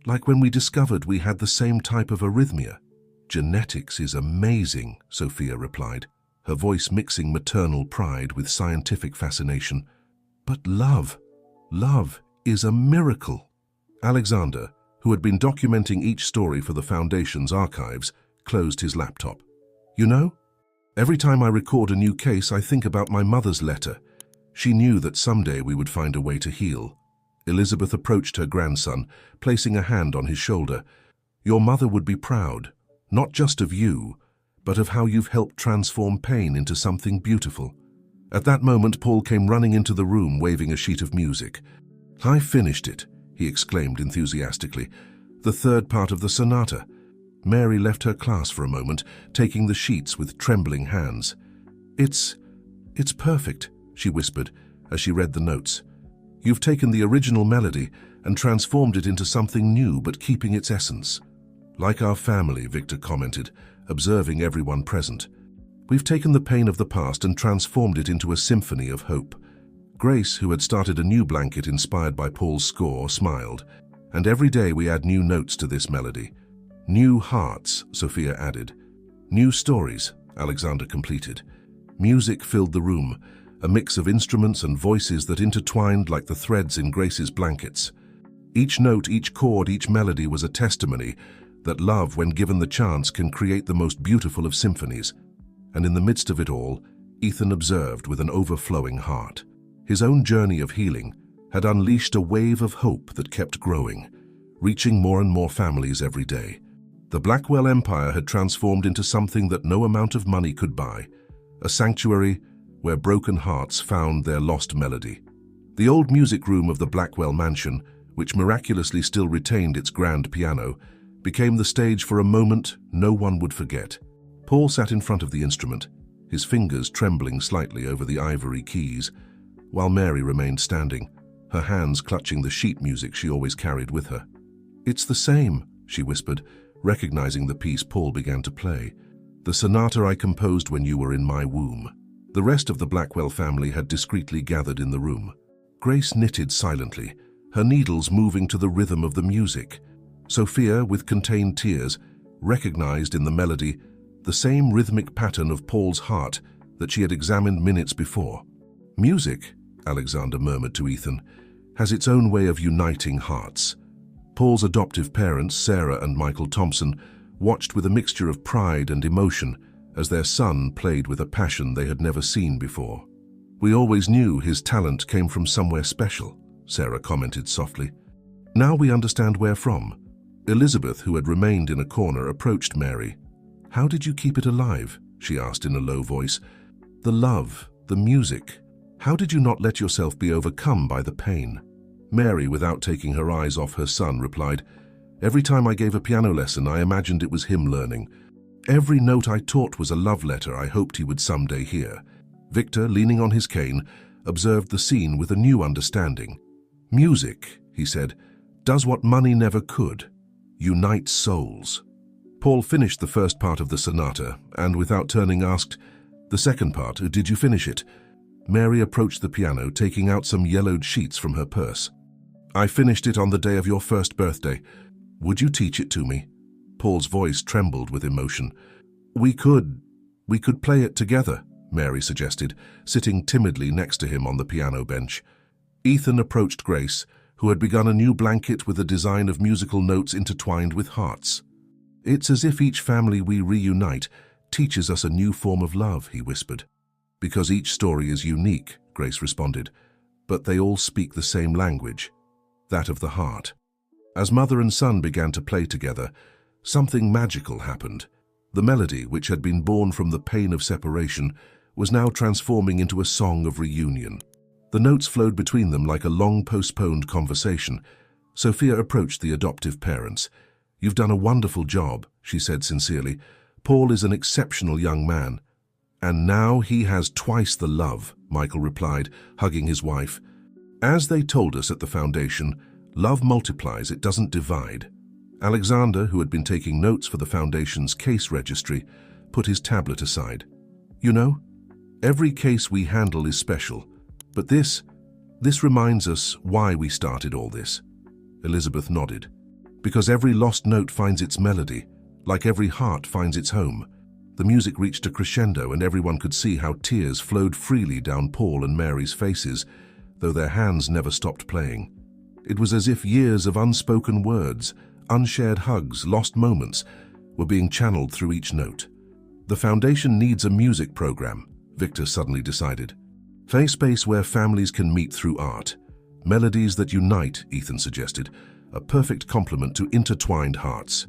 "Like when we discovered we had the same type of arrhythmia." "Genetics is amazing," Sophia replied, her voice mixing maternal pride with scientific fascination. "But love is a miracle." Alexander, who had been documenting each story for the Foundation's archives, closed his laptop. "You know, every time I record a new case, I think about my mother's letter. She knew that someday we would find a way to heal." Elizabeth approached her grandson, placing a hand on his shoulder. "Your mother would be proud, not just of you, but of how you've helped transform pain into something beautiful." At that moment, Paul came running into the room, waving a sheet of music. "I finished it," he exclaimed enthusiastically. "The third part of the sonata." Mary left her class for a moment, taking the sheets with trembling hands. It's perfect," she whispered as she read the notes. "You've taken the original melody and transformed it into something new, but keeping its essence." "Like our family," Victor commented, observing everyone present. "We've taken the pain of the past and transformed it into a symphony of hope." Grace, who had started a new blanket inspired by Paul's score, smiled. "And every day we add new notes to this melody." "New hearts," Sophia added. "New stories," Alexander completed. Music filled the room, a mix of instruments and voices that intertwined like the threads in Grace's blankets. Each note, each chord, each melody was a testimony that love, when given the chance, can create the most beautiful of symphonies. And in the midst of it all, Ethan observed with an overflowing heart. His own journey of healing had unleashed a wave of hope that kept growing, reaching more and more families every day. The Blackwell Empire had transformed into something that no amount of money could buy, a sanctuary where broken hearts found their lost melody. The old music room of the Blackwell mansion, which miraculously still retained its grand piano, became the stage for a moment no one would forget. Paul sat in front of the instrument, his fingers trembling slightly over the ivory keys, while Mary remained standing, her hands clutching the sheet music she always carried with her. "It's the same," she whispered, recognizing the piece Paul began to play. "The sonata I composed when you were in my womb." The rest of the Blackwell family had discreetly gathered in the room. Grace knitted silently, her needles moving to the rhythm of the music. Sophia, with contained tears, recognized in the melody the same rhythmic pattern of Paul's heart that she had examined minutes before. "Music," Alexander murmured to Ethan, "has its own way of uniting hearts." Paul's adoptive parents, Sarah and Michael Thompson, watched with a mixture of pride and emotion as their son played with a passion they had never seen before. "We always knew his talent came from somewhere special," Sarah commented softly. "Now we understand where from." Elizabeth, who had remained in a corner, approached Mary. "How did you keep it alive?" she asked in a low voice. "The love, the music. How did you not let yourself be overcome by the pain?" Mary, without taking her eyes off her son, replied, "Every time I gave a piano lesson, I imagined it was him learning. Every note I taught was a love letter I hoped he would someday hear." Victor, leaning on his cane, observed the scene with a new understanding. "Music," he said, "does what money never could. Unites souls." Paul finished the first part of the sonata and, without turning, asked, "The second part, did you finish it?" Mary approached the piano, taking out some yellowed sheets from her purse. "I finished it on the day of your first birthday. Would you teach it to me?" Paul's voice trembled with emotion. We could play it together," Mary suggested, sitting timidly next to him on the piano bench. Ethan approached Grace, who had begun a new blanket with a design of musical notes intertwined with hearts. "It's as if each family we reunite teaches us a new form of love," he whispered. "Because each story is unique," Grace responded, "but they all speak the same language, that of the heart." As mother and son began to play together, something magical happened. The melody, which had been born from the pain of separation, was now transforming into a song of reunion. The notes flowed between them like a long-postponed conversation. Sophia approached the adoptive parents. "You've done a wonderful job," she said sincerely. "Paul is an exceptional young man." "And now he has twice the love," Michael replied, hugging his wife. "As they told us at the foundation, love multiplies, it doesn't divide." Alexander, who had been taking notes for the foundation's case registry, put his tablet aside. "You know, every case we handle is special, but this reminds us why we started all this." Elizabeth nodded. "Because every lost note finds its melody, like every heart finds its home." The music reached a crescendo and everyone could see how tears flowed freely down Paul and Mary's faces, though their hands never stopped playing. It was as if years of unspoken words, unshared hugs, lost moments, were being channeled through each note. "The foundation needs a music program," Victor suddenly decided. "A space where families can meet through art. Melodies that unite," Ethan suggested, "a perfect complement to intertwined hearts."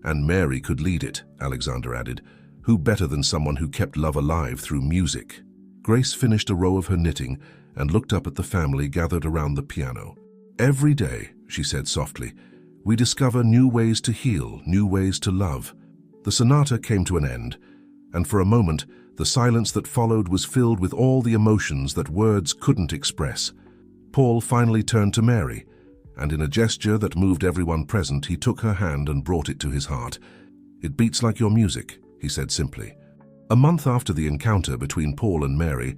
"And Mary could lead it," Alexander added. "Who better than someone who kept love alive through music?" Grace finished a row of her knitting and looked up at the family gathered around the piano. "Every day," she said softly, "we discover new ways to heal, new ways to love." The sonata came to an end, and for a moment, the silence that followed was filled with all the emotions that words couldn't express. Paul finally turned to Mary, and in a gesture that moved everyone present, he took her hand and brought it to his heart. "It beats like your music," he said simply. A month after the encounter between Paul and Mary,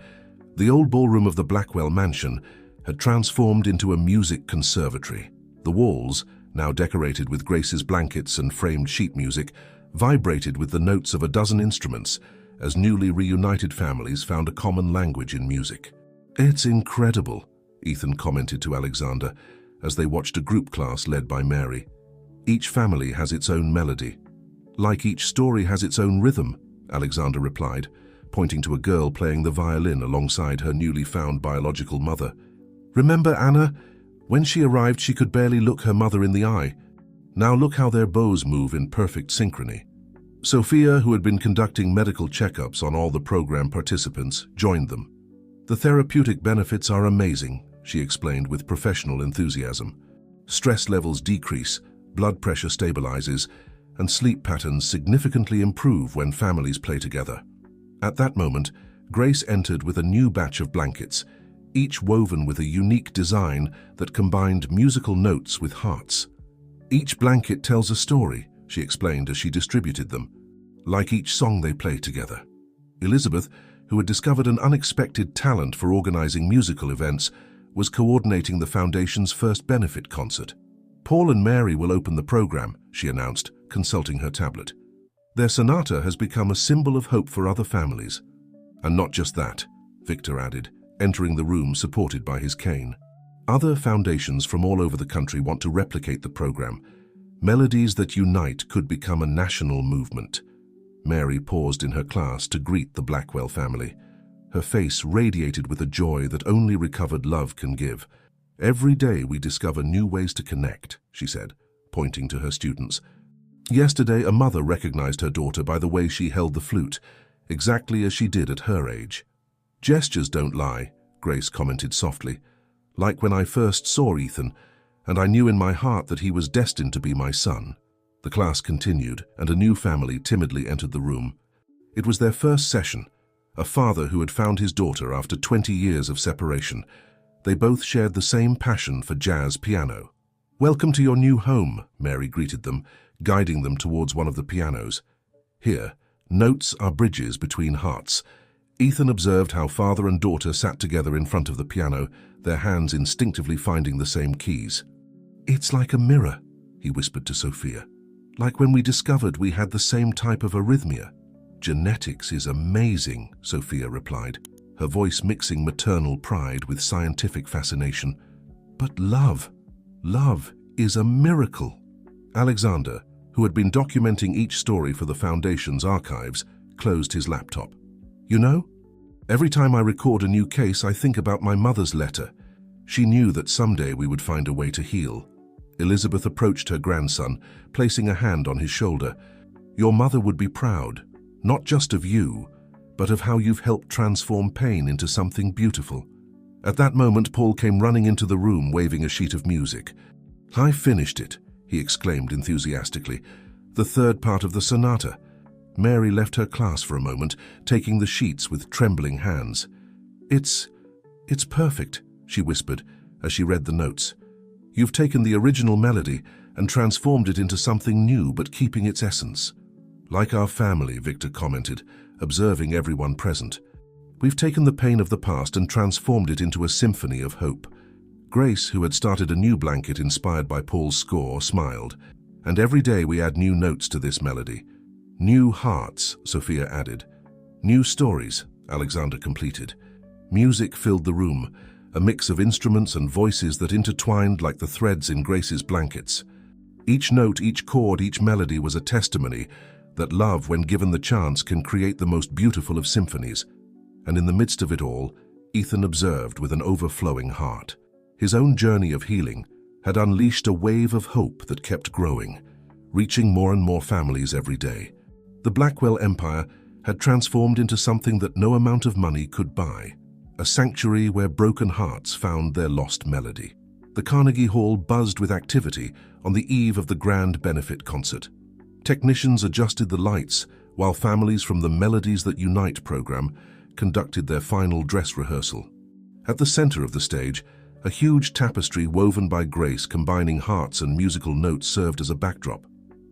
the old ballroom of the Blackwell mansion had transformed into a music conservatory. The walls, now decorated with Grace's blankets and framed sheet music, vibrated with the notes of a dozen instruments as newly reunited families found a common language in music. "It's incredible," Ethan commented to Alexander as they watched a group class led by Mary. "Each family has its own melody. Like each story has its own rhythm," Alexander replied, pointing to a girl playing the violin alongside her newly found biological mother. "Remember Anna? When she arrived, she could barely look her mother in the eye. Now look how their bows move in perfect synchrony." Sophia, who had been conducting medical checkups on all the program participants, joined them. "The therapeutic benefits are amazing," she explained with professional enthusiasm. "Stress levels decrease, blood pressure stabilizes, and sleep patterns significantly improve when families play together." At that moment, Grace entered with a new batch of blankets, each woven with a unique design that combined musical notes with hearts. "Each blanket tells a story," she explained as she distributed them, "like each song they play together." Elizabeth, who had discovered an unexpected talent for organizing musical events, was coordinating the foundation's first benefit concert. "Paul and Mary will open the program," she announced, consulting her tablet. "Their sonata has become a symbol of hope for other families." "And not just that," Victor added, entering the room supported by his cane. "Other foundations from all over the country want to replicate the program. Melodies that unite could become a national movement." Mary paused in her class to greet the Blackwell family. Her face radiated with a joy that only recovered love can give. "Every day we discover new ways to connect," she said, pointing to her students. "Yesterday, a mother recognized her daughter by the way she held the flute, exactly as she did at her age." "Gestures don't lie," Grace commented softly. "Like when I first saw Ethan, and I knew in my heart that he was destined to be my son." The class continued, and a new family timidly entered the room. It was their first session, a father who had found his daughter after 20 years of separation. They both shared the same passion for jazz piano. "Welcome to your new home," Mary greeted them, guiding them towards one of the pianos. "Here, notes are bridges between hearts." Ethan observed how father and daughter sat together in front of the piano, their hands instinctively finding the same keys. "It's like a mirror," he whispered to Sophia. "Like when we discovered we had the same type of arrhythmia." "Genetics is amazing," Sophia replied, her voice mixing maternal pride with scientific fascination. "But love is a miracle." Alexander, who had been documenting each story for the Foundation's archives, closed his laptop. "You know, every time I record a new case, I think about my mother's letter. She knew that someday we would find a way to heal." Elizabeth approached her grandson, placing a hand on his shoulder. "Your mother would be proud, not just of you, but of how you've helped transform pain into something beautiful." At that moment, Paul came running into the room, waving a sheet of music. "I finished it," he exclaimed enthusiastically. "The third part of the sonata." Mary left her class for a moment, taking the sheets with trembling hands. It's perfect," she whispered as she read the notes. "You've taken the original melody and transformed it into something new, but keeping its essence." "Like our family," Victor commented, observing everyone present. "We've taken the pain of the past and transformed it into a symphony of hope." Grace, who had started a new blanket inspired by Paul's score, smiled. "And every day we add new notes to this melody." "New hearts," Sophia added. "New stories," Alexander completed. Music filled the room, a mix of instruments and voices that intertwined like the threads in Grace's blankets. Each note, each chord, each melody was a testimony that love, when given the chance, can create the most beautiful of symphonies. And in the midst of it all, Ethan observed with an overflowing heart. His own journey of healing had unleashed a wave of hope that kept growing, reaching more and more families every day. The Blackwell Empire had transformed into something that no amount of money could buy, a sanctuary where broken hearts found their lost melody. The Carnegie Hall buzzed with activity on the eve of the grand benefit concert. Technicians adjusted the lights, while families from the Melodies That Unite program conducted their final dress rehearsal. At the center of the stage, a huge tapestry woven by Grace combining hearts and musical notes served as a backdrop.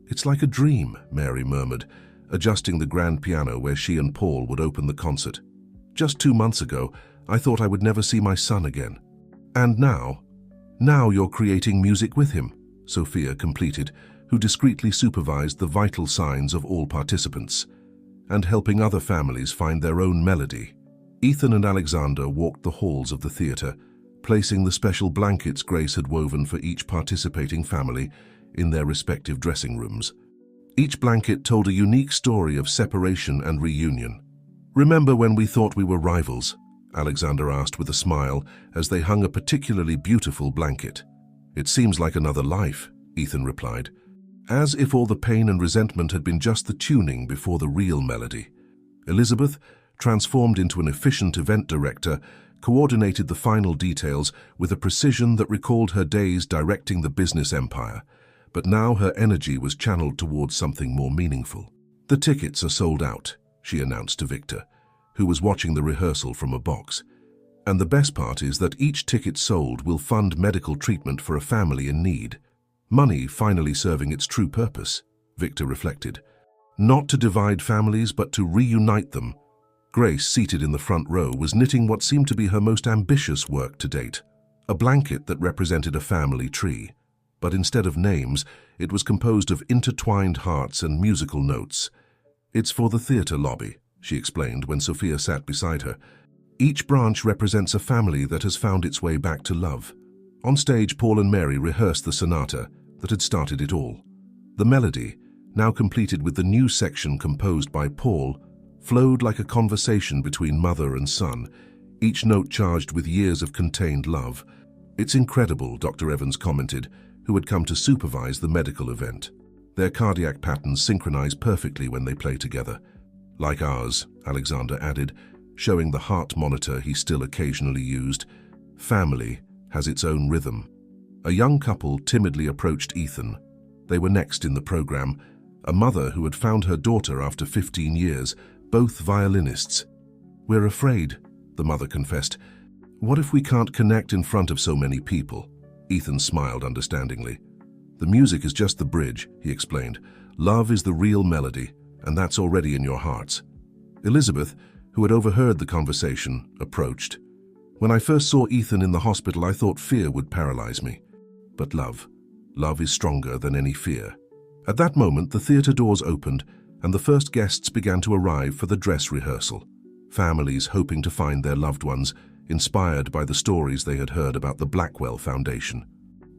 "It's like a dream," Mary murmured, adjusting the grand piano where she and Paul would open the concert. "Just 2 months ago, I thought I would never see my son again. And now you're creating music with him," Sophia completed, who discreetly supervised the vital signs of all participants, "and helping other families find their own melody." Ethan and Alexander walked the halls of the theater, placing the special blankets Grace had woven for each participating family in their respective dressing rooms. Each blanket told a unique story of separation and reunion. "Remember when we thought we were rivals?" Alexander asked with a smile as they hung a particularly beautiful blanket. "It seems like another life," Ethan replied, as if all the pain and resentment had been just the tuning before the real melody. Elizabeth, transformed into an efficient event director, coordinated the final details with a precision that recalled her days directing the business empire, but now her energy was channeled towards something more meaningful. "The tickets are sold out," she announced to Victor, who was watching the rehearsal from a box. "And the best part is that each ticket sold will fund medical treatment for a family in need. Money finally serving its true purpose," Victor reflected. "Not to divide families, but to reunite them." Grace, seated in the front row, was knitting what seemed to be her most ambitious work to date, a blanket that represented a family tree. But instead of names, it was composed of intertwined hearts and musical notes. "It's for the theater lobby," she explained when Sophia sat beside her. "Each branch represents a family that has found its way back to love." On stage, Paul and Mary rehearsed the sonata that had started it all. The melody, now completed with the new section composed by Paul, flowed like a conversation between mother and son, each note charged with years of contained love. "It's incredible," Dr. Evans commented, who had come to supervise the medical event. "Their cardiac patterns synchronize perfectly when they play together." "Like ours," Alexander added, showing the heart monitor he still occasionally used. "Family has its own rhythm." A young couple timidly approached Ethan. They were next in the program, a mother who had found her daughter after 15 years, both violinists. "We're afraid," the mother confessed. "What if we can't connect in front of so many people?" Ethan smiled understandingly. "The music is just the bridge," he explained. "Love is the real melody, and that's already in your hearts." Elizabeth, who had overheard the conversation, approached. "When I first saw Ethan in the hospital, I thought fear would paralyze me. But love is stronger than any fear." At that moment, the theater doors opened, and the first guests began to arrive for the dress rehearsal. Families hoping to find their loved ones, inspired by the stories they had heard about the Blackwell Foundation.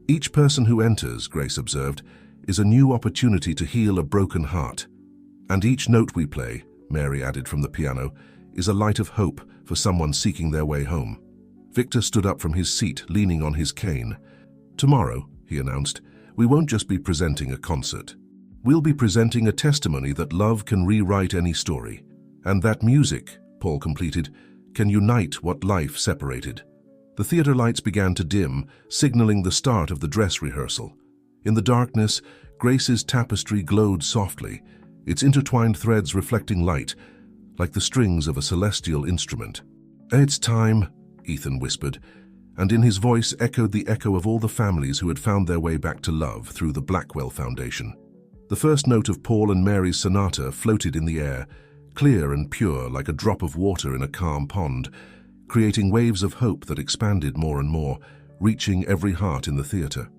Each person who enters, Grace observed, is a new opportunity to heal a broken heart. And each note we play, Mary added from the piano, is a light of hope for someone seeking their way home. Victor stood up from his seat, leaning on his cane. Tomorrow, he announced, we won't just be presenting a concert. We'll be presenting a testimony that love can rewrite any story, and that music, Paul completed, can unite what life separated. The theater lights began to dim, signaling the start of the dress rehearsal. In the darkness, Grace's tapestry glowed softly, its intertwined threads reflecting light, like the strings of a celestial instrument. "It's time," Ethan whispered, and in his voice echoed the echo of all the families who had found their way back to love through the Blackwell Foundation. The first note of Paul and Mary's sonata floated in the air, clear and pure like a drop of water in a calm pond, creating waves of hope that expanded more and more, reaching every heart in the theater.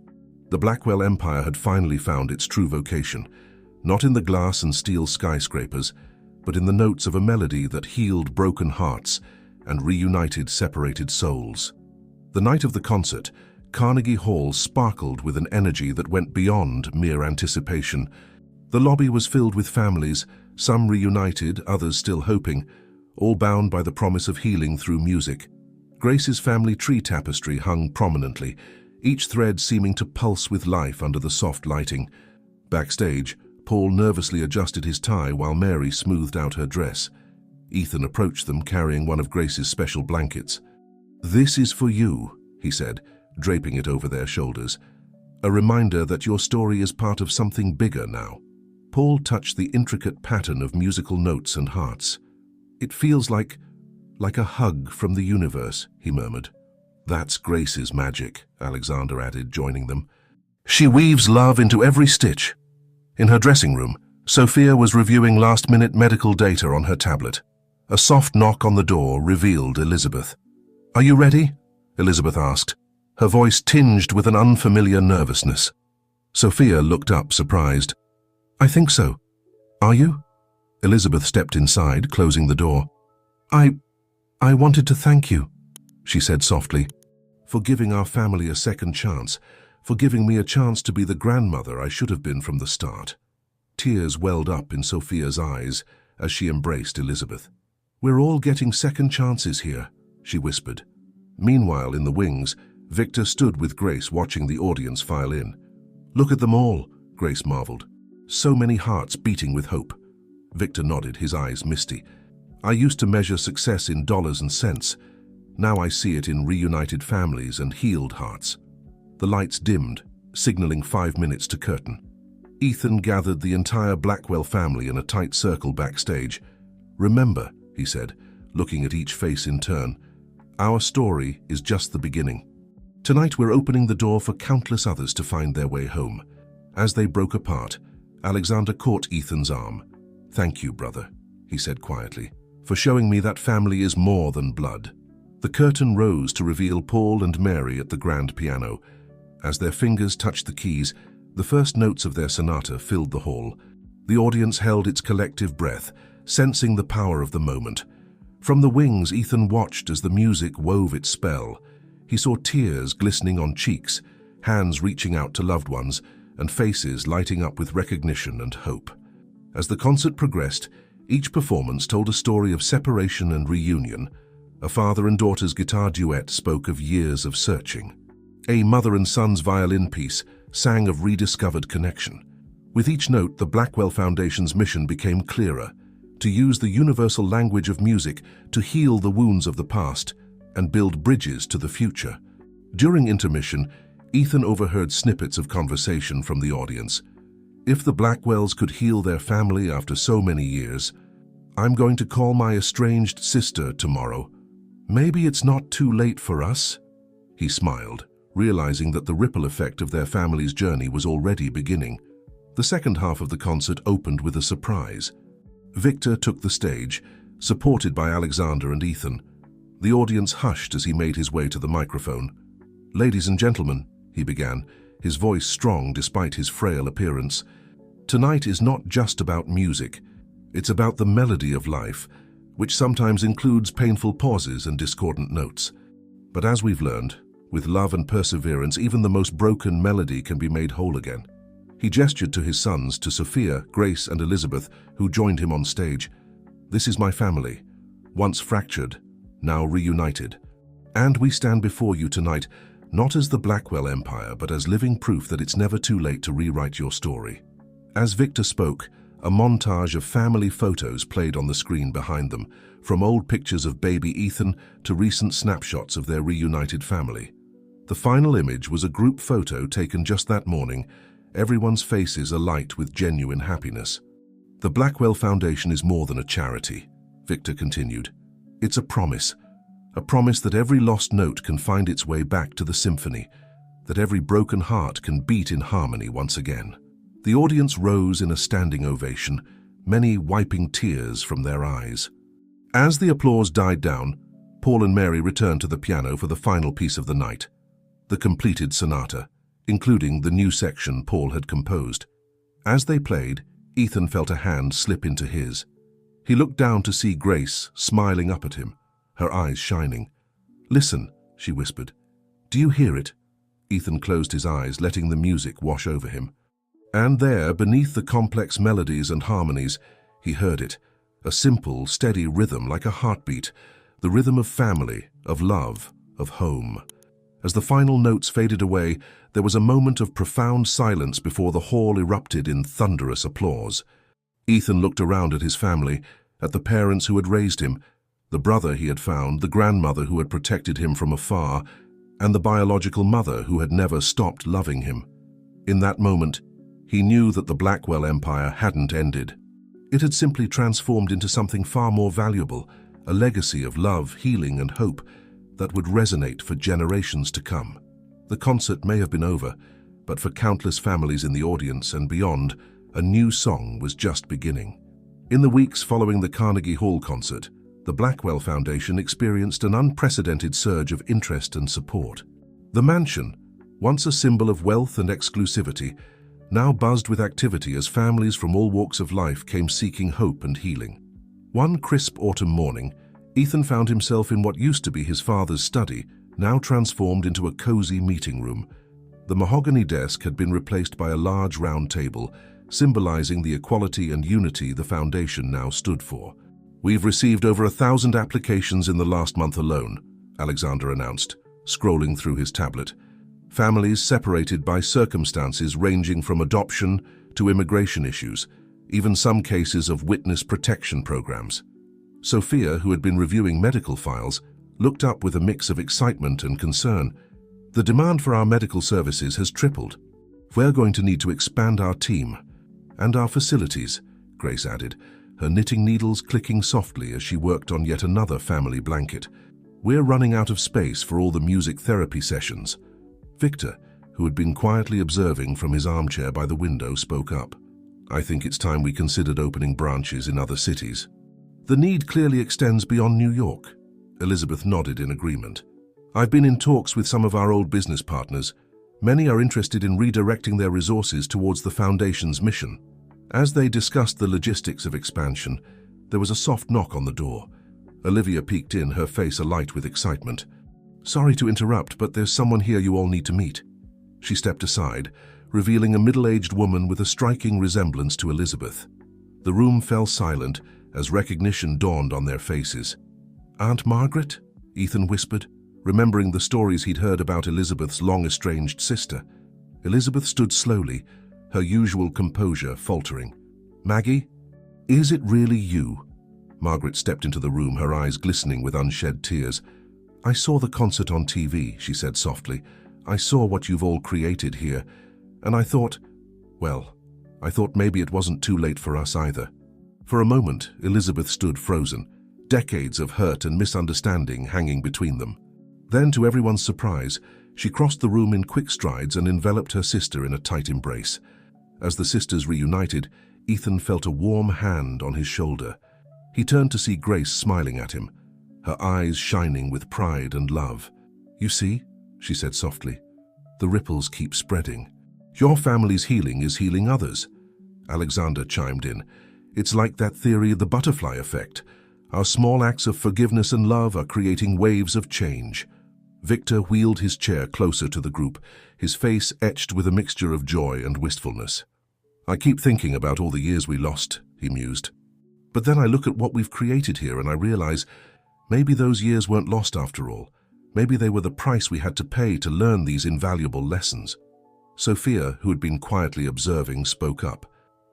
The Blackwell Empire had finally found its true vocation, not in the glass and steel skyscrapers, but in the notes of a melody that healed broken hearts and reunited separated souls. The night of the concert, Carnegie Hall sparkled with an energy that went beyond mere anticipation. The lobby was filled with families, some reunited, others still hoping, all bound by the promise of healing through music. Grace's family tree tapestry hung prominently, each thread seeming to pulse with life under the soft lighting. Backstage, Paul nervously adjusted his tie while Mary smoothed out her dress. Ethan approached them carrying one of Grace's special blankets. "This is for you," he said, draping it over their shoulders. "A reminder that your story is part of something bigger now." Paul touched the intricate pattern of musical notes and hearts. "It feels like a hug from the universe," he murmured. "That's Grace's magic," Alexander added, joining them. "She weaves love into every stitch." In her dressing room, Sophia was reviewing last-minute medical data on her tablet. A soft knock on the door revealed Elizabeth. "Are you ready?" Elizabeth asked, her voice tinged with an unfamiliar nervousness. Sophia looked up, surprised. "I think so. Are you?" Elizabeth stepped inside, closing the door. I wanted to thank you," she said softly, "for giving our family a second chance, for giving me a chance to be the grandmother I should have been from the start." Tears welled up in Sophia's eyes as she embraced Elizabeth. "We're all getting second chances here," she whispered. Meanwhile, in the wings, Victor stood with Grace watching the audience file in. "Look at them all," Grace marveled. "So many hearts beating with hope." Victor nodded, his eyes misty. "I used to measure success in dollars and cents. Now I see it in reunited families and healed hearts." The lights dimmed, signaling 5 minutes to curtain. Ethan gathered the entire Blackwell family in a tight circle backstage. "Remember," he said, looking at each face in turn, "our story is just the beginning. Tonight we're opening the door for countless others to find their way home." As they broke apart, Alexander caught Ethan's arm. "Thank you, brother," he said quietly, "for showing me that family is more than blood." The curtain rose to reveal Paul and Mary at the grand piano. As their fingers touched the keys, the first notes of their sonata filled the hall. The audience held its collective breath, sensing the power of the moment. From the wings, Ethan watched as the music wove its spell. He saw tears glistening on cheeks, hands reaching out to loved ones, and faces lighting up with recognition and hope. As the concert progressed, each performance told a story of separation and reunion. A father and daughter's guitar duet spoke of years of searching. A mother and son's violin piece sang of rediscovered connection. With each note, the Blackwell Foundation's mission became clearer: to use the universal language of music to heal the wounds of the past and build bridges to the future. During intermission, Ethan overheard snippets of conversation from the audience. If the Blackwells could heal their family after so many years, "I'm going to call my estranged sister tomorrow. Maybe it's not too late for us." He smiled, realizing that the ripple effect of their family's journey was already beginning. The second half of the concert opened with a surprise. Victor took the stage, supported by Alexander and Ethan. The audience hushed as he made his way to the microphone. "Ladies and gentlemen," he began, his voice strong despite his frail appearance, Tonight is not just about music. It's about the melody of life, which sometimes includes painful pauses and discordant notes. But as we've learned, with love and perseverance, even the most broken melody can be made whole again. He gestured to his sons, to Sophia, Grace, and Elizabeth, who joined him on stage. This is my family, once fractured, now reunited. And we stand before you tonight, not as the Blackwell Empire, but as living proof that it's never too late to rewrite your story. As Victor spoke, a montage of family photos played on the screen behind them, from old pictures of baby Ethan to recent snapshots of their reunited family. The final image was a group photo taken just that morning, everyone's faces alight with genuine happiness. The Blackwell Foundation is more than a charity, Victor continued. It's a promise that every lost note can find its way back to the symphony, that every broken heart can beat in harmony once again. The audience rose in a standing ovation, many wiping tears from their eyes. As the applause died down, Paul and Mary returned to the piano for the final piece of the night, the completed sonata, including the new section Paul had composed. As they played, Ethan felt a hand slip into his. He looked down to see Grace smiling up at him, her eyes shining. "Listen," she whispered. "Do you hear it?" Ethan closed his eyes, letting the music wash over him. And there, beneath the complex melodies and harmonies, he heard it, a simple, steady rhythm like a heartbeat, the rhythm of family, of love, of home. As the final notes faded away, there was a moment of profound silence before the hall erupted in thunderous applause. Ethan looked around at his family, at the parents who had raised him, the brother he had found, the grandmother who had protected him from afar, and the biological mother who had never stopped loving him. In that moment, he knew that the Blackwell Empire hadn't ended. It had simply transformed into something far more valuable, a legacy of love, healing, and hope that would resonate for generations to come. The concert may have been over, but for countless families in the audience and beyond, a new song was just beginning. In the weeks following the Carnegie Hall concert, the Blackwell Foundation experienced an unprecedented surge of interest and support. The mansion, once a symbol of wealth and exclusivity, now buzzed with activity as families from all walks of life came seeking hope and healing. One crisp autumn morning, Ethan found himself in what used to be his father's study, now transformed into a cozy meeting room. The mahogany desk had been replaced by a large round table, symbolizing the equality and unity the foundation now stood for. "We've received over 1,000 applications in the last month alone," Alexander announced, scrolling through his tablet. Families separated by circumstances ranging from adoption to immigration issues, even some cases of witness protection programs. Sophia, who had been reviewing medical files, looked up with a mix of excitement and concern. "The demand for our medical services has tripled. We're going to need to expand our team and our facilities," Grace added, her knitting needles clicking softly as she worked on yet another family blanket. "We're running out of space for all the music therapy sessions." Victor, who had been quietly observing from his armchair by the window, spoke up. "I think it's time we considered opening branches in other cities." "The need clearly extends beyond New York," Elizabeth nodded in agreement. "I've been in talks with some of our old business partners. Many are interested in redirecting their resources towards the Foundation's mission." As they discussed the logistics of expansion, there was a soft knock on the door. Olivia peeked in, her face alight with excitement. "Sorry to interrupt, but there's someone here you all need to meet." She stepped aside, revealing a middle-aged woman with a striking resemblance to Elizabeth. The room fell silent as recognition dawned on their faces. "Aunt Margaret?" Ethan whispered, remembering the stories he'd heard about Elizabeth's long-estranged sister. Elizabeth stood slowly, her usual composure faltering. "Maggie? Is it really you?" Margaret stepped into the room, her eyes glistening with unshed tears. "I saw the concert on TV," she said softly. "I saw what you've all created here, and I thought maybe it wasn't too late for us either." For a moment, Elizabeth stood frozen, decades of hurt and misunderstanding hanging between them. Then, to everyone's surprise, she crossed the room in quick strides and enveloped her sister in a tight embrace. As the sisters reunited, Ethan felt a warm hand on his shoulder. He turned to see Grace smiling at him, her eyes shining with pride and love. "You see," she said softly, "the ripples keep spreading. Your family's healing is healing others." Alexander chimed in. "It's like that theory of the butterfly effect. Our small acts of forgiveness and love are creating waves of change." Victor wheeled his chair closer to the group, his face etched with a mixture of joy and wistfulness. "I keep thinking about all the years we lost," he mused. "But then I look at what we've created here and I realize maybe those years weren't lost after all. Maybe they were the price we had to pay to learn these invaluable lessons." Sophia, who had been quietly observing, spoke up.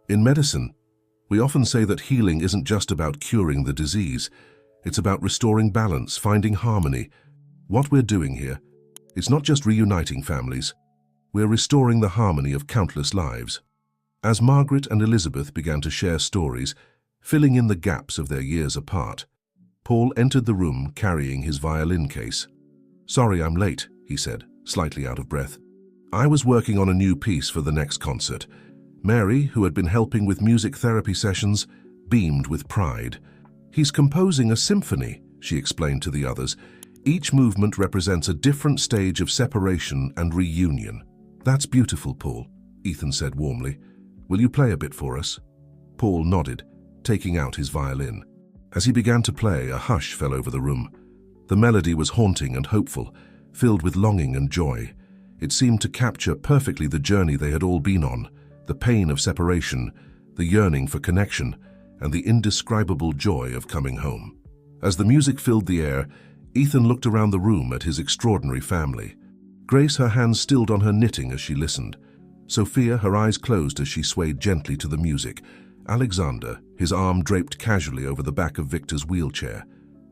"In medicine, we often say that healing isn't just about curing the disease. It's about restoring balance, finding harmony. What we're doing here, it's not just reuniting families. We're restoring the harmony of countless lives." As Margaret and Elizabeth began to share stories, filling in the gaps of their years apart, Paul entered the room carrying his violin case. "Sorry I'm late," he said, slightly out of breath. "I was working on a new piece for the next concert." Mary, who had been helping with music therapy sessions, beamed with pride. "He's composing a symphony," she explained to the others. "Each movement represents a different stage of separation and reunion." "That's beautiful, Paul," Ethan said warmly. "Will you play a bit for us?" Paul nodded, taking out his violin. As he began to play, a hush fell over the room. The melody was haunting and hopeful, filled with longing and joy. It seemed to capture perfectly the journey they had all been on, the pain of separation, the yearning for connection, and the indescribable joy of coming home. As the music filled the air, Ethan looked around the room at his extraordinary family. Grace, her hands stilled on her knitting as she listened. Sophia, her eyes closed as she swayed gently to the music. Alexander, his arm draped casually over the back of Victor's wheelchair.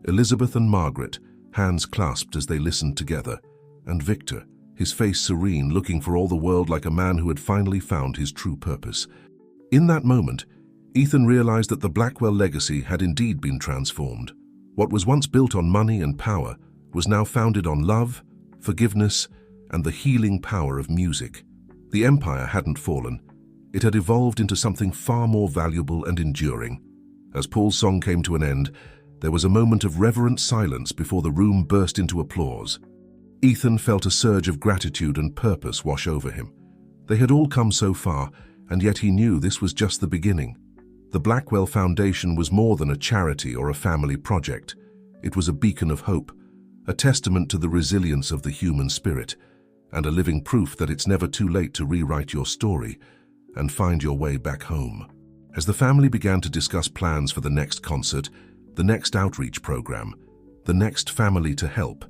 Elizabeth and Margaret, hands clasped as they listened together. And Victor, his face serene, looking for all the world like a man who had finally found his true purpose. In that moment, Ethan realized that the Blackwell legacy had indeed been transformed. What was once built on money and power was now founded on love, forgiveness, and the healing power of music. The empire hadn't fallen. It had evolved into something far more valuable and enduring. As Paul's song came to an end, there was a moment of reverent silence before the room burst into applause. Ethan felt a surge of gratitude and purpose wash over him. They had all come so far, and yet he knew this was just the beginning. The Blackwell Foundation was more than a charity or a family project. It was a beacon of hope, a testament to the resilience of the human spirit, and a living proof that it's never too late to rewrite your story and find your way back home. As the family began to discuss plans for the next concert, the next outreach program, the next family to help,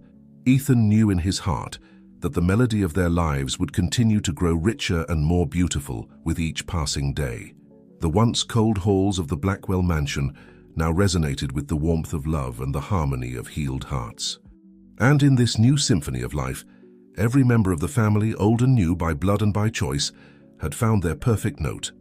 Ethan knew in his heart that the melody of their lives would continue to grow richer and more beautiful with each passing day. The once cold halls of the Blackwell mansion now resonated with the warmth of love and the harmony of healed hearts. And in this new symphony of life, every member of the family, old and new, by blood and by choice, had found their perfect note.